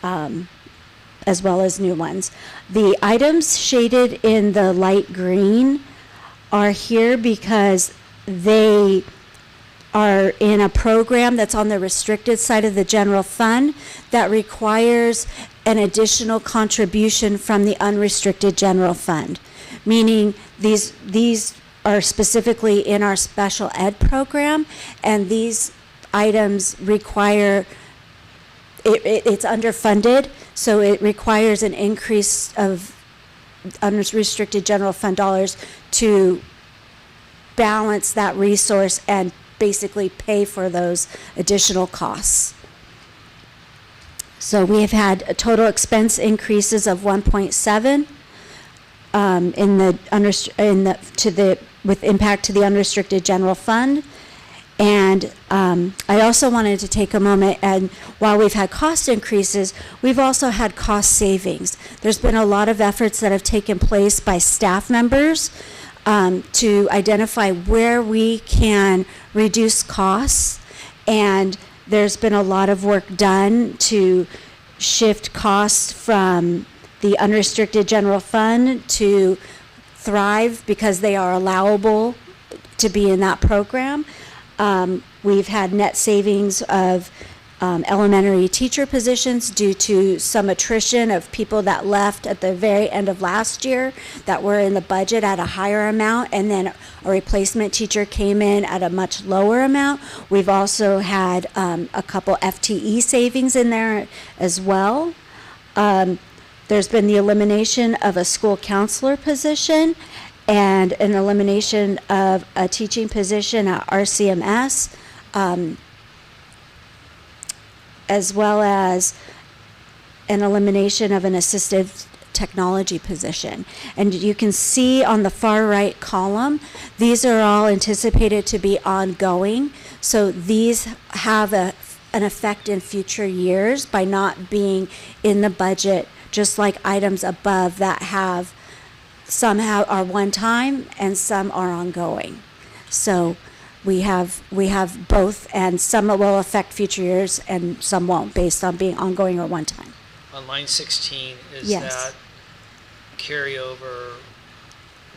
as well as new ones. The items shaded in the light green are here because they are in a program that's on the restricted side of the general fund that requires an additional contribution from the unrestricted general fund, meaning these are specifically in our special ed program, and these items require, it's underfunded, so it requires an increase of unrestricted general fund dollars to balance that resource and basically pay for those additional costs. So we have had total expense increases of 1.7 with impact to the unrestricted general fund. And I also wanted to take a moment, and while we've had cost increases, we've also had cost savings. There's been a lot of efforts that have taken place by staff members to identify where we can reduce costs, and there's been a lot of work done to shift costs from the unrestricted general fund to Thrive because they are allowable to be in that program. We've had net savings of elementary teacher positions due to some attrition of people that left at the very end of last year that were in the budget at a higher amount, and then a replacement teacher came in at a much lower amount. We've also had a couple FTE savings in there as well. There's been the elimination of a school counselor position and an elimination of a teaching position at RCMS. As well as an elimination of an assistive technology position. And you can see on the far right column, these are all anticipated to be ongoing. So these have an effect in future years by not being in the budget, just like items above that have somehow are one time and some are ongoing. So we have both, and some will affect future years and some won't, based on being ongoing or one time. On line 16, is Yes. that carryover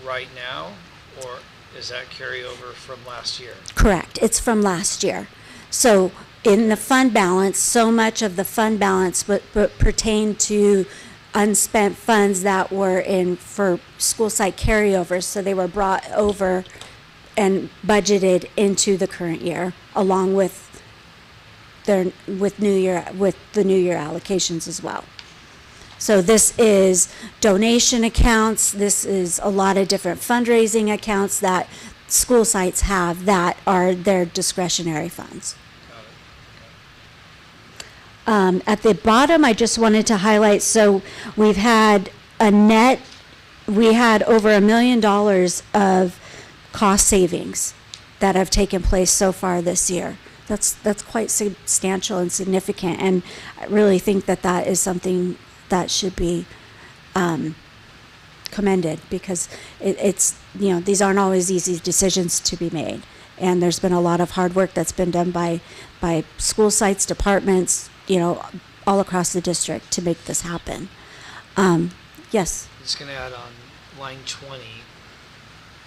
right now, or is that carryover from last year? Correct. It's from last year. So in the fund balance, so much of the fund balance would pertain to unspent funds that were in for school site carryovers. So they were brought over and budgeted into the current year, along with the new year allocations as well. So this is donation accounts. This is a lot of different fundraising accounts that school sites have that are their discretionary funds. At the bottom, I just wanted to highlight, so we had over $1 million of cost savings that have taken place so far this year. That's quite substantial and significant, and I really think that is something that should be commended, because it's these aren't always easy decisions to be made, and there's been a lot of hard work that's been done by school sites, departments, all across the district to make this happen. Yes. I'm just going to add on line 20.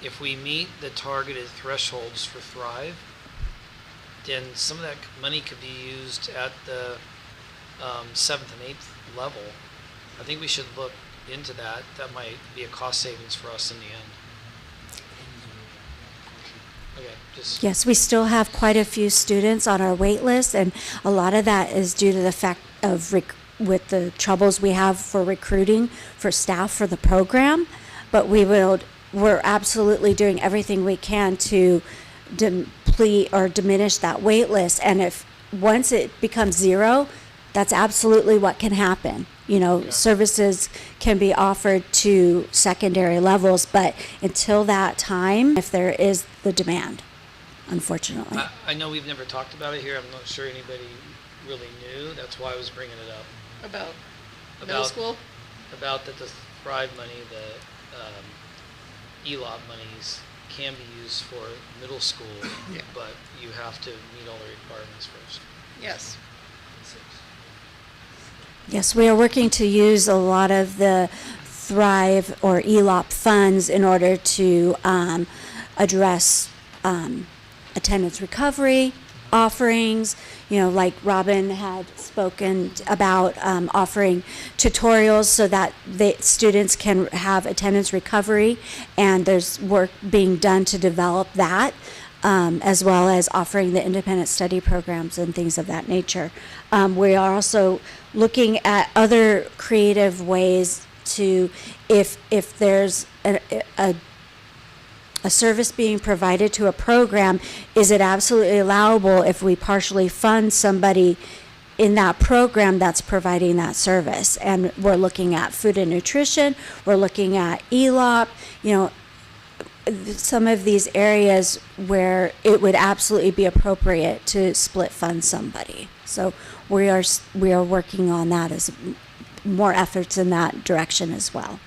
If we meet the targeted thresholds for Thrive, then some of that money could be used at the 7th and 8th level. I think we should look into that. That might be a cost savings for us in the end. Okay, Yes, we still have quite a few students on our wait list, and a lot of that is due to the fact of with the troubles we have for recruiting for staff for the program. But we're absolutely doing everything we can to deplete or diminish that wait list. And if once it becomes zero, that's absolutely what can happen. Services can be offered to secondary levels, but until that time, if there is the demand, unfortunately. I know we've never talked about it here. I'm not sure anybody really knew. That's why I was bringing it up. About middle school? About that the Thrive money, the ELOP monies can be used for middle school, but you have to meet all the requirements first. Yes. Yes, we are working to use a lot of the Thrive or ELOP funds in order to address attendance recovery offerings, like Robin had spoken about, offering tutorials so that the students can have attendance recovery, and there's work being done to develop that. As well as offering the independent study programs and things of that nature. We are also looking at other creative ways to, if there's a service being provided to a program, is it absolutely allowable if we partially fund somebody in that program that's providing that service? And we're looking at food and nutrition, we're looking at ELOP, some of these areas where it would absolutely be appropriate to split fund somebody. So we are working on that, as more efforts in that direction as well.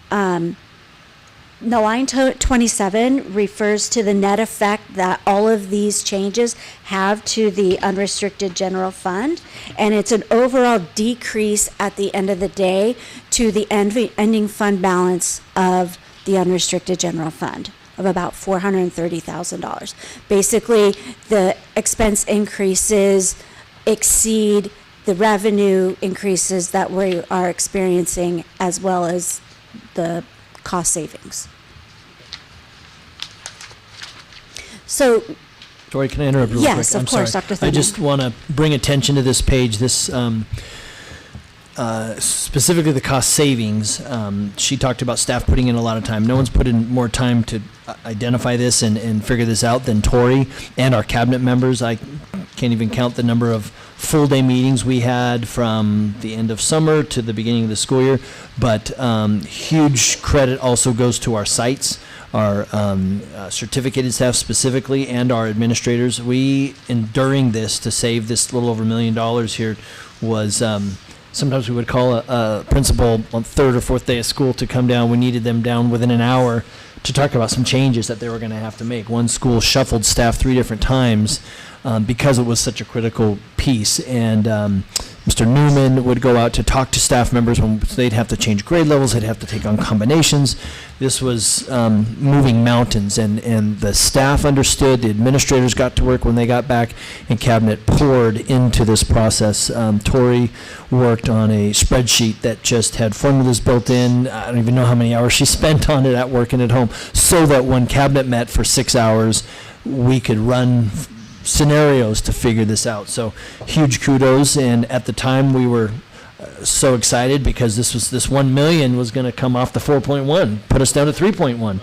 The line 27 refers to the net effect that all of these changes have to the unrestricted general fund, and it's an overall decrease at the end of the day to the ending fund balance of the unrestricted general fund. of about $430,000. Basically, the expense increases exceed the revenue increases that we are experiencing, as well as the cost savings. So, Tori, can I interrupt real quick? yes, of I'm course, sorry. Dr. I Thurman. just want to bring attention to this page, specifically the cost savings. She talked about staff putting in a lot of time. No one's put in more time to identify this and figure this out than Tori and our cabinet members. I can't even count the number of full-day meetings we had from the end of summer to the beginning of the school year. But huge credit also goes to our sites, our certificated staff specifically, and our administrators. We, enduring this to save this little over $1 million here, was sometimes we would call a principal on third or fourth day of school to come down. We needed them down within an hour to talk about some changes that they were going to have to make. One school shuffled staff 3 different times because it was such a critical piece. And Mr. Newman would go out to talk to staff members when they'd have to change grade levels, they'd have to take on combinations. This was moving mountains, and the staff understood, the administrators got to work when they got back, and cabinet poured into this process. Tori worked on a spreadsheet that just had formulas built in. I don't even know how many hours she spent on it at work and at home, so that when cabinet met for 6 hours, we could run scenarios to figure this out. So huge kudos. And at the time we were so excited because this 1 million was going to come off the 4.1, put us down to 3.1.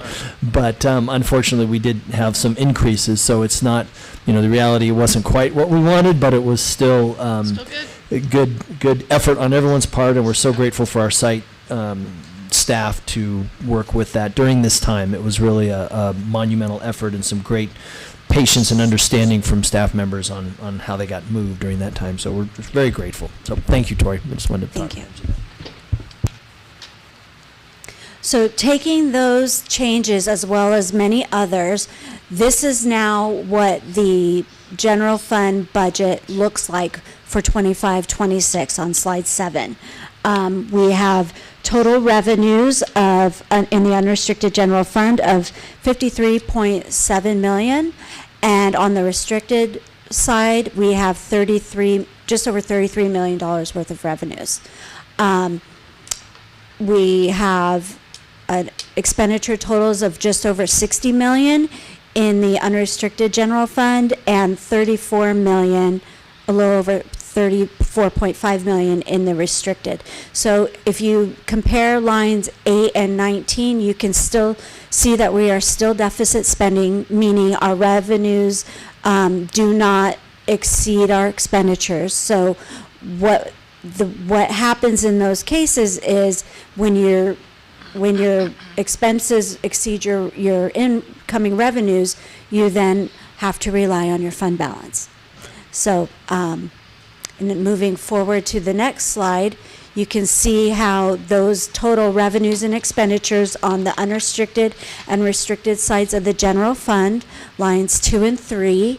But unfortunately we did have some increases. So it's not, the reality wasn't quite what we wanted, but it was still good effort on everyone's part. And we're so grateful for our site staff to work with that during this time. It was really a monumental effort and some great patience and understanding from staff members on how they got moved during that time. So we're very grateful. So thank you, Tori. I just wanted to Thank you. So taking those changes as well as many others, this is now what the general fund budget looks like for 25-26 on slide 7. We have total revenues of in the unrestricted general fund of $53.7 million, and on the restricted side we have just over $33 million worth of revenues. We have expenditure totals of just over $60 million in the unrestricted general fund and $34 million, a little over $34.5 million in the restricted. So if you compare lines 8 and 19, you can still see that we are still deficit spending, meaning our revenues do not exceed our expenditures. So what happens in those cases is when your expenses exceed your incoming revenues, you then have to rely on your fund balance. So and then moving forward to the next slide, you can see how those total revenues and expenditures on the unrestricted and restricted sides of the general fund, lines 2 and 3,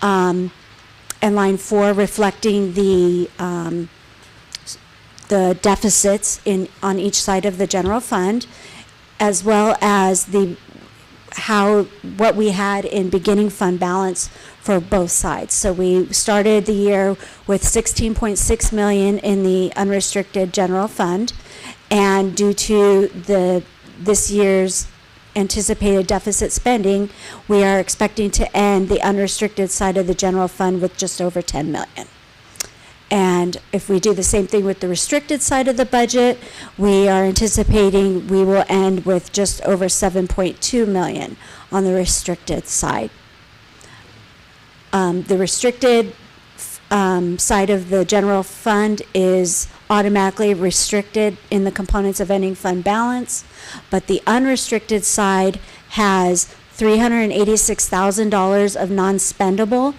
and line 4 reflecting the deficits on each side of the general fund, as well as what we had in beginning fund balance for both sides. So we started the year with $16.6 million in the unrestricted general fund, and due to this year's anticipated deficit spending, we are expecting to end the unrestricted side of the general fund with just over $10 million. And if we do the same thing with the restricted side of the budget, we are anticipating we will end with just over $7.2 million on the restricted side. The restricted side of the general fund is automatically restricted in the components of ending fund balance, but the unrestricted side has $386,000 of non-spendable.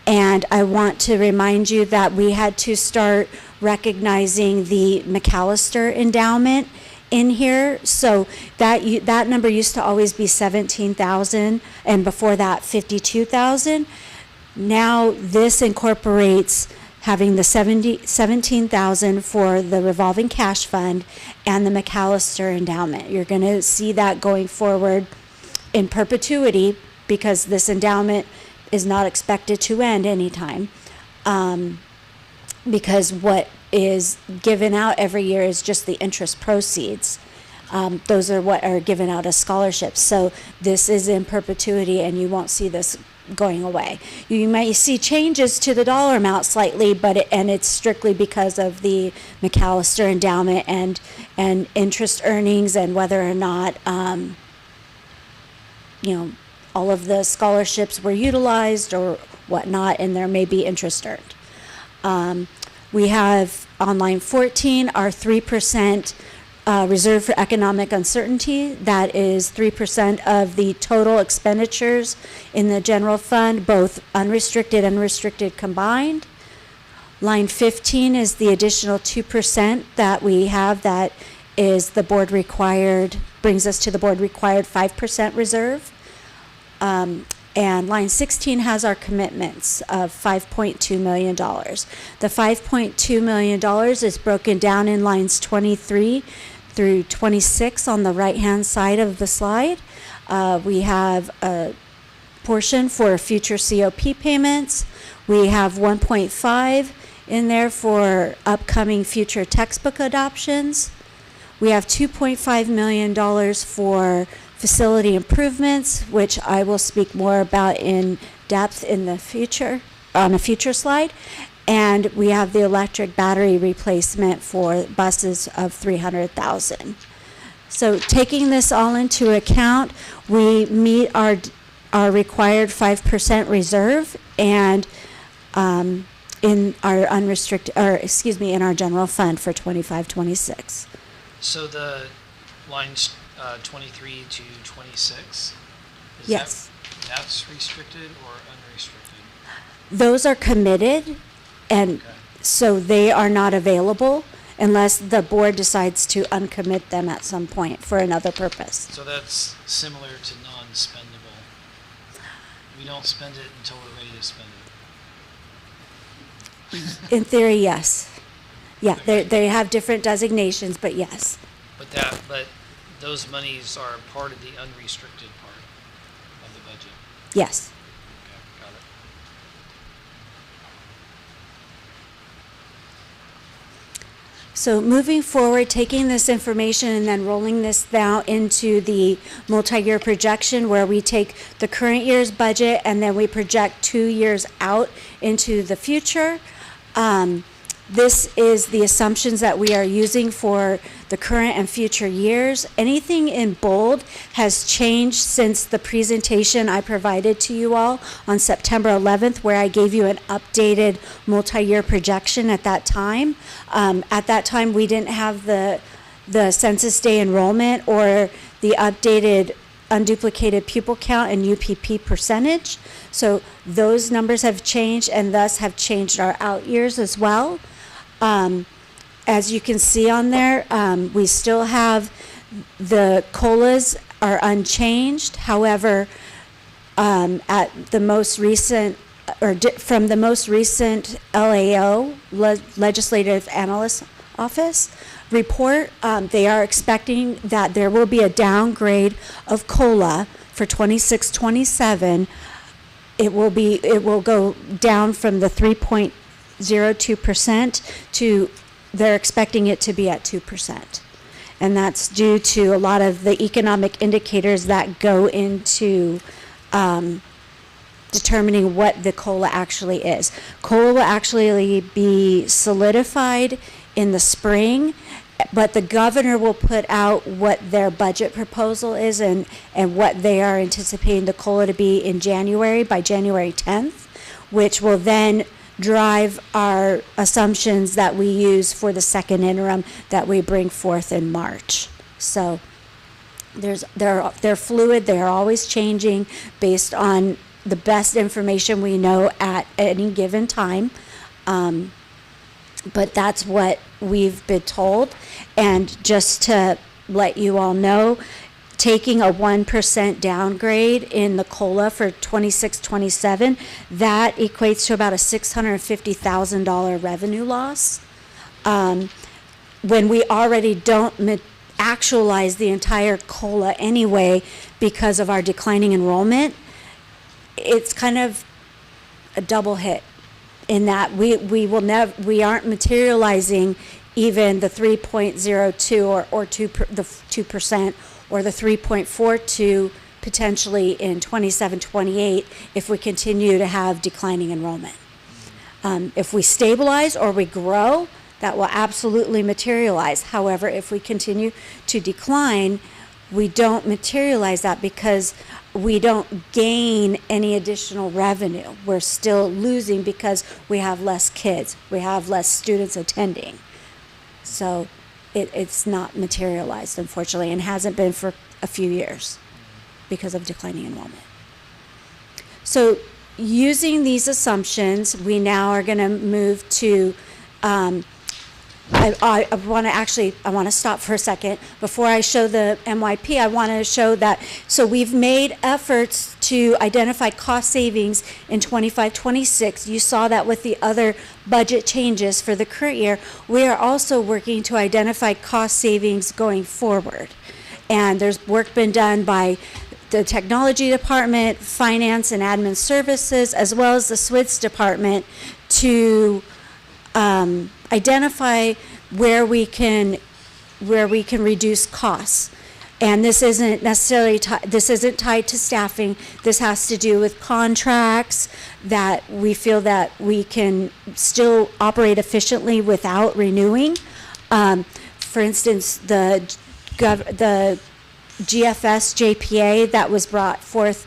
And I want to remind you that we had to start recognizing the McAllister endowment in here. So that number used to always be 17,000, and before that 52,000. Now this incorporates having the 17,000 for the revolving cash fund and the McAllister endowment. You're going to see that going forward in perpetuity because this endowment is not expected to end anytime. Because what is given out every year is just the interest proceeds. Those are what are given out as scholarships. So this is in perpetuity, and you won't see this going away. You might see changes to the dollar amount slightly, but it's strictly because of the McAllister endowment and interest earnings and whether or not all of the scholarships were utilized or whatnot, and there may be interest earned. We have on line 14 our 3% reserve for economic uncertainty. That is 3% of the total expenditures in the general fund, both unrestricted and restricted combined. Line 15 is the additional 2% that we have that is the board required, brings us to the board required 5% reserve. And line 16 has our commitments of $5.2 million. The $5.2 million is broken down in lines 23 through 26 on the right-hand side of the slide. We have a portion for future COP payments. We have 1.5 in there for upcoming future textbook adoptions. We have $2.5 million for facility improvements, which I will speak more about in depth in the future, on a future slide. And we have the electric battery replacement for buses of $300,000. So taking this all into account, we meet our required 5% reserve and in our in our general fund for 25-26. So the lines 23 to 26? Yes. That's restricted or unrestricted? Those are committed, and so they are not available unless the board decides to uncommit them at some point for another purpose. So that's similar to non-spendable. We don't spend it until we're ready to spend it. In theory, yes. Yeah, they have different designations, but yes. But those monies are part of the unrestricted part of the budget. Yes. Okay, got it. So moving forward, taking this information and then rolling this now into the multi-year projection where we take the current year's budget and then we project 2 years out into the future. This is the assumptions that we are using for the current and future years. Anything in bold has changed since the presentation I provided to you all on September 11th, where I gave you an updated multi-year projection at that time. At that time, we didn't have the census day enrollment or the updated unduplicated pupil count and UPP percentage. So those numbers have changed and thus have changed our out years as well. As you can see on there, we still have the COLAs are unchanged. However, at the most recent, from the most recent LAO, Legislative Analyst Office report, they are expecting that there will be a downgrade of COLA for 26-27. It will go down from the 3.02% to they're expecting it to be at 2%. And that's due to a lot of the economic indicators that go into determining what the COLA actually is. COLA will actually be solidified in the spring, but the governor will put out what their budget proposal is and what they are anticipating the COLA to be in January, by January 10th, which will then drive our assumptions that we use for the second interim that we bring forth in March. So they're fluid, they're always changing based on the best information we know at any given time. But that's what we've been told. And just to let you all know, taking a 1% downgrade in the COLA for 26-27, that equates to about a $650,000 revenue loss. When we already don't actualize the entire COLA anyway because of our declining enrollment, it's kind of a double hit in that we aren't materializing even the 3.02 or 2% or the 3.42 potentially in 27-28 if we continue to have declining enrollment. If we stabilize or we grow, that will absolutely materialize. However, if we continue to decline, we don't materialize that because we don't gain any additional revenue. We're still losing because we have less kids. We have less students attending. So it's not materialized, unfortunately, and hasn't been for a few years because of declining enrollment. So using these assumptions, we now are going to move to I want to stop for a second. Before I show the MYP, I want to show that, so we've made efforts to identify cost savings in 25-26. You saw that with the other budget changes for the current year. We are also working to identify cost savings going forward. And there's work been done by the technology department, finance and admin services, as well as the SWIDS department to identify where we can reduce costs. And this isn't necessarily this isn't tied to staffing. This has to do with contracts that we feel that we can still operate efficiently without renewing. For instance, the GFS JPA that was brought forth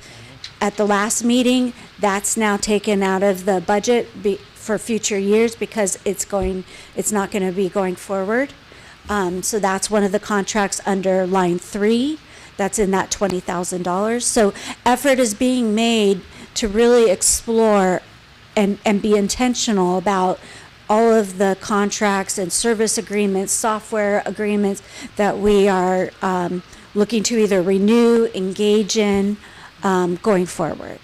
at the last meeting, that's now taken out of the budget for future years because it's not going to be going forward. So that's one of the contracts under line 3. That's in that $20,000. So effort is being made to really explore and be intentional about all of the contracts and service agreements, software agreements that we are looking to either renew, engage in going forward.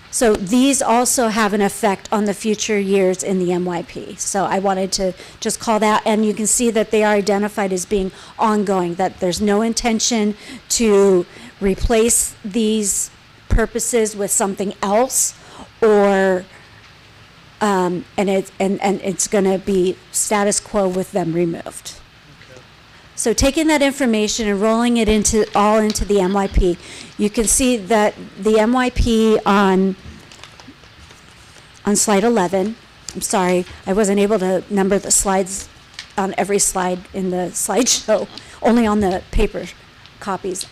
So these also have an effect on the future years in the MYP. So I wanted to just call that, and you can see that they are identified as being ongoing, that there's no intention to replace these purposes with something else, or and it's going to be status quo with them removed. So taking that information and rolling it into the MYP, you can see that the MYP on slide 11, I'm sorry, I wasn't able to number the slides on every slide in the slideshow, only on the paper copies.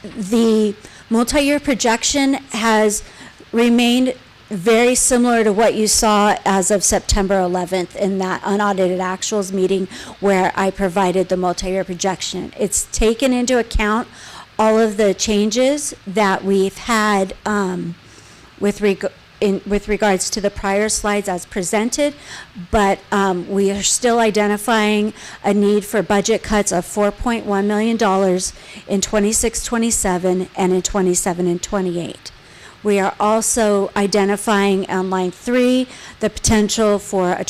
The multi-year projection has remained very similar to what you saw as of September 11th in that unaudited actuals meeting where I provided the multi-year projection. It's taken into account all of the changes that we've had with regards to the prior slides as presented, but we are still identifying a need for budget cuts of $4.1 million in 26-27 and in 27 and 28. We are also identifying on line 3 the potential for a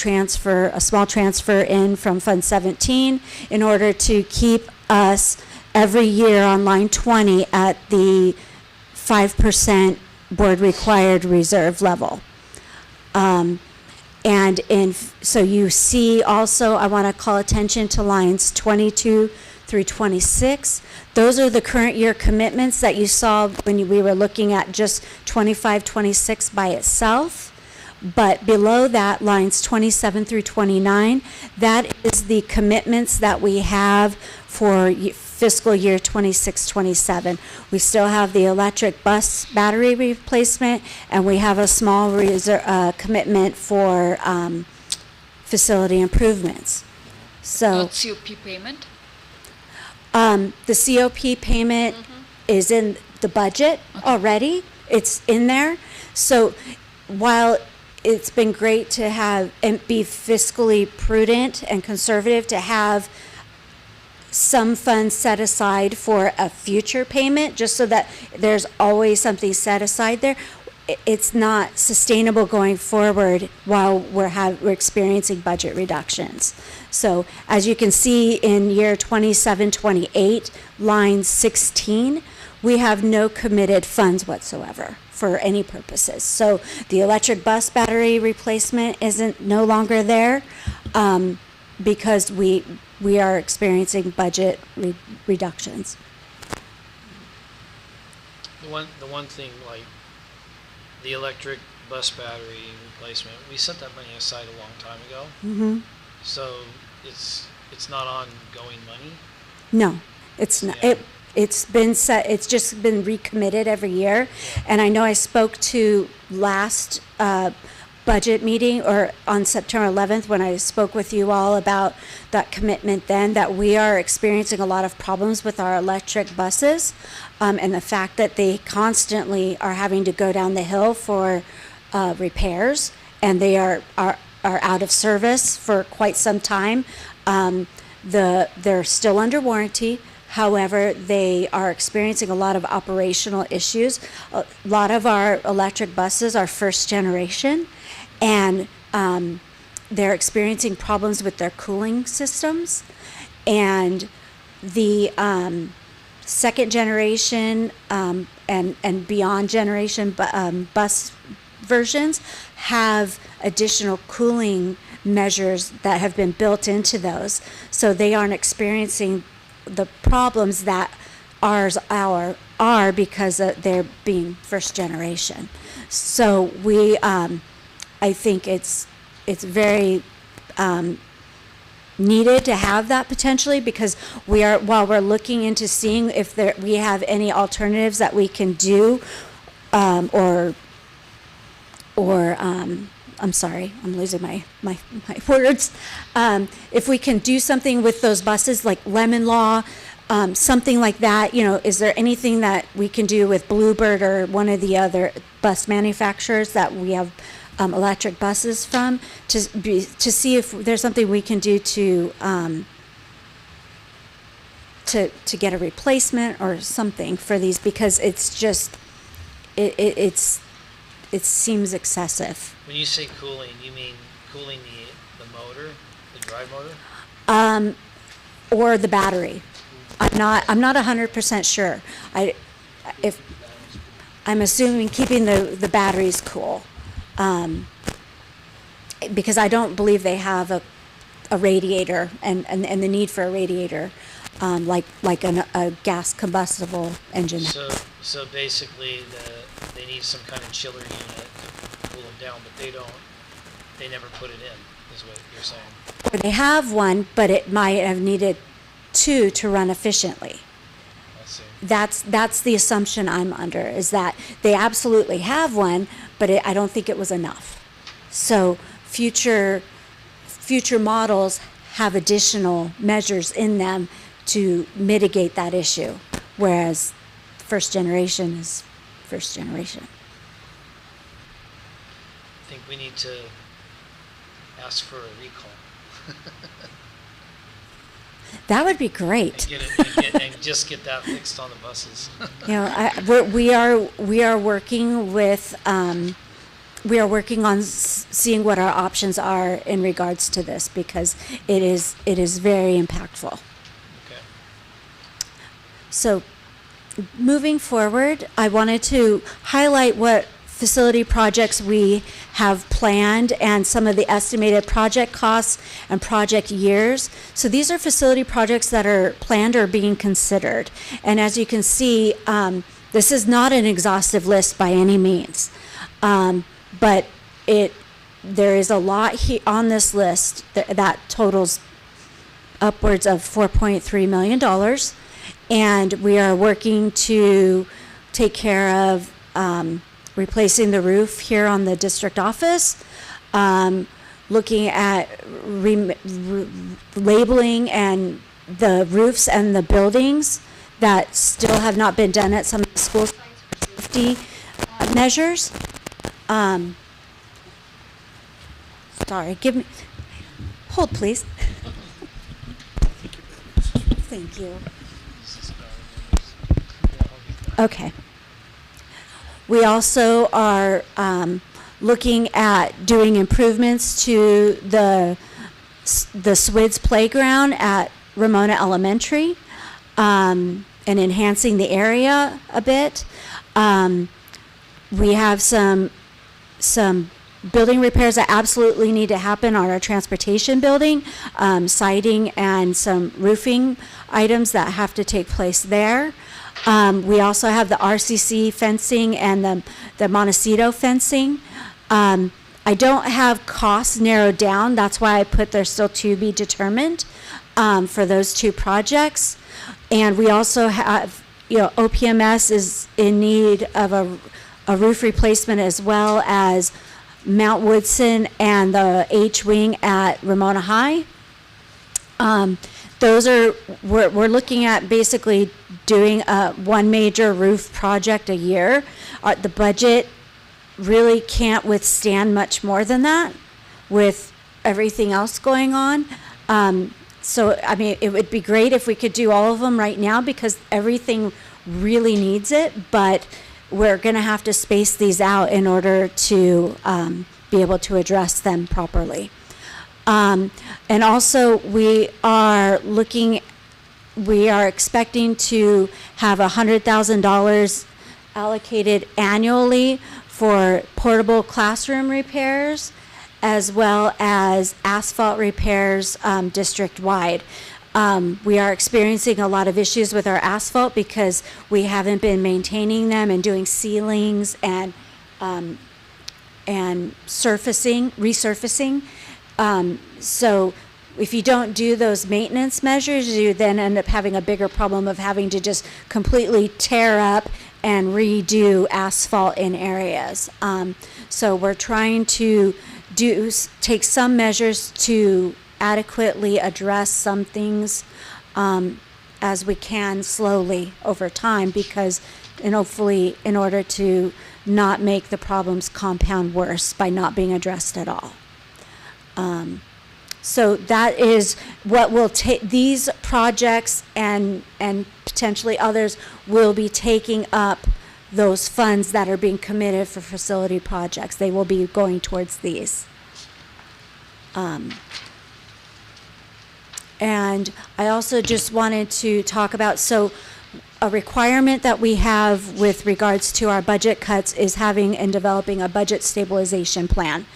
small transfer in from Fund 17 in order to keep us every year on line 20 at the 5% board required reserve level. So you see also, I want to call attention to lines 22 through 26. Those are the current year commitments that you saw when we were looking at just 25-26 by itself. But below that, lines 27 through 29, that is the commitments that we have for fiscal year 26-27. We still have the electric bus battery replacement, and we have a small commitment for facility improvements. So COP payment? The COP payment is in the budget already. It's in there. So while it's been great to have and be fiscally prudent and conservative to have some funds set aside for a future payment, just so that there's always something set aside there, it's not sustainable going forward while we're experiencing budget reductions. So as you can see in year 27-28, line 16, we have no committed funds whatsoever for any purposes. So the electric bus battery replacement isn't no longer there because we are experiencing budget reductions. The one thing, like the electric bus battery replacement, we set that money aside a long time ago. Mm-hmm. So it's not ongoing money. No, it's not. It's been set. It's just been recommitted every year. And I know I spoke to last budget meeting or on September 11th when I spoke with you all about that commitment then, that we are experiencing a lot of problems with our electric buses and the fact that they constantly are having to go down the hill for repairs, and they are out of service for quite some time. They're still under warranty. However, they are experiencing a lot of operational issues. A lot of our electric buses are first generation, and they're experiencing problems with their cooling systems. And the second generation and beyond generation bus versions have additional cooling measures that have been built into those. So they aren't experiencing the problems that ours are because they're being first generation. So we, I think it's very needed to have that potentially, because while we're looking into seeing if we have any alternatives that we can do, I'm sorry, I'm losing my words. If we can do something with those buses, like lemon law, something like that, is there anything that we can do with Bluebird or one of the other bus manufacturers that we have electric buses from, to see if there's something we can do to get a replacement or something for these, because it's just it seems excessive. When you say cooling, you mean cooling the motor, the drive motor? Or the battery. I'm not 100% sure. I'm assuming keeping the batteries cool, because I don't believe they have a radiator and the need for a radiator, like a gas combustible engine. So basically, they need some kind of chiller unit to cool them down, but they never put it in, is what you're saying. They have one, but it might have needed two to run efficiently. I see. That's the assumption I'm under, is that they absolutely have one, but I don't think it was enough. So future models have additional measures in them to mitigate that issue, whereas first generation is first generation. I think we need to ask for a recall. That would be great. And just get that fixed on the buses. We are working with we are working on seeing what our options are in regards to this, because it is very impactful. Okay. So moving forward, I wanted to highlight what facility projects we have planned and some of the estimated project costs and project years. So these are facility projects that are planned or being considered. And as you can see, this is not an exhaustive list by any means. But there is a lot on this list that totals upwards of $4.3 million. And we are working to take care of replacing the roof here on the district office, looking at labeling and the roofs and the buildings that still have not been done at some of the school sites for safety measures. Sorry, hold please. Thank you. Okay. We also are looking at doing improvements to the SWIDS playground at Ramona Elementary, and enhancing the area a bit. We have some building repairs that absolutely need to happen on our transportation building, siding and some roofing items that have to take place there. We also have the RCC fencing and the Montecito fencing. I don't have costs narrowed down. That's why I put they're still to be determined for those two projects. And we also have, OPMS is in need of a roof replacement, as well as Mount Woodson and the H wing at Ramona High. We're looking at basically doing one major roof project a year. The budget really can't withstand much more than that with everything else going on. So, I mean, it would be great if we could do all of them right now, because everything really needs it, but we're going to have to space these out in order to be able to address them properly. And also, we are expecting to have $100,000 allocated annually for portable classroom repairs, as well as asphalt repairs district-wide. We are experiencing a lot of issues with our asphalt because we haven't been maintaining them and doing sealings and resurfacing. So if you don't do those maintenance measures, you then end up having a bigger problem of having to just completely tear up and redo asphalt in areas. So we're trying to take some measures to adequately address some things as we can slowly over time, and hopefully in order to not make the problems compound worse by not being addressed at all. So that is what will take, these projects and potentially others will be taking up those funds that are being committed for facility projects. They will be going towards these. And I also just wanted to talk about, so a requirement that we have with regards to our budget cuts is having and developing a budget stabilization plan.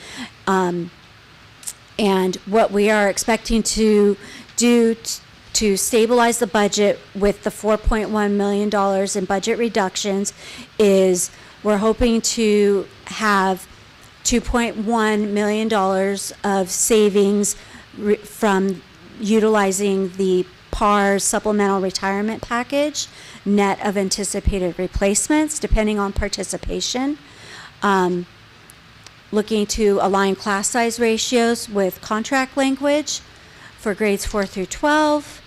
And what we are expecting to do to stabilize the budget with the $4.1 million in budget reductions is we're hoping to have $2.1 million of savings from utilizing the PAR supplemental retirement package, net of anticipated replacements, depending on participation. Looking to align class size ratios with contract language for grades 4 through 12.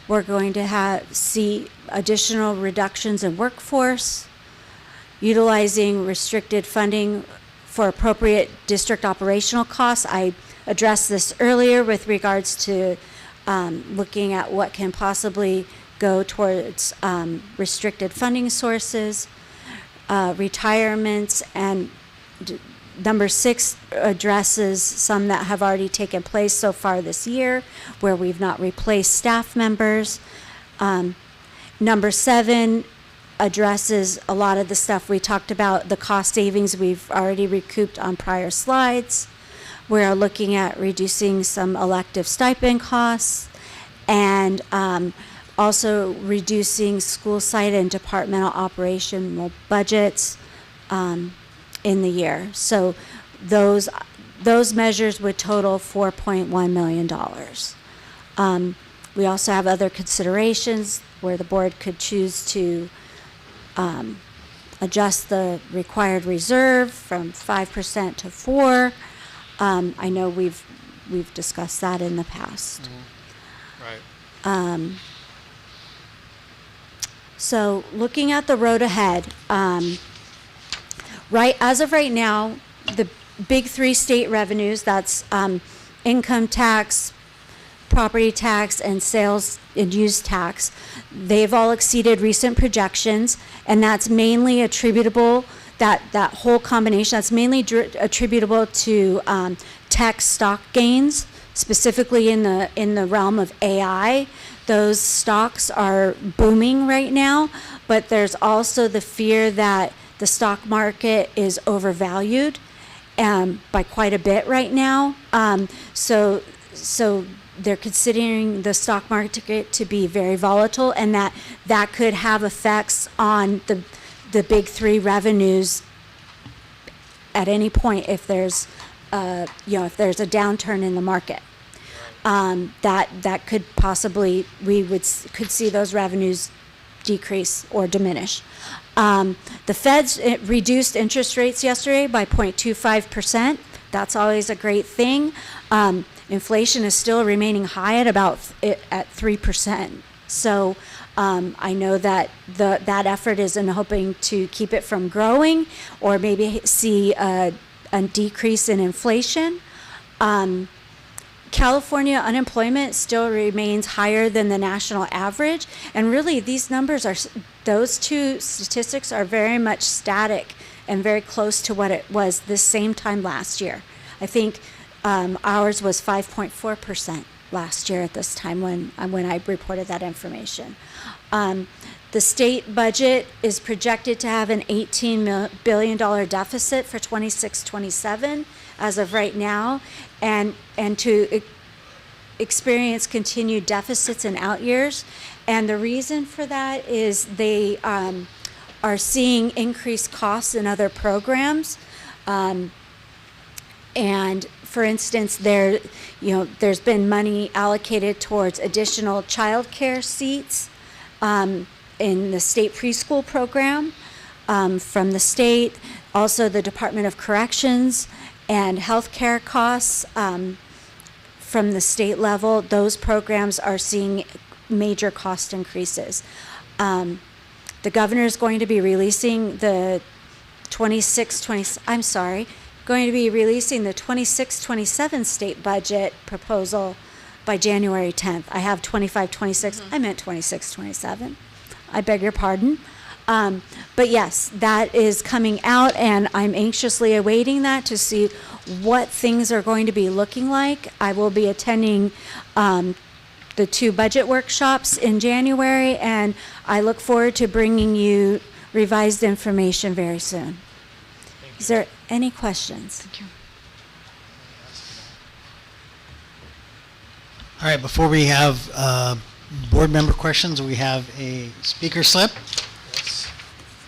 We're going to see additional reductions in workforce, utilizing restricted funding for appropriate district operational costs. I addressed this earlier with regards to looking at what can possibly go towards restricted funding sources, retirements, and number 6 addresses some that have already taken place so far this year where we've not replaced staff members. Number 7 addresses a lot of the stuff we talked about, the cost savings we've already recouped on prior slides. We're looking at reducing some elective stipend costs and also reducing school site and departmental operational budgets in the year. So those measures would total $4.1 million. We also have other considerations where the board could choose to adjust the required reserve from 5% to 4%. I know we've discussed that in the past. Right. So looking at the road ahead, as of right now, the big 3 state revenues, that's income tax, property tax, and sales and use tax, they've all exceeded recent projections, and that's mainly attributable that whole combination, that's mainly attributable to tech stock gains, specifically in the realm of AI. Those stocks are booming right now, but there's also the fear that the stock market is overvalued by quite a bit right now. So they're considering the stock market to be very volatile, and that could have effects on the big three revenues at any point if there's if there's a downturn in the market. That could possibly, could see those revenues decrease or diminish. The Fed's reduced interest rates yesterday by 0.25%. That's always a great thing. Inflation is still remaining high at about at 3%. So I know that that effort is in hoping to keep it from growing or maybe see a decrease in inflation. California unemployment still remains higher than the national average, and really these numbers those two statistics are very much static and very close to what it was this same time last year. I think ours was 5.4% last year at this time when I reported that information. The state budget is projected to have an $18 billion deficit for 26-27 as of right now, and to experience continued deficits in out years. And the reason for that is they are seeing increased costs in other programs. And for instance, there's been money allocated towards additional child care seats in the state preschool program from the state, also the Department of Corrections, and healthcare costs from the state level. Those programs are seeing major cost increases. The governor is going to be releasing the 26-27 state budget proposal by January 10th. I have 25-26. I meant 26-27. I beg your pardon. But yes, that is coming out, and I'm anxiously awaiting that to see what things are going to be looking like. I will be attending the 2 budget workshops in January, and I look forward to bringing you revised information very soon. Is there any questions? Thank you. All right, before we have board member questions, we have a speaker slip.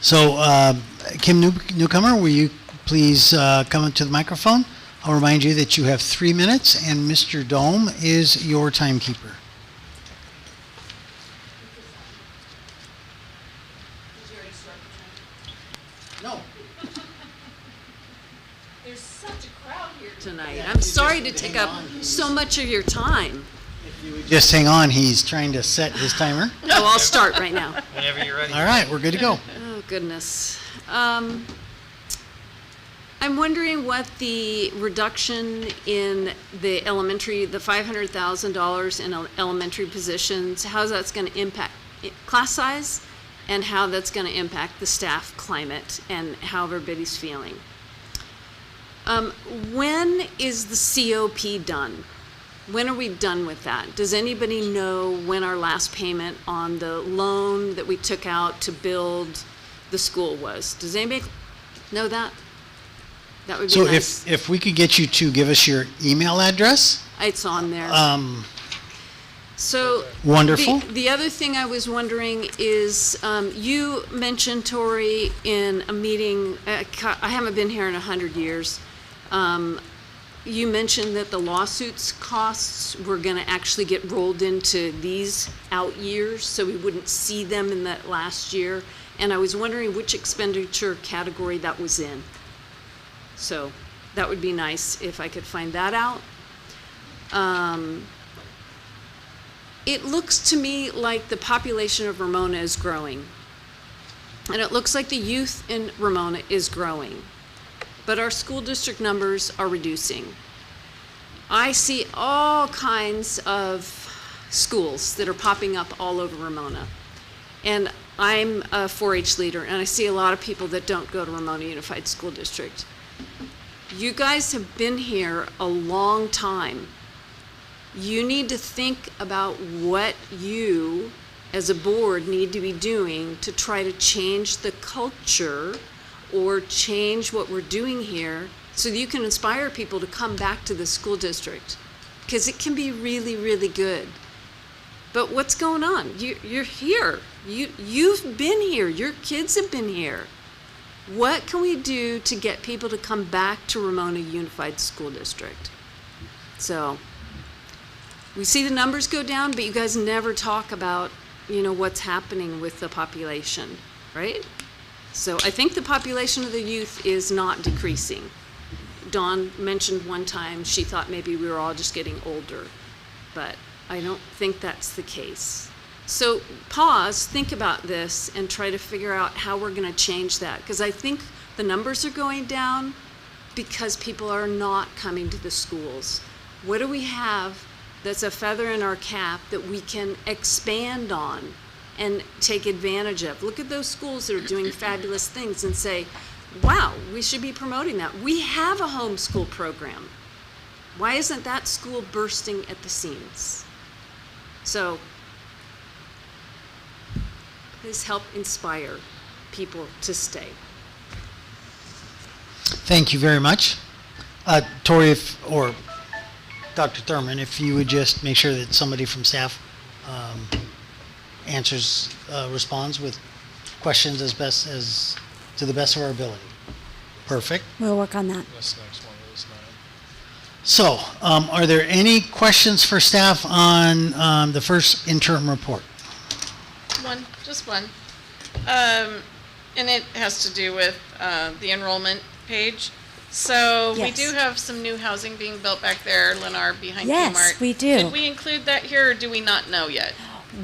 So, Kim Newcomer, will you please come to the microphone? I'll remind you that you have 3 minutes, and Mr. Dome is your timekeeper. No. There's such a crowd here tonight. I'm sorry to take up so much of your time. Just hang on, he's trying to set his timer. Oh, I'll start right now. Whenever you're ready. All right, we're good to go. Oh, goodness. I'm wondering what the reduction in the elementary, the $500,000 in elementary positions, how that's going to impact class size, and how that's going to impact the staff climate and how everybody's feeling. When is the COP done? When are we done with that? Does anybody know when our last payment on the loan that we took out to build the school was? Does anybody know that? That would be So nice. if we could get you to give us your email address. It's on there. So Wonderful. The other thing I was wondering is you mentioned, Tori, in a meeting, I haven't been here in 100 years, you mentioned that the lawsuits costs were going to actually get rolled into these out years, so we wouldn't see them in that last year. And I was wondering which expenditure category that was in. So that would be nice if I could find that out. It looks to me like the population of Ramona is growing. And it looks like the youth in Ramona is growing. But our school district numbers are reducing. I see all kinds of schools that are popping up all over Ramona. And I'm a 4-H leader, and I see a lot of people that don't go to Ramona Unified School District. You guys have been here a long time. You need to think about what you, as a board, need to be doing to try to change the culture or change what we're doing here so that you can inspire people to come back to the school district. Because it can be really, really good. But what's going on? You're here. You've been here. Your kids have been here. What can we do to get people to come back to Ramona Unified School District? So we see the numbers go down, but you guys never talk about, what's happening with the population, right? So I think the population of the youth is not decreasing. Dawn mentioned one time she thought maybe we were all just getting older, but I don't think that's the case. So pause, think about this, and try to figure out how we're going to change that. Because I think the numbers are going down because people are not coming to the schools. What do we have that's a feather in our cap that we can expand on and take advantage of? Look at those schools that are doing fabulous things and say, wow, we should be promoting that. We have a homeschool program. Why isn't that school bursting at the seams? So please help inspire people to stay. Thank you very much. Tori, or Dr. Thurman, if you would just make sure that somebody from staff responds with questions to the best of our ability. Perfect. We'll work on that. This next one is not. So, are there any questions for staff on the first interim report? Just one. And it has to do with the enrollment page. So we Yes. do have some new housing being built back there, Lennar, behind Yes, Kmart. we do. Did we include that here, or do we not know yet?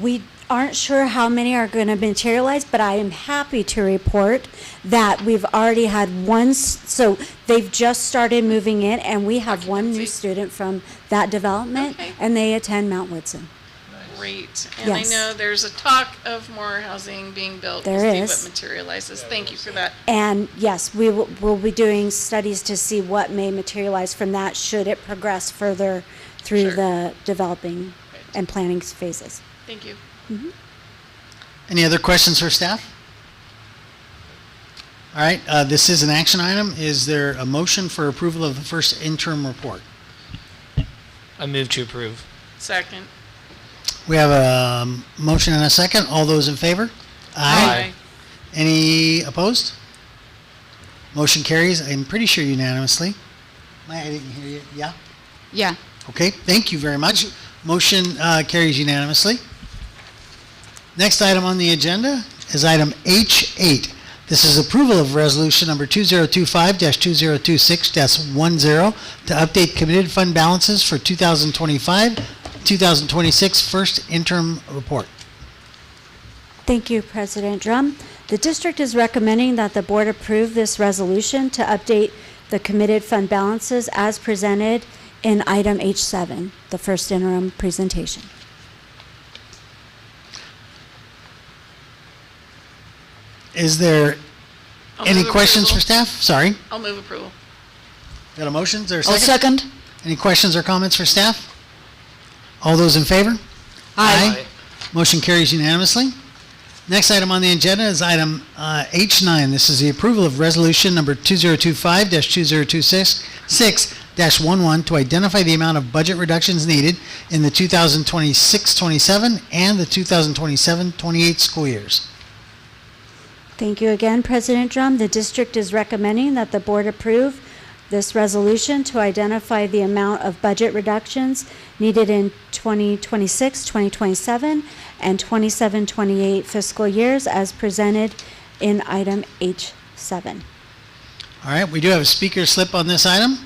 We aren't sure how many are going to materialize, but I am happy to report that we've already had one, so they've just started moving in, and we have one new student from that development, and they attend Mount Woodson. Great. And Yes. I know there's a talk of more housing being built. There We'll is. see what materializes. Thank you for that. And yes, we'll be doing studies to see what may materialize from that should it progress further through Sure. the developing and planning phases. Thank you. Any other questions for staff? All right, this is an action item. Is there a motion for approval of the first interim report? I move to approve. Second. We have a motion and a second. All those in favor? Aye. Any opposed? Motion carries, I'm pretty sure unanimously. Maya, I didn't hear you. Yeah? Yeah. Okay, thank you very much. Motion carries unanimously. Next item on the agenda is item H8. This is approval of resolution number 2025-2026-10 to update committed fund balances for 2025-2026 first interim report. Thank you, President Drum. The district is recommending that the board approve this resolution to update the committed fund balances as presented in item H7, the first interim presentation. Is there I'll any move questions approval. for staff? Sorry. I'll move approval. Got a motion? Is there a I'll second? second. Any questions or comments for staff? All those in favor? Aye. Motion carries unanimously. Next item on the agenda is item H9. This is the approval of resolution number 2025-2026-11 to identify the amount of budget reductions needed in the 2026-27 and the 2027-28 school years. Thank you again, President Drum. The district is recommending that the board approve this resolution to identify the amount of budget reductions needed in 2026, 2027, and 27-28 fiscal years as presented in item H7. All right, we do have a speaker slip on this item.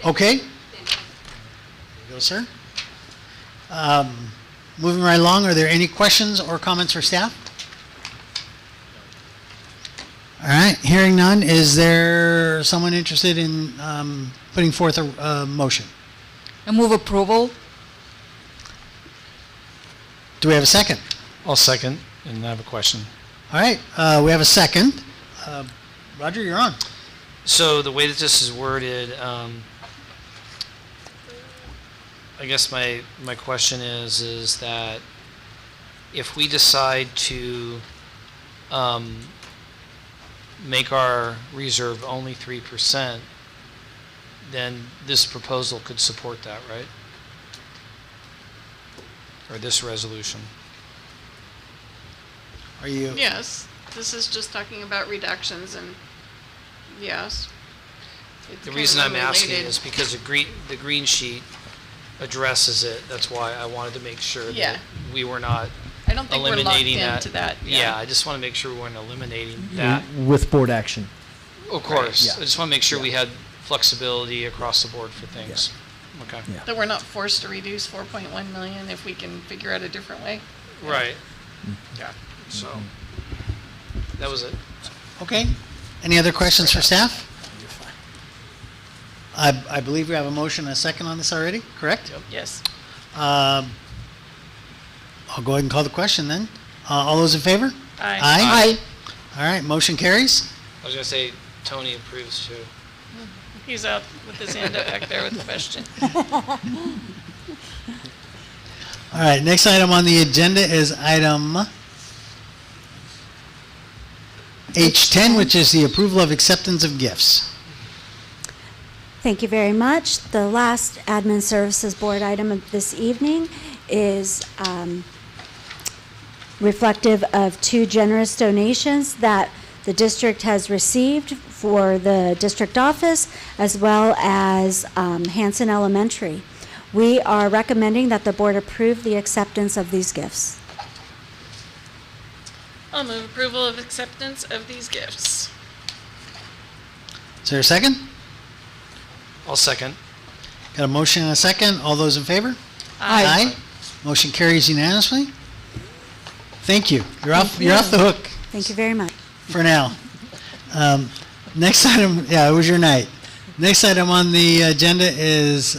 Okay. There you go, sir. Moving right along, are there any questions or comments for staff? All right, hearing none, is there someone interested in putting forth a motion? I move approval. Do we have a second? I'll second. and I have a question. All right, we have a second. Roger, you're on. So the way that this is worded, I guess my question is that if we decide to make our reserve only 3%, then this proposal could support that, right? Or this resolution. Are you? Yes, this is just talking about reductions and, yes. It's The kind reason of I'm asking unrelated. is because the green sheet addresses it. That's why I wanted to make sure Yeah. that we were not I don't think we're locked eliminating into that. Yeah, I just want to make sure we weren't eliminating that. With board action. Of course. Yeah. I just want to make sure we had flexibility across the board for things. Okay. Yeah. That we're not forced to reduce 4.1 million if we can figure out a different way. Right. Yeah. So that was it. Okay. Any other questions for staff? I believe we have a motion and a second on this already, correct? Yes. I'll go ahead and call the question then. All those in favor? Aye. Aye. All right, motion carries. I was going to say Tony approves too. He's up with his hand up back there with the question. All right, next item on the agenda is item H10, which is the approval of acceptance of gifts. Thank you very much. The last Admin Services Board item of this evening is reflective of 2 generous donations that the district has received for the district office as well as Hanson Elementary. We are recommending that the board approve the acceptance of these gifts. I'll move approval of acceptance of these gifts. Is there a second? I'll second. Got a motion and a second. All those in favor? Aye. Motion carries unanimously. Thank you. You're off the hook Thank you very much. for now. Next item, yeah, it was your night. Next item on the agenda is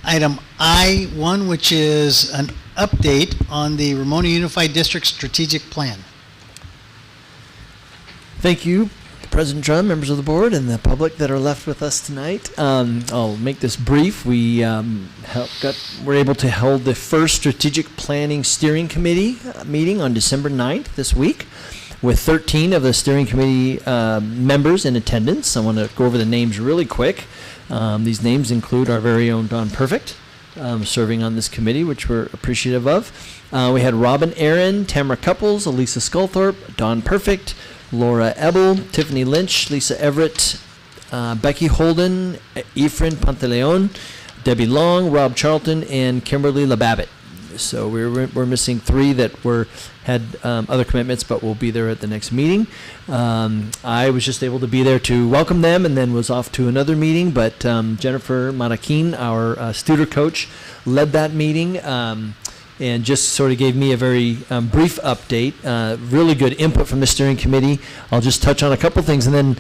item I-1, which is an update on the Ramona Unified District Strategic Plan. Thank you, President Drum, members of the board, and the public that are left with us tonight. I'll make this brief. We were able to hold the first Strategic Planning Steering Committee meeting on December 9th this week with 13 of the steering committee members in attendance. I want to go over the names really quick. These names include our very own Don Perfect, serving on this committee, which we're appreciative of. We had Robin Aaron, Tamara Couples, Elisa Sculthorpe, Don Perfect, Laura Ebel, Tiffany Lynch, Lisa Everett, Becky Holden, Ephraim Pantaleon, Debbie Long, Rob Charlton, and Kimberly LaBabbit. So we're missing 3 that had other commitments, but will be there at the next meeting. I was just able to be there to welcome them, and then was off to another meeting. But Jennifer Marakin, our Studer coach, led that meeting. And just sort of gave me a very brief update. Really good input from the steering committee. I'll just touch on a couple things. And then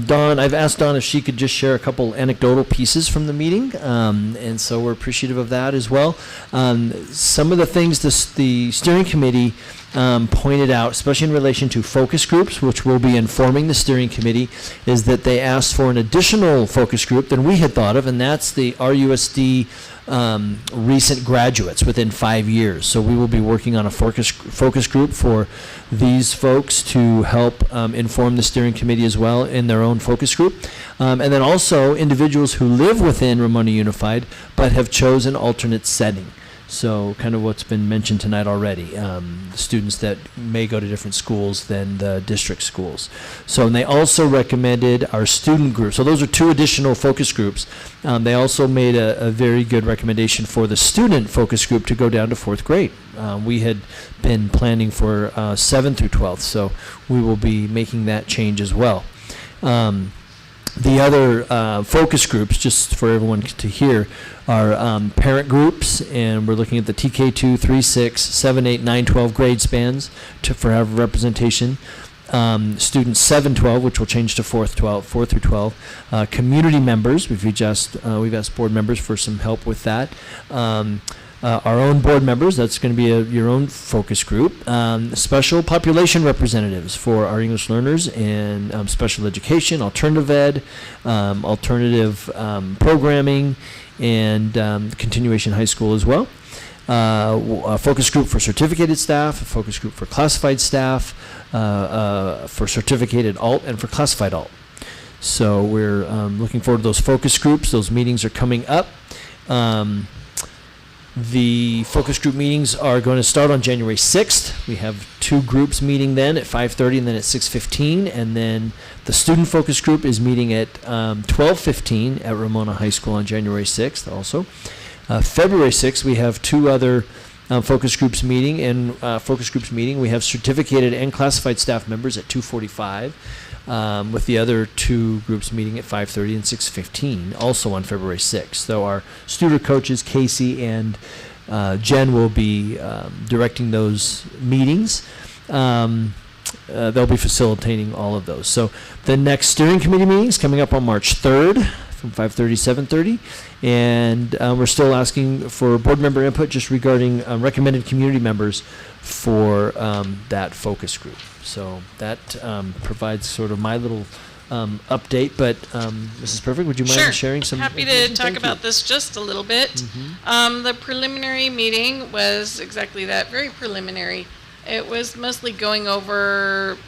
Dawn, I've asked Dawn if she could just share a couple anecdotal pieces from the meeting. And so we're appreciative of that as well. Some of the things the steering committee pointed out, especially in relation to focus groups, which will be informing the steering committee, is that they asked for an additional focus group than we had thought of, and that's the RUSD recent graduates within 5 years. So we will be working on a focus group for these folks to help inform the steering committee as well in their own focus group. And then also individuals who live within Ramona Unified but have chosen alternate setting. So kind of what's been mentioned tonight already, students that may go to different schools than the district schools. So and they also recommended our student group. So those are 2 additional focus groups. They also made a very good recommendation for the student focus group to go down to 4th grade. We had been planning for 7th through 12th, so we will be making that change as well. The other focus groups, just for everyone to hear, are parent groups, and we're looking at the TK2, 3, 6, 7, 8, 9, 12 grade spans for have representation. Students 7, 12, which will change to 4 through 12. Community members, we've asked board members for some help with that. our own board members. That's going to be your own focus group. Special population representatives for our English learners and special education, alternative ed, alternative programming, and continuation high school as well. A focus group for certificated staff, a focus group for classified staff, for certificated alt, and for classified alt. So we're looking forward to those focus groups. Those meetings are coming up. The focus group meetings are going to start on January 6th. We have 2 groups meeting then at 5:30 and then at 6:15. And then the student focus group is meeting at 12:15 at Ramona High School on January 6th also. February 6th, we have 2 other focus groups meeting. And focus groups meeting, we have certificated and classified staff members at 2:45. With the other 2 groups meeting at 5:30 and 6:15, also on February 6th. So our student coaches, Casey and Jen, will be directing those meetings. They'll be facilitating all of those. So the next steering committee meeting is coming up on March 3rd from 5:30 to 7:30. And we're still asking for board member input just regarding recommended community members for that focus group. So that provides sort of my little update. But Mrs. Perfect, would you mind sharing some? Happy to talk about this just a little bit. The preliminary meeting was exactly that, very preliminary. It was mostly going over,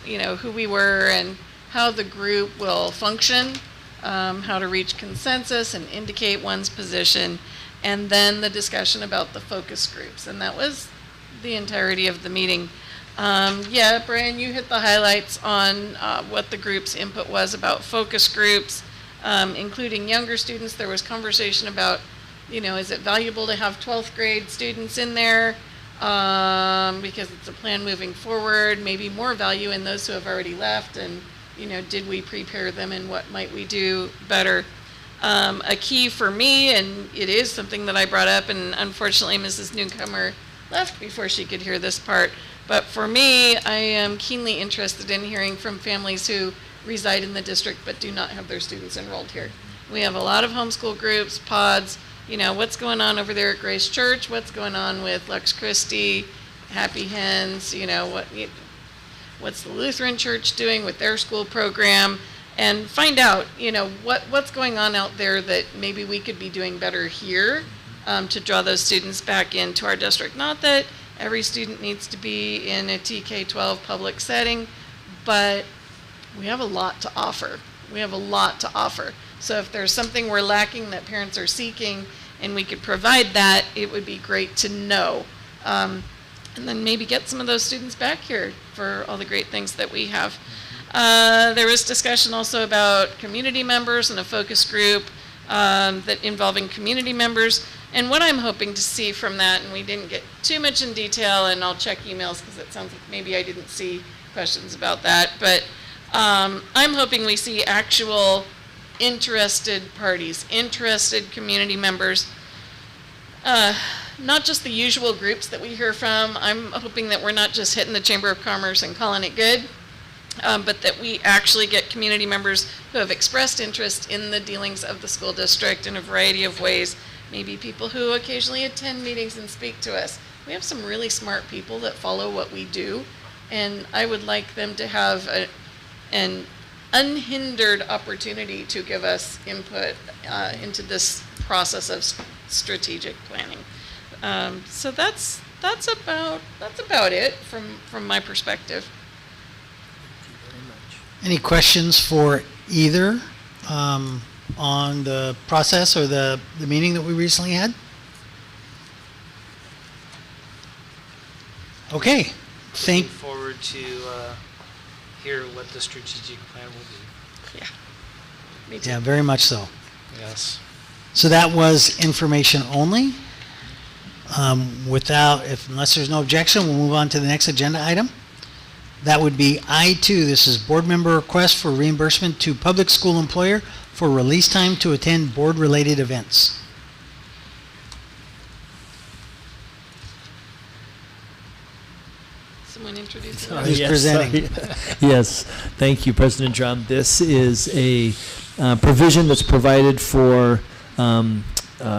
who we were and how the group will function, how to reach consensus and indicate one's position, and then the discussion about the focus groups. And that was the entirety of the meeting. Brian, you hit the highlights on what the group's input was about focus groups, including younger students. There was conversation about, is it valuable to have 12th grade students in there because it's a plan moving forward, maybe more value in those who have already left, and, did we prepare them and what might we do better? A key for me, and it is something that I brought up, and unfortunately Mrs. Newcomer left before she could hear this part, but for me, I am keenly interested in hearing from families who reside in the district but do not have their students enrolled here. We have a lot of homeschool groups, pods, what's going on over there at Grace Church, what's going on with Lux Christi, Happy Hens, what's the Lutheran Church doing with their school program, and find out, what's going on out there that maybe we could be doing better here to draw those students back into our district. Not that every student needs to be in a TK-12 public setting, but we have a lot to offer. So if there's something we're lacking that parents are seeking and we could provide that, it would be great to know. And then maybe get some of those students back here for all the great things that we have. There was discussion also about community members and a focus group that involving community members. And what I'm hoping to see from that, and we didn't get too much in detail, and I'll check emails because it sounds like maybe I didn't see questions about that, but I'm hoping we see actual interested parties, interested community members, not just the usual groups that we hear from. I'm hoping that we're not just hitting the Chamber of Commerce and calling it good, but that we actually get community members who have expressed interest in the dealings of the school district in a variety of ways. Maybe people who occasionally attend meetings and speak to us. We have some really smart people that follow what we do, and I would like them to have an unhindered opportunity to give us input into this process of strategic planning. So that's about it from my perspective. Any questions for either on the process or the meeting that we recently had? Okay. Looking forward to hear what the strategic plan will be. Yeah. Me too. Yeah, very much so. Yes. So that was information only. Unless there's no objection, we'll move on to the next agenda item. That would be I-2. This is board member request for reimbursement to public school employer for release time to attend board-related events. Someone introduce Who's presenting? Yes, thank you, President Drum. This is a provision that's provided for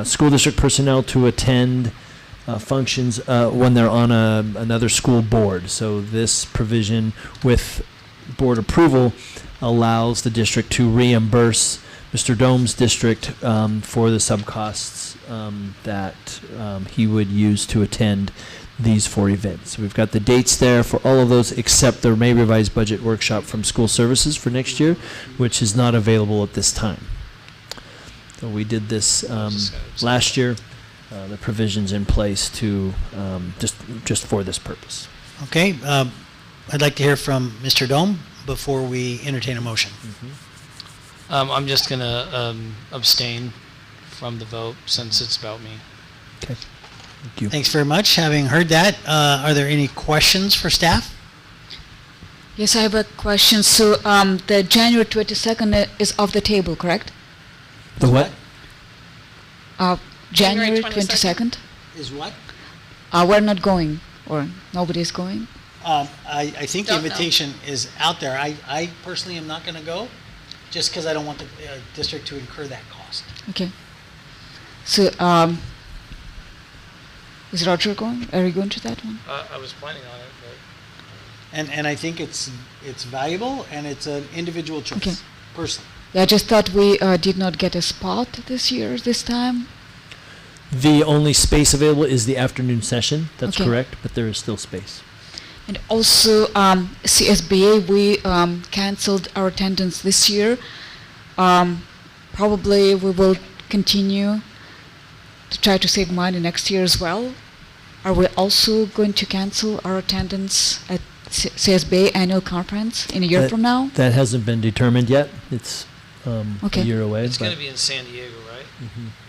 school district personnel to attend functions when they're on another school board. So this provision with board approval allows the district to reimburse Mr. Dome's district for the subcosts that he would use to attend these 4 events. So we've got the dates there for all of those except the May revised budget workshop from school services for next year, which is not available at this time. So we did this last year. The provisions in place to just for this purpose. Okay, I'd like to hear from Mr. Dome before we entertain a motion. I'm just going to abstain from the vote since it's about me. Okay. Thank you. Thanks very much. Having heard that, are there any questions for staff? Yes, I have a question. So the January 22nd is off the table, correct? The what? January 22nd? Is what? We're not going, or nobody's going? I think the invitation is out there. I personally am not going to go, just because I don't want the district to incur that cost. Okay. So, is Roger going? Are you going to that one? I was planning on it, but... And I think it's valuable, and it's an individual choice, Okay. personally. Yeah, I just thought we did not get a spot this time. The only space available is the afternoon session. That's Okay. correct, but there is still space. And also, CSBA, we canceled our attendance this year. Probably we will continue to try to save money next year as well. Are we also going to cancel our attendance at CSBA annual conference in a year from now? That hasn't been determined yet. It's Okay. a year away. It's going but- to be in San Diego, right?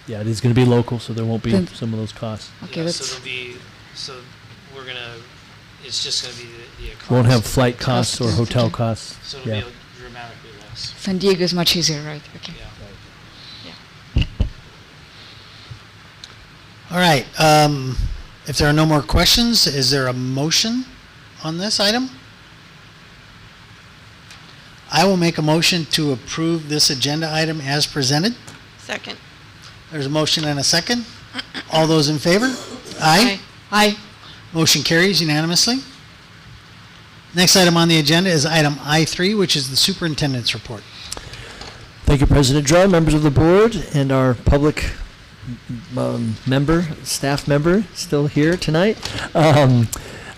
Yeah, it is going to be local, so there won't be Then- some of those costs. Okay, Yeah, that's... so there'll be, so we're going to, it's just going to be the cost. Won't have flight costs or Costs, hotel okay. costs. So it'll Yeah. be dramatically less. San Diego is much easier, right? Okay. All right. If there are no more questions, is there a motion on this item? I will make a motion to approve this agenda item as presented. Second. There's a motion and a second. All those in favor? Aye. Aye. Motion carries unanimously. Next item on the agenda is item I3, which is the superintendent's report. Thank you, President Draw, members of the board, and our public staff member still here tonight.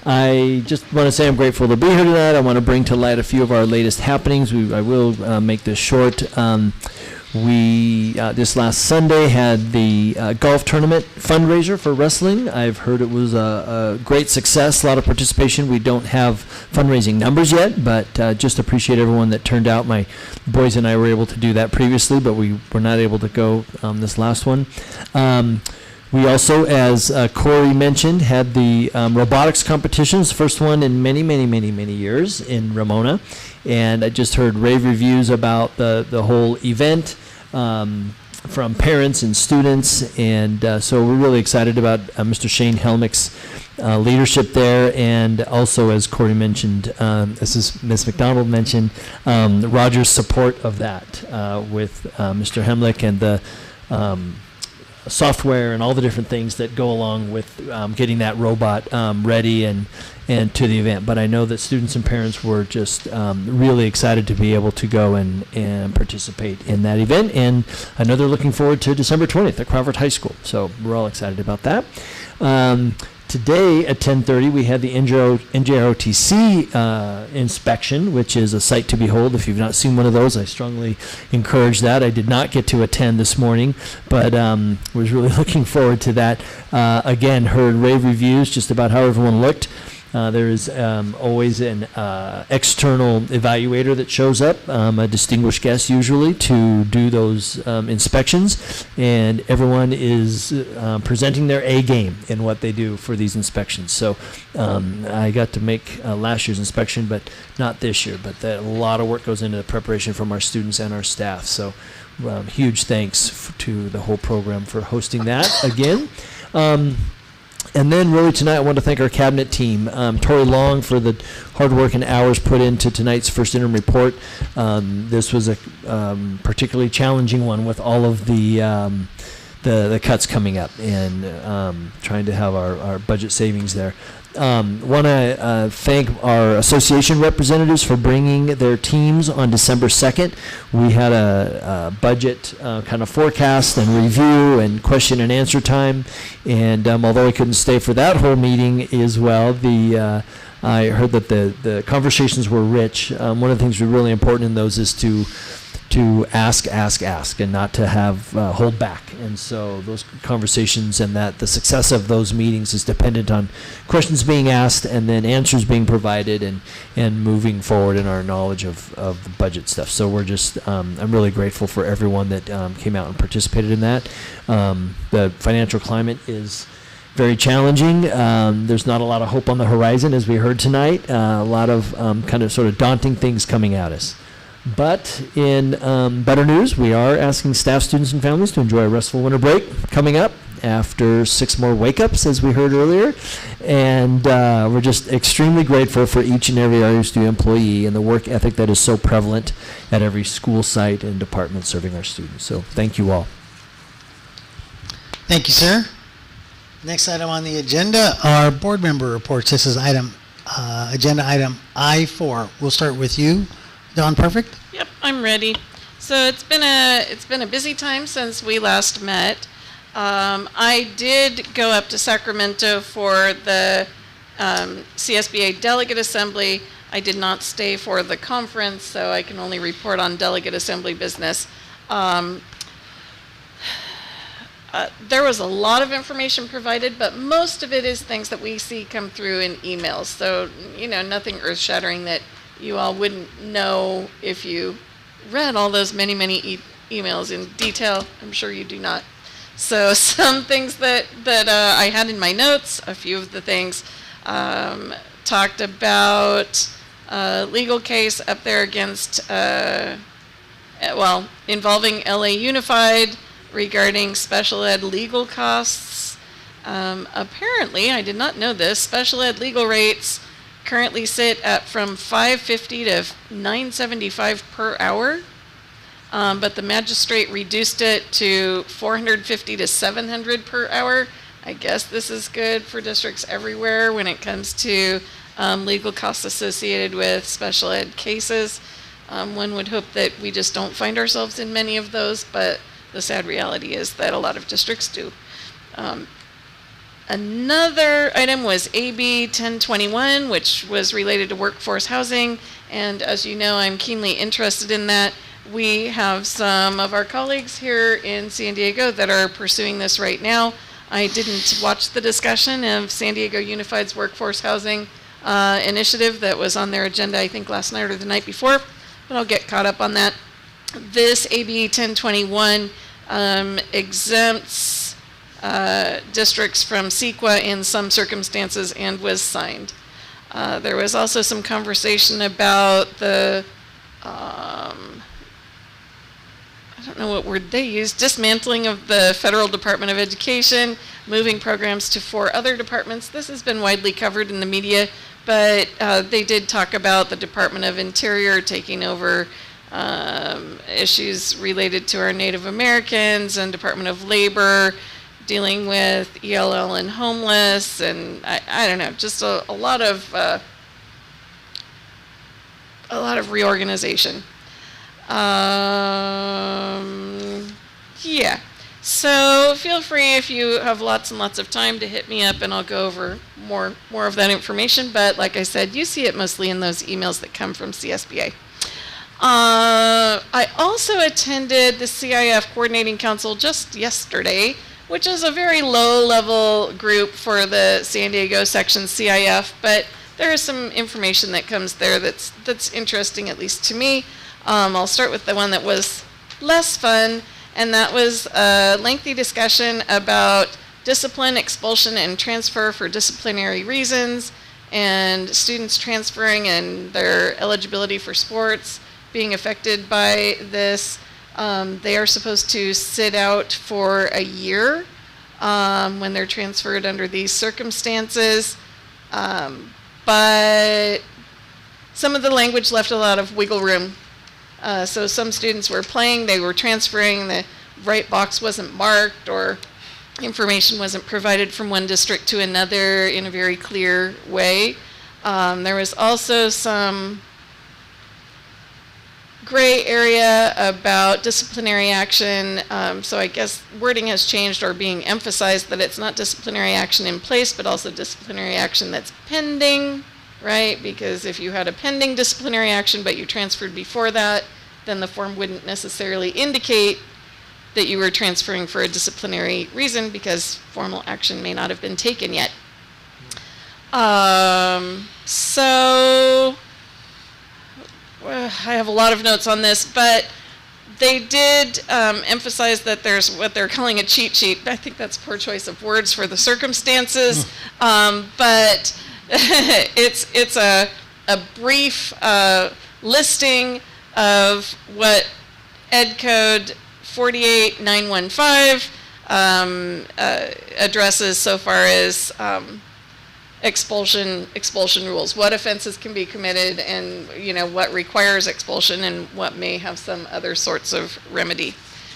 I just want to say I'm grateful to be here tonight. I want to bring to light a few of our latest happenings. I will make this short. We this last Sunday had the golf tournament fundraiser for wrestling. I've heard it was a great success, a lot of participation. We don't have fundraising numbers yet, but just appreciate everyone that turned out. My boys and I were able to do that previously, but we were not able to go this last one. We also, as Corey mentioned, had the robotics competitions, first one in many, many, many, many years in Ramona. And I just heard rave reviews about the whole event from parents and students. And so we're really excited about Mr. Shane Helmick's leadership there. And also, as Corey mentioned, as Ms. McDonald mentioned, Roger's support of that with Mr. Helmick and the software and all the different things that go along with getting that robot ready and to the event. But I know that students and parents were just really excited to be able to go and participate in that event. And I know they're looking forward to December 20th at Crawford High School. So we're all excited about that. Today at 10:30 we had the NJROTC inspection, which is a sight to behold. If you've not seen one of those, I strongly encourage that. I did not get to attend this morning, but was really looking forward to that. Again, heard rave reviews just about how everyone looked. There is always an external evaluator that shows up, a distinguished guest usually, to do those inspections, and everyone is presenting their A game in what they do for these inspections. So I got to make last year's inspection, but not this year. But a lot of work goes into the preparation from our students and our staff. So huge thanks to the whole program for hosting that again. And then really tonight I want to thank our cabinet team, Tori Long for the hard work and hours put into tonight's first interim report. This was a particularly challenging one with all of the the cuts coming up and trying to have our budget savings there. Want to thank our association representatives for bringing their teams on December 2nd. We had a budget kind of forecast and review and question and answer time, and although I couldn't stay for that whole meeting as well, I heard that the conversations were rich. One of the things that's really important in those is to ask, and not to have hold back. And so those conversations and that the success of those meetings is dependent on questions being asked and then answers being provided and moving forward in our knowledge of the budget stuff. So we're just, I'm really grateful for everyone that came out and participated in that. The financial climate is very challenging. There's not a lot of hope on the horizon, as we heard tonight. A lot of kind of sort of daunting things coming at us. But in better news, we are asking staff, students, and families to enjoy a restful winter break coming up after 6 more wake-ups, as we heard earlier. And we're just extremely grateful for each and every RUSD employee and the work ethic that is so prevalent at every school site and department serving our students. So thank you all. Thank you, sir. Next item on the agenda are board member reports. This is agenda item I4. We'll start with you, Dawn Perfect. Yep, I'm ready. So it's been a busy time since we last met. I did go up to Sacramento for the CSBA Delegate Assembly. I did not stay for the conference, so I can only report on Delegate Assembly business. There was a lot of information provided, but most of it is things that we see come through in emails. So, nothing earth-shattering that you all wouldn't know if you read all those many emails in detail. I'm sure you do not. So some things that I had in my notes, a few of the things talked about legal case up there against, involving LA Unified regarding special ed legal costs. Apparently, I did not know this, special ed legal rates currently sit at from $550 to $975 per hour, but the magistrate reduced it to $450 to $700 per hour. I guess this is good for districts everywhere when it comes to legal costs associated with special ed cases. One would hope that we just don't find ourselves in many of those, but the sad reality is that a lot of districts do. Another item was AB 1021, which was related to workforce housing, and as you know, I'm keenly interested in that. We have some of our colleagues here in San Diego that are pursuing this right now. I didn't watch the discussion of San Diego Unified's workforce housing initiative that was on their agenda, I think last night or the night before, but I'll get caught up on that. This AB 1021 exempts districts from CEQA in some circumstances and was signed. There was also some conversation about the, I don't know what word they used, dismantling of the Federal Department of Education, moving programs to 4 other departments. This has been widely covered in the media, but they did talk about the Department of Interior taking over issues related to our Native Americans, and Department of Labor dealing with ELL and homeless, and I don't know, just a lot of reorganization. Yeah. So feel free, if you have lots and lots of time, to hit me up and I'll go over more of that information. But like I said, you see it mostly in those emails that come from CSBA. I also attended the CIF Coordinating Council just yesterday, which is a very low-level group for the San Diego section CIF, but there is some information that comes there that's interesting, at least to me. I'll start with the one that was less fun, and that was a lengthy discussion about discipline, expulsion, and transfer for disciplinary reasons, and students transferring and their eligibility for sports being affected by this. They are supposed to sit out for a year when they're transferred under these circumstances, but some of the language left a lot of wiggle room. So some students were playing, they were transferring, right box wasn't marked or information wasn't provided from one district to another in a very clear way. There was also some gray area about disciplinary action. So I guess wording has changed or being emphasized that it's not disciplinary action in place, but also disciplinary action that's pending, right? Because if you had a pending disciplinary action, but you transferred before that, then the form wouldn't necessarily indicate that you were transferring for a disciplinary reason because formal action may not have been taken yet. So I have a lot of notes on this, but they did emphasize that there's what they're calling a cheat sheet. I think that's poor choice of words for the circumstances, but it's a brief listing of what Ed Code 48915 addresses so far as expulsion rules, what offenses can be committed, and what requires expulsion and what may have some other sorts of remedy.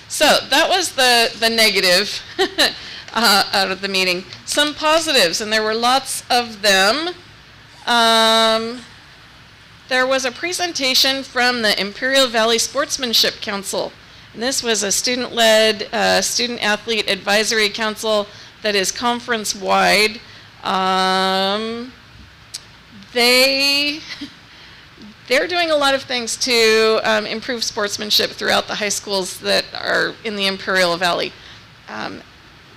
So that was the negative out of the meeting. Some positives, and there were lots of them. There was a presentation from the Imperial Valley Sportsmanship Council. And this was a student-led student-athlete advisory council that is conference-wide. They're doing a lot of things to improve sportsmanship throughout the high schools that are in the Imperial Valley.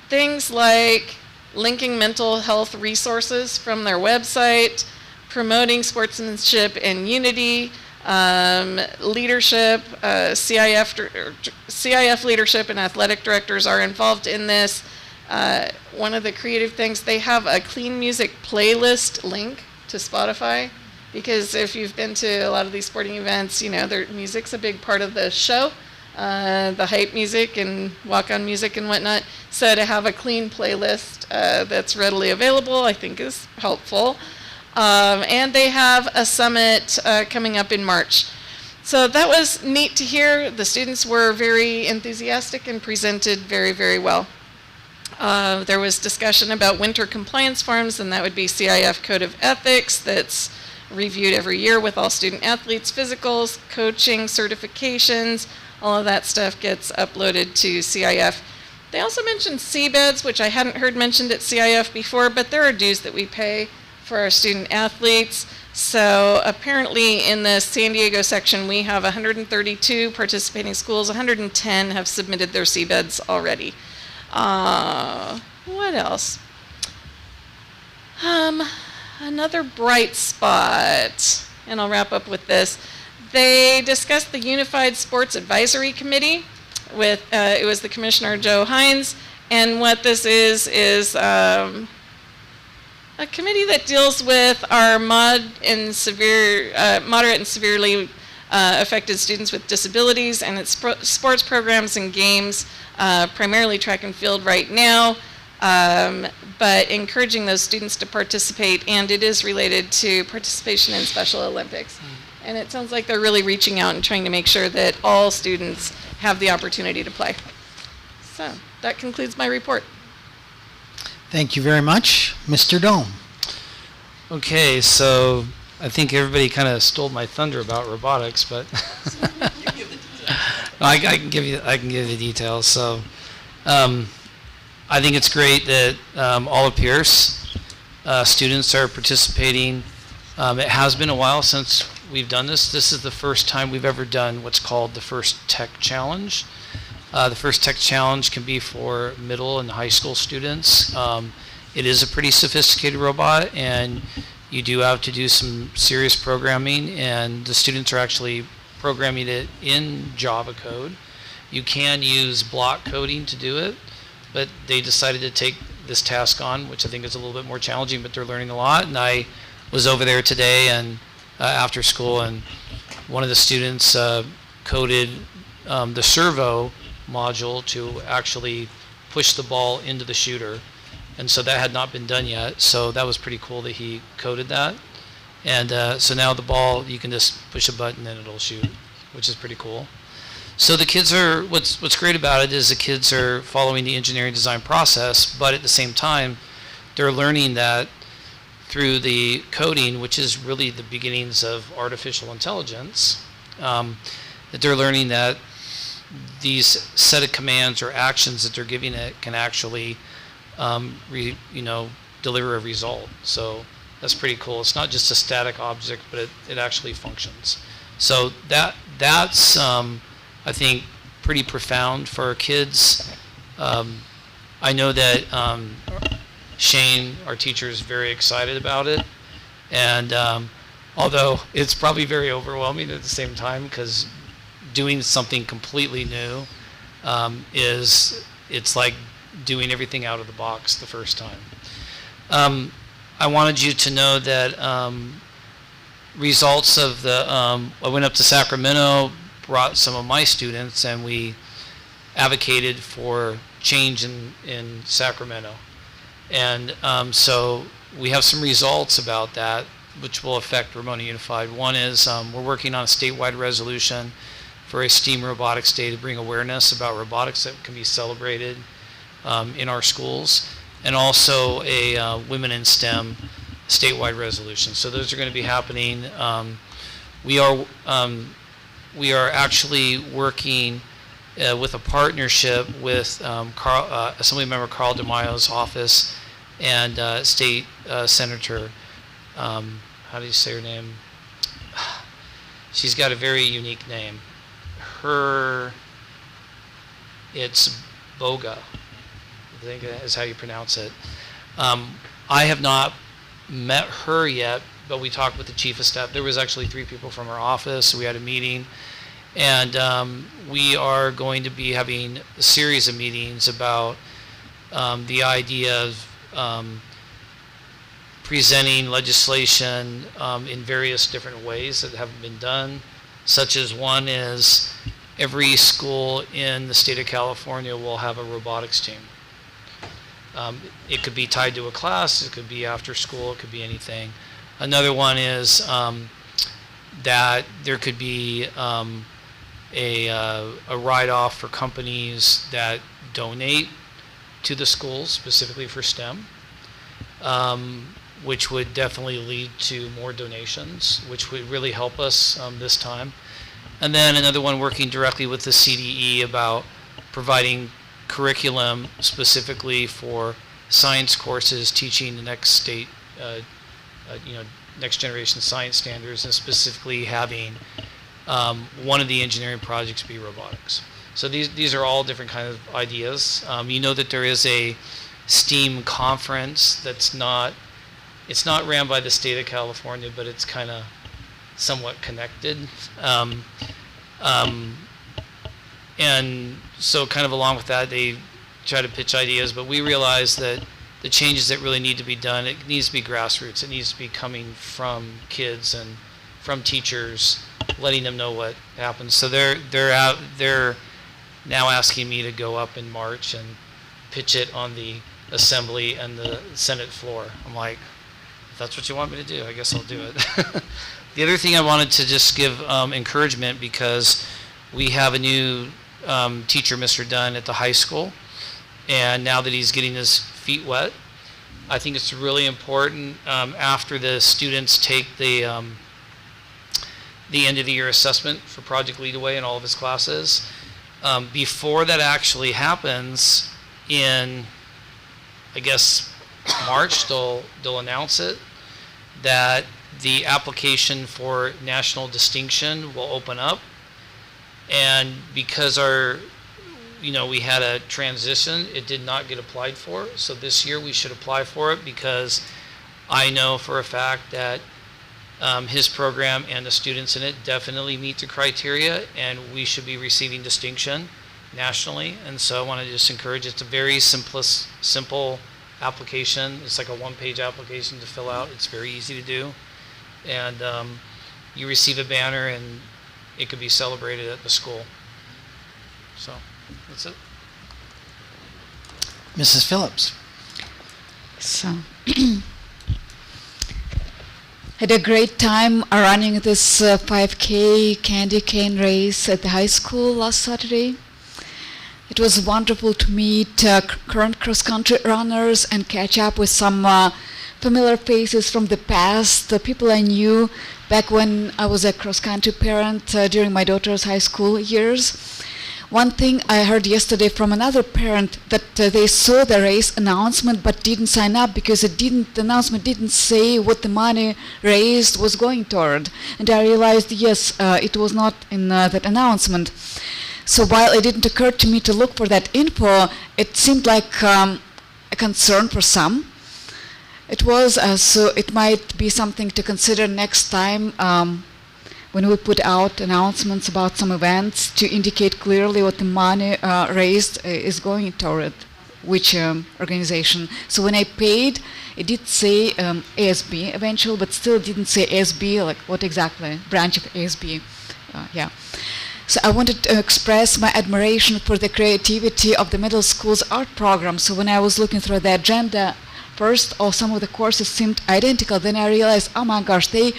Things like linking mental health resources from their website, promoting sportsmanship and unity, leadership, CIF leadership and athletic directors are involved in this. One of the creative things, they have a clean music playlist link to Spotify, because if you've been to a lot of these sporting events, their music's a big part of the show, the hype music and walk-on music and whatnot. So to have a clean playlist that's readily available, I think is helpful. And they have a summit coming up in March. So that was neat to hear. The students were very enthusiastic and presented very, very well. There was discussion about winter compliance forms, and that would be CIF Code of Ethics that's reviewed every year with all student athletes, physicals, coaching, certifications, all of that stuff gets uploaded to CIF. They also mentioned seabeds, which I hadn't heard mentioned at CIF before, but there are dues that we pay for our student athletes. So apparently in the San Diego section, we have 132 participating schools. 110 have submitted their seabeds already. What else? Another bright spot, and I'll wrap up with this. They discussed the Unified Sports Advisory Committee with, it was the Commissioner Joe Hines, and what this is a committee that deals with our moderate and severely affected students with disabilities, and its sports programs and games, primarily track and field right now, but encouraging those students to participate, and it is related to participation in Special Olympics. And it sounds like they're really reaching out and trying to make sure that all students have the opportunity to play. So that concludes my report. Thank you very much. Mr. Dome. Okay, so I think everybody kind of stole my thunder about robotics, but I can give you the details. So I think it's great that all of Pierce students are participating. It has been a while since we've done this. This is the first time we've ever done what's called the First Tech Challenge. The First Tech Challenge can be for middle and high school students. It is a pretty sophisticated robot, and you do have to do some serious programming, and the students are actually programming it in Java code. You can use block coding to do it, but they decided to take this task on, which I think is a little bit more challenging, but they're learning a lot. And I was over there today and after school, and one of the students coded the servo module to actually push the ball into the shooter. And so that had not been done yet. So that was pretty cool that he coded that. And so now the ball, you can just push a button and it'll shoot, which is pretty cool. So the kids are, what's great about it is the kids are following the engineering design process, but at the same time, they're learning that through the coding, which is really the beginnings of artificial intelligence, that they're learning that these set of commands or actions that they're giving it can actually, deliver a result. So that's pretty cool. It's not just a static object, but it actually functions. So that's I think pretty profound for our kids. I know that Shane, our teacher, is very excited about it, and although it's probably very overwhelming at the same time, because doing something completely new it's like doing everything out of the box the first time. I wanted you to know that results of I went up to Sacramento, brought some of my students, and we advocated for change in Sacramento. And so we have some results about that, which will affect Ramona Unified. One is we're working on a statewide resolution for a STEAM Robotics Day to bring awareness about robotics that can be celebrated in our schools, and also a Women in STEM statewide resolution. So those are going to be happening. We are actually working with a partnership with Assemblymember Carl DeMaio's office and State Senator, how do you say her name? She's got a very unique name. It's Boga, I think is how you pronounce it. I have not met her yet, but we talked with the chief of staff. There was actually 3 people from our office. We had a meeting, and we are going to be having a series of meetings about the idea of presenting legislation in various different ways that haven't been done, such as one is every school in the state of California will have a robotics team. It could be tied to a class, it could be after school, it could be anything. Another one is that there could be a write-off for companies that donate to the schools, specifically for STEM, which would definitely lead to more donations, which would really help us this time. And then another one working directly with the CDE about providing curriculum specifically for science courses, teaching the next state, next generation science standards, and specifically having one of the engineering projects be robotics. So these are all different kind of ideas. You know that there is a STEAM conference it's not ran by the state of California, but it's kind of somewhat connected. And so kind of along with that, they try to pitch ideas, but we realize that the changes that really need to be done, it needs to be grassroots. It needs to be coming from kids and from teachers, letting them know what happens. So they're now asking me to go up in March and pitch it on the Assembly and the Senate floor. I'm like, if that's what you want me to do, I guess I'll do it. The other thing I wanted to just give encouragement, because we have a new teacher, Mr. Dunn, at the high school, and now that he's getting his feet wet, I think it's really important after the students take the end of the year assessment for Project Leadaway in all of his classes. Before that actually happens in, I guess, March, they'll announce it, that the application for national distinction will open up. And because we had a transition, it did not get applied for. So this year we should apply for it, because I know for a fact that his program and the students in it definitely meet the criteria, and we should be receiving distinction nationally. And so I want to just encourage, it's a very simple application. It's like a one-page application to fill out. It's very easy to do. And you receive a banner, and it could be celebrated at the school. So that's it. Mrs. Phillips. So Had a great time running this 5K candy cane race at the high school last Saturday. It was wonderful to meet current cross-country runners and catch up with some familiar faces from the past, the people I knew back when I was a cross-country parent during my daughter's high school years. One thing I heard yesterday from another parent that they saw the race announcement but didn't sign up because the announcement didn't say what the money raised was going toward. And I realized, yes, it was not in that announcement. So while it didn't occur to me to look for that info, it seemed like a concern for some. It was, so it might be something to consider next time when we put out announcements about some events to indicate clearly what the money raised is going toward which organization. So when I paid, it did say ASB eventually, but still didn't say ASB, like what exactly, branch of ASB, yeah. So I wanted to express my admiration for the creativity of the middle school's art program. So when I was looking through the agenda, first, some of the courses seemed identical. Then I realized, oh my gosh, they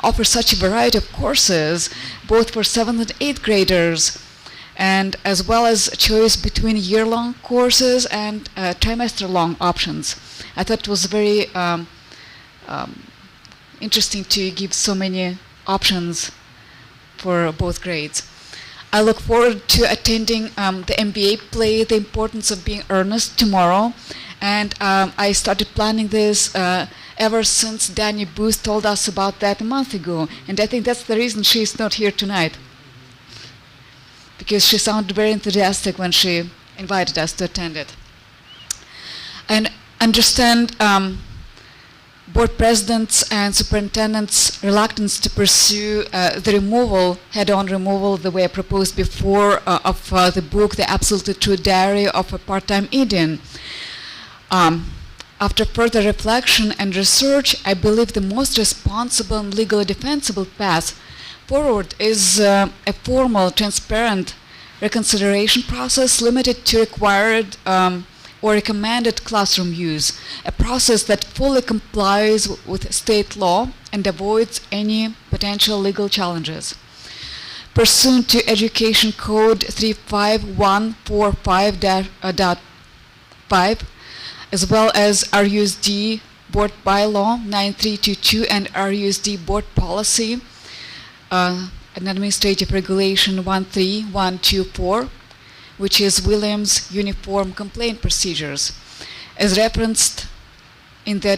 offer such a variety of courses, both for 7th and 8th graders, and as well as a choice between year-long courses and trimester-long options. I thought it was very interesting to give so many options for both grades. I look forward to attending the MBA play, The Importance of Being Earnest, tomorrow. And I started planning this ever since Danny Booth told us about that a month ago. And I think that's the reason she's not here tonight. Because she sounded very enthusiastic when she invited us to attend it. And understand board presidents and superintendents' reluctance to pursue the removal, head-on removal, the way I proposed before, of the book, The Absolutely True Diary of a Part-Time Indian. After further reflection and research, I believe the most responsible and legally defensible path forward is a formal, transparent reconsideration process limited to required or recommended classroom use, a process that fully complies with state law and avoids any potential legal challenges. Pursuant to Education Code 35145.5, as well as RUSD Board Bylaw 9322 and RUSD Board Policy and Administrative Regulation 13124, which is Williams Uniform Complaint Procedures, as referenced in the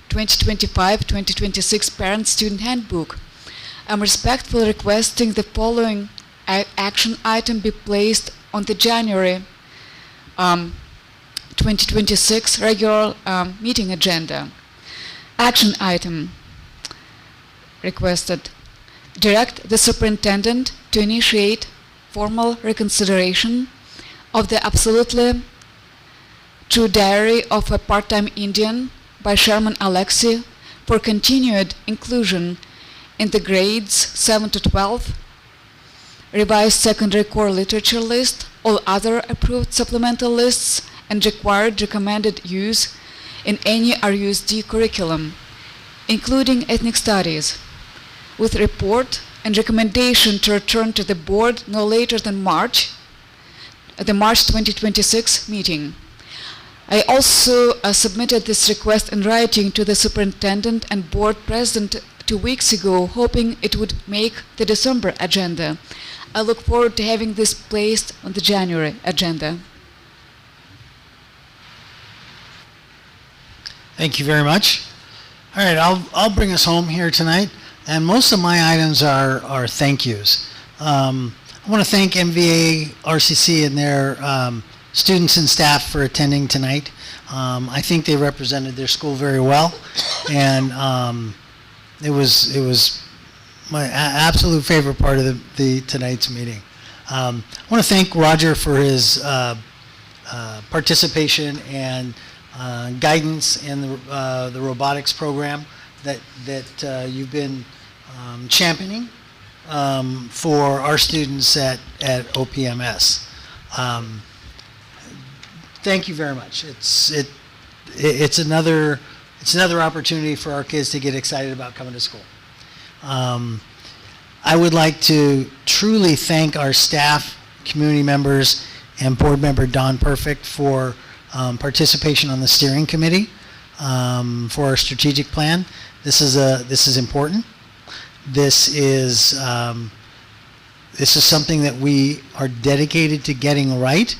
2025-2026 Parent-Student Handbook. I'm respectfully requesting the following action item be placed on the January 2026 regular meeting agenda. Action item requested: direct the superintendent to initiate formal reconsideration of the Absolutely True Diary of a Part-Time Indian by Sherman Alexie for continued inclusion in the grades 7 to 12, revised secondary core literature list, all other approved supplemental lists, and required recommended use in any RUSD curriculum, including ethnic studies, with report and recommendation to return to the board no later than the March 2026 meeting. I also submitted this request in writing to the superintendent and board president 2 weeks ago, hoping it would make the December agenda. I look forward to having this placed on the January agenda. Thank you very much. All right, I'll bring us home here tonight, and most of my items are thank yous. I want to thank MVA RCC and their students and staff for attending tonight. I think they represented their school very well, and it was my absolute favorite part of the tonight's meeting. I want to thank Roger for his participation and guidance in the robotics program that you've been championing for our students at OPMS. Thank you very much. It's another it's another opportunity for our kids to get excited about coming to school. I would like to truly thank our staff, community members, and board member Don Perfect for participation on the steering committee for our strategic plan. This is important. This is something that we are dedicated to getting right,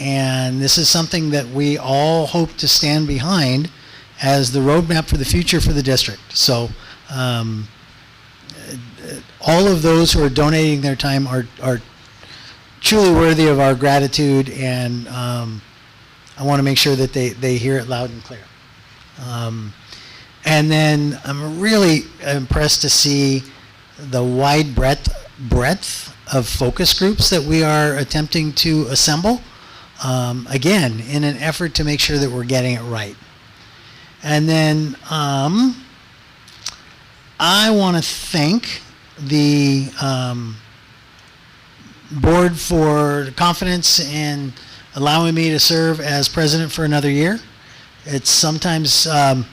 and this is something that we all hope to stand behind as the roadmap for the future for the district. So all of those who are donating their time are truly worthy of our gratitude, and I want to make sure that they hear it loud and clear. And then I'm really impressed to see the wide breadth of focus groups that we are attempting to assemble, again, in an effort to make sure that we're getting it right. And then I want to thank the board for confidence in allowing me to serve as president for another year. It's sometimes a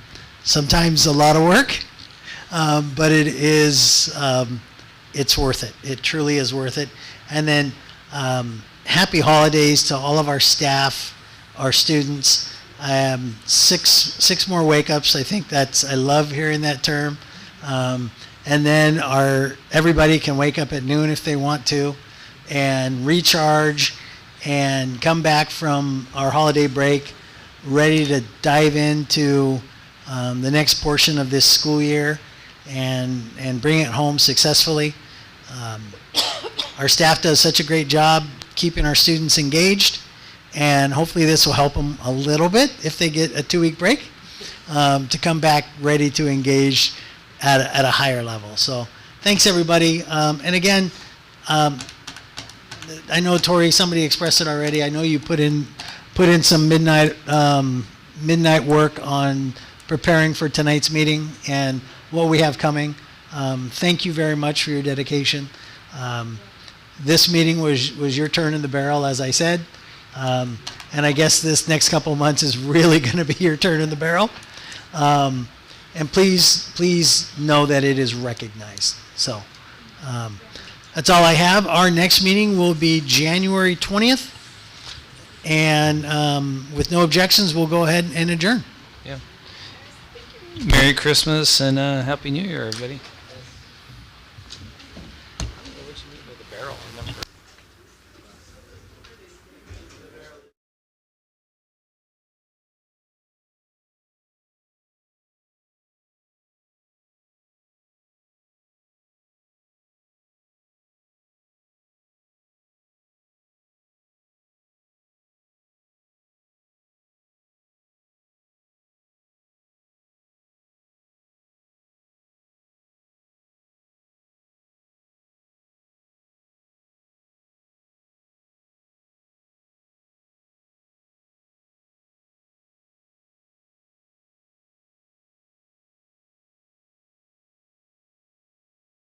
lot of work, but it is it's worth it. It truly is worth it. And then happy holidays to all of our staff, our students. Six more wake ups. I think I love hearing that term. And then everybody can wake up at noon if they want to and recharge and come back from our holiday break ready to dive into the next portion of this school year and bring it home successfully. Our staff does such a great job keeping our students engaged, and hopefully this will help them a little bit if they get a 2-week break to come back ready to engage at a higher level. So thanks everybody. And again, I know Tori, somebody expressed it already. I know you put in some midnight work on preparing for tonight's meeting and what we have coming. Thank you very much for your dedication. This meeting was your turn in the barrel, as I said. And I guess this next couple of months is really going to be your turn in the barrel. And please know that it is recognized. So that's all I have. Our next meeting will be January 20th. And with no objections, we'll go ahead and adjourn. Yeah. Merry Christmas and Happy New Year, everybody.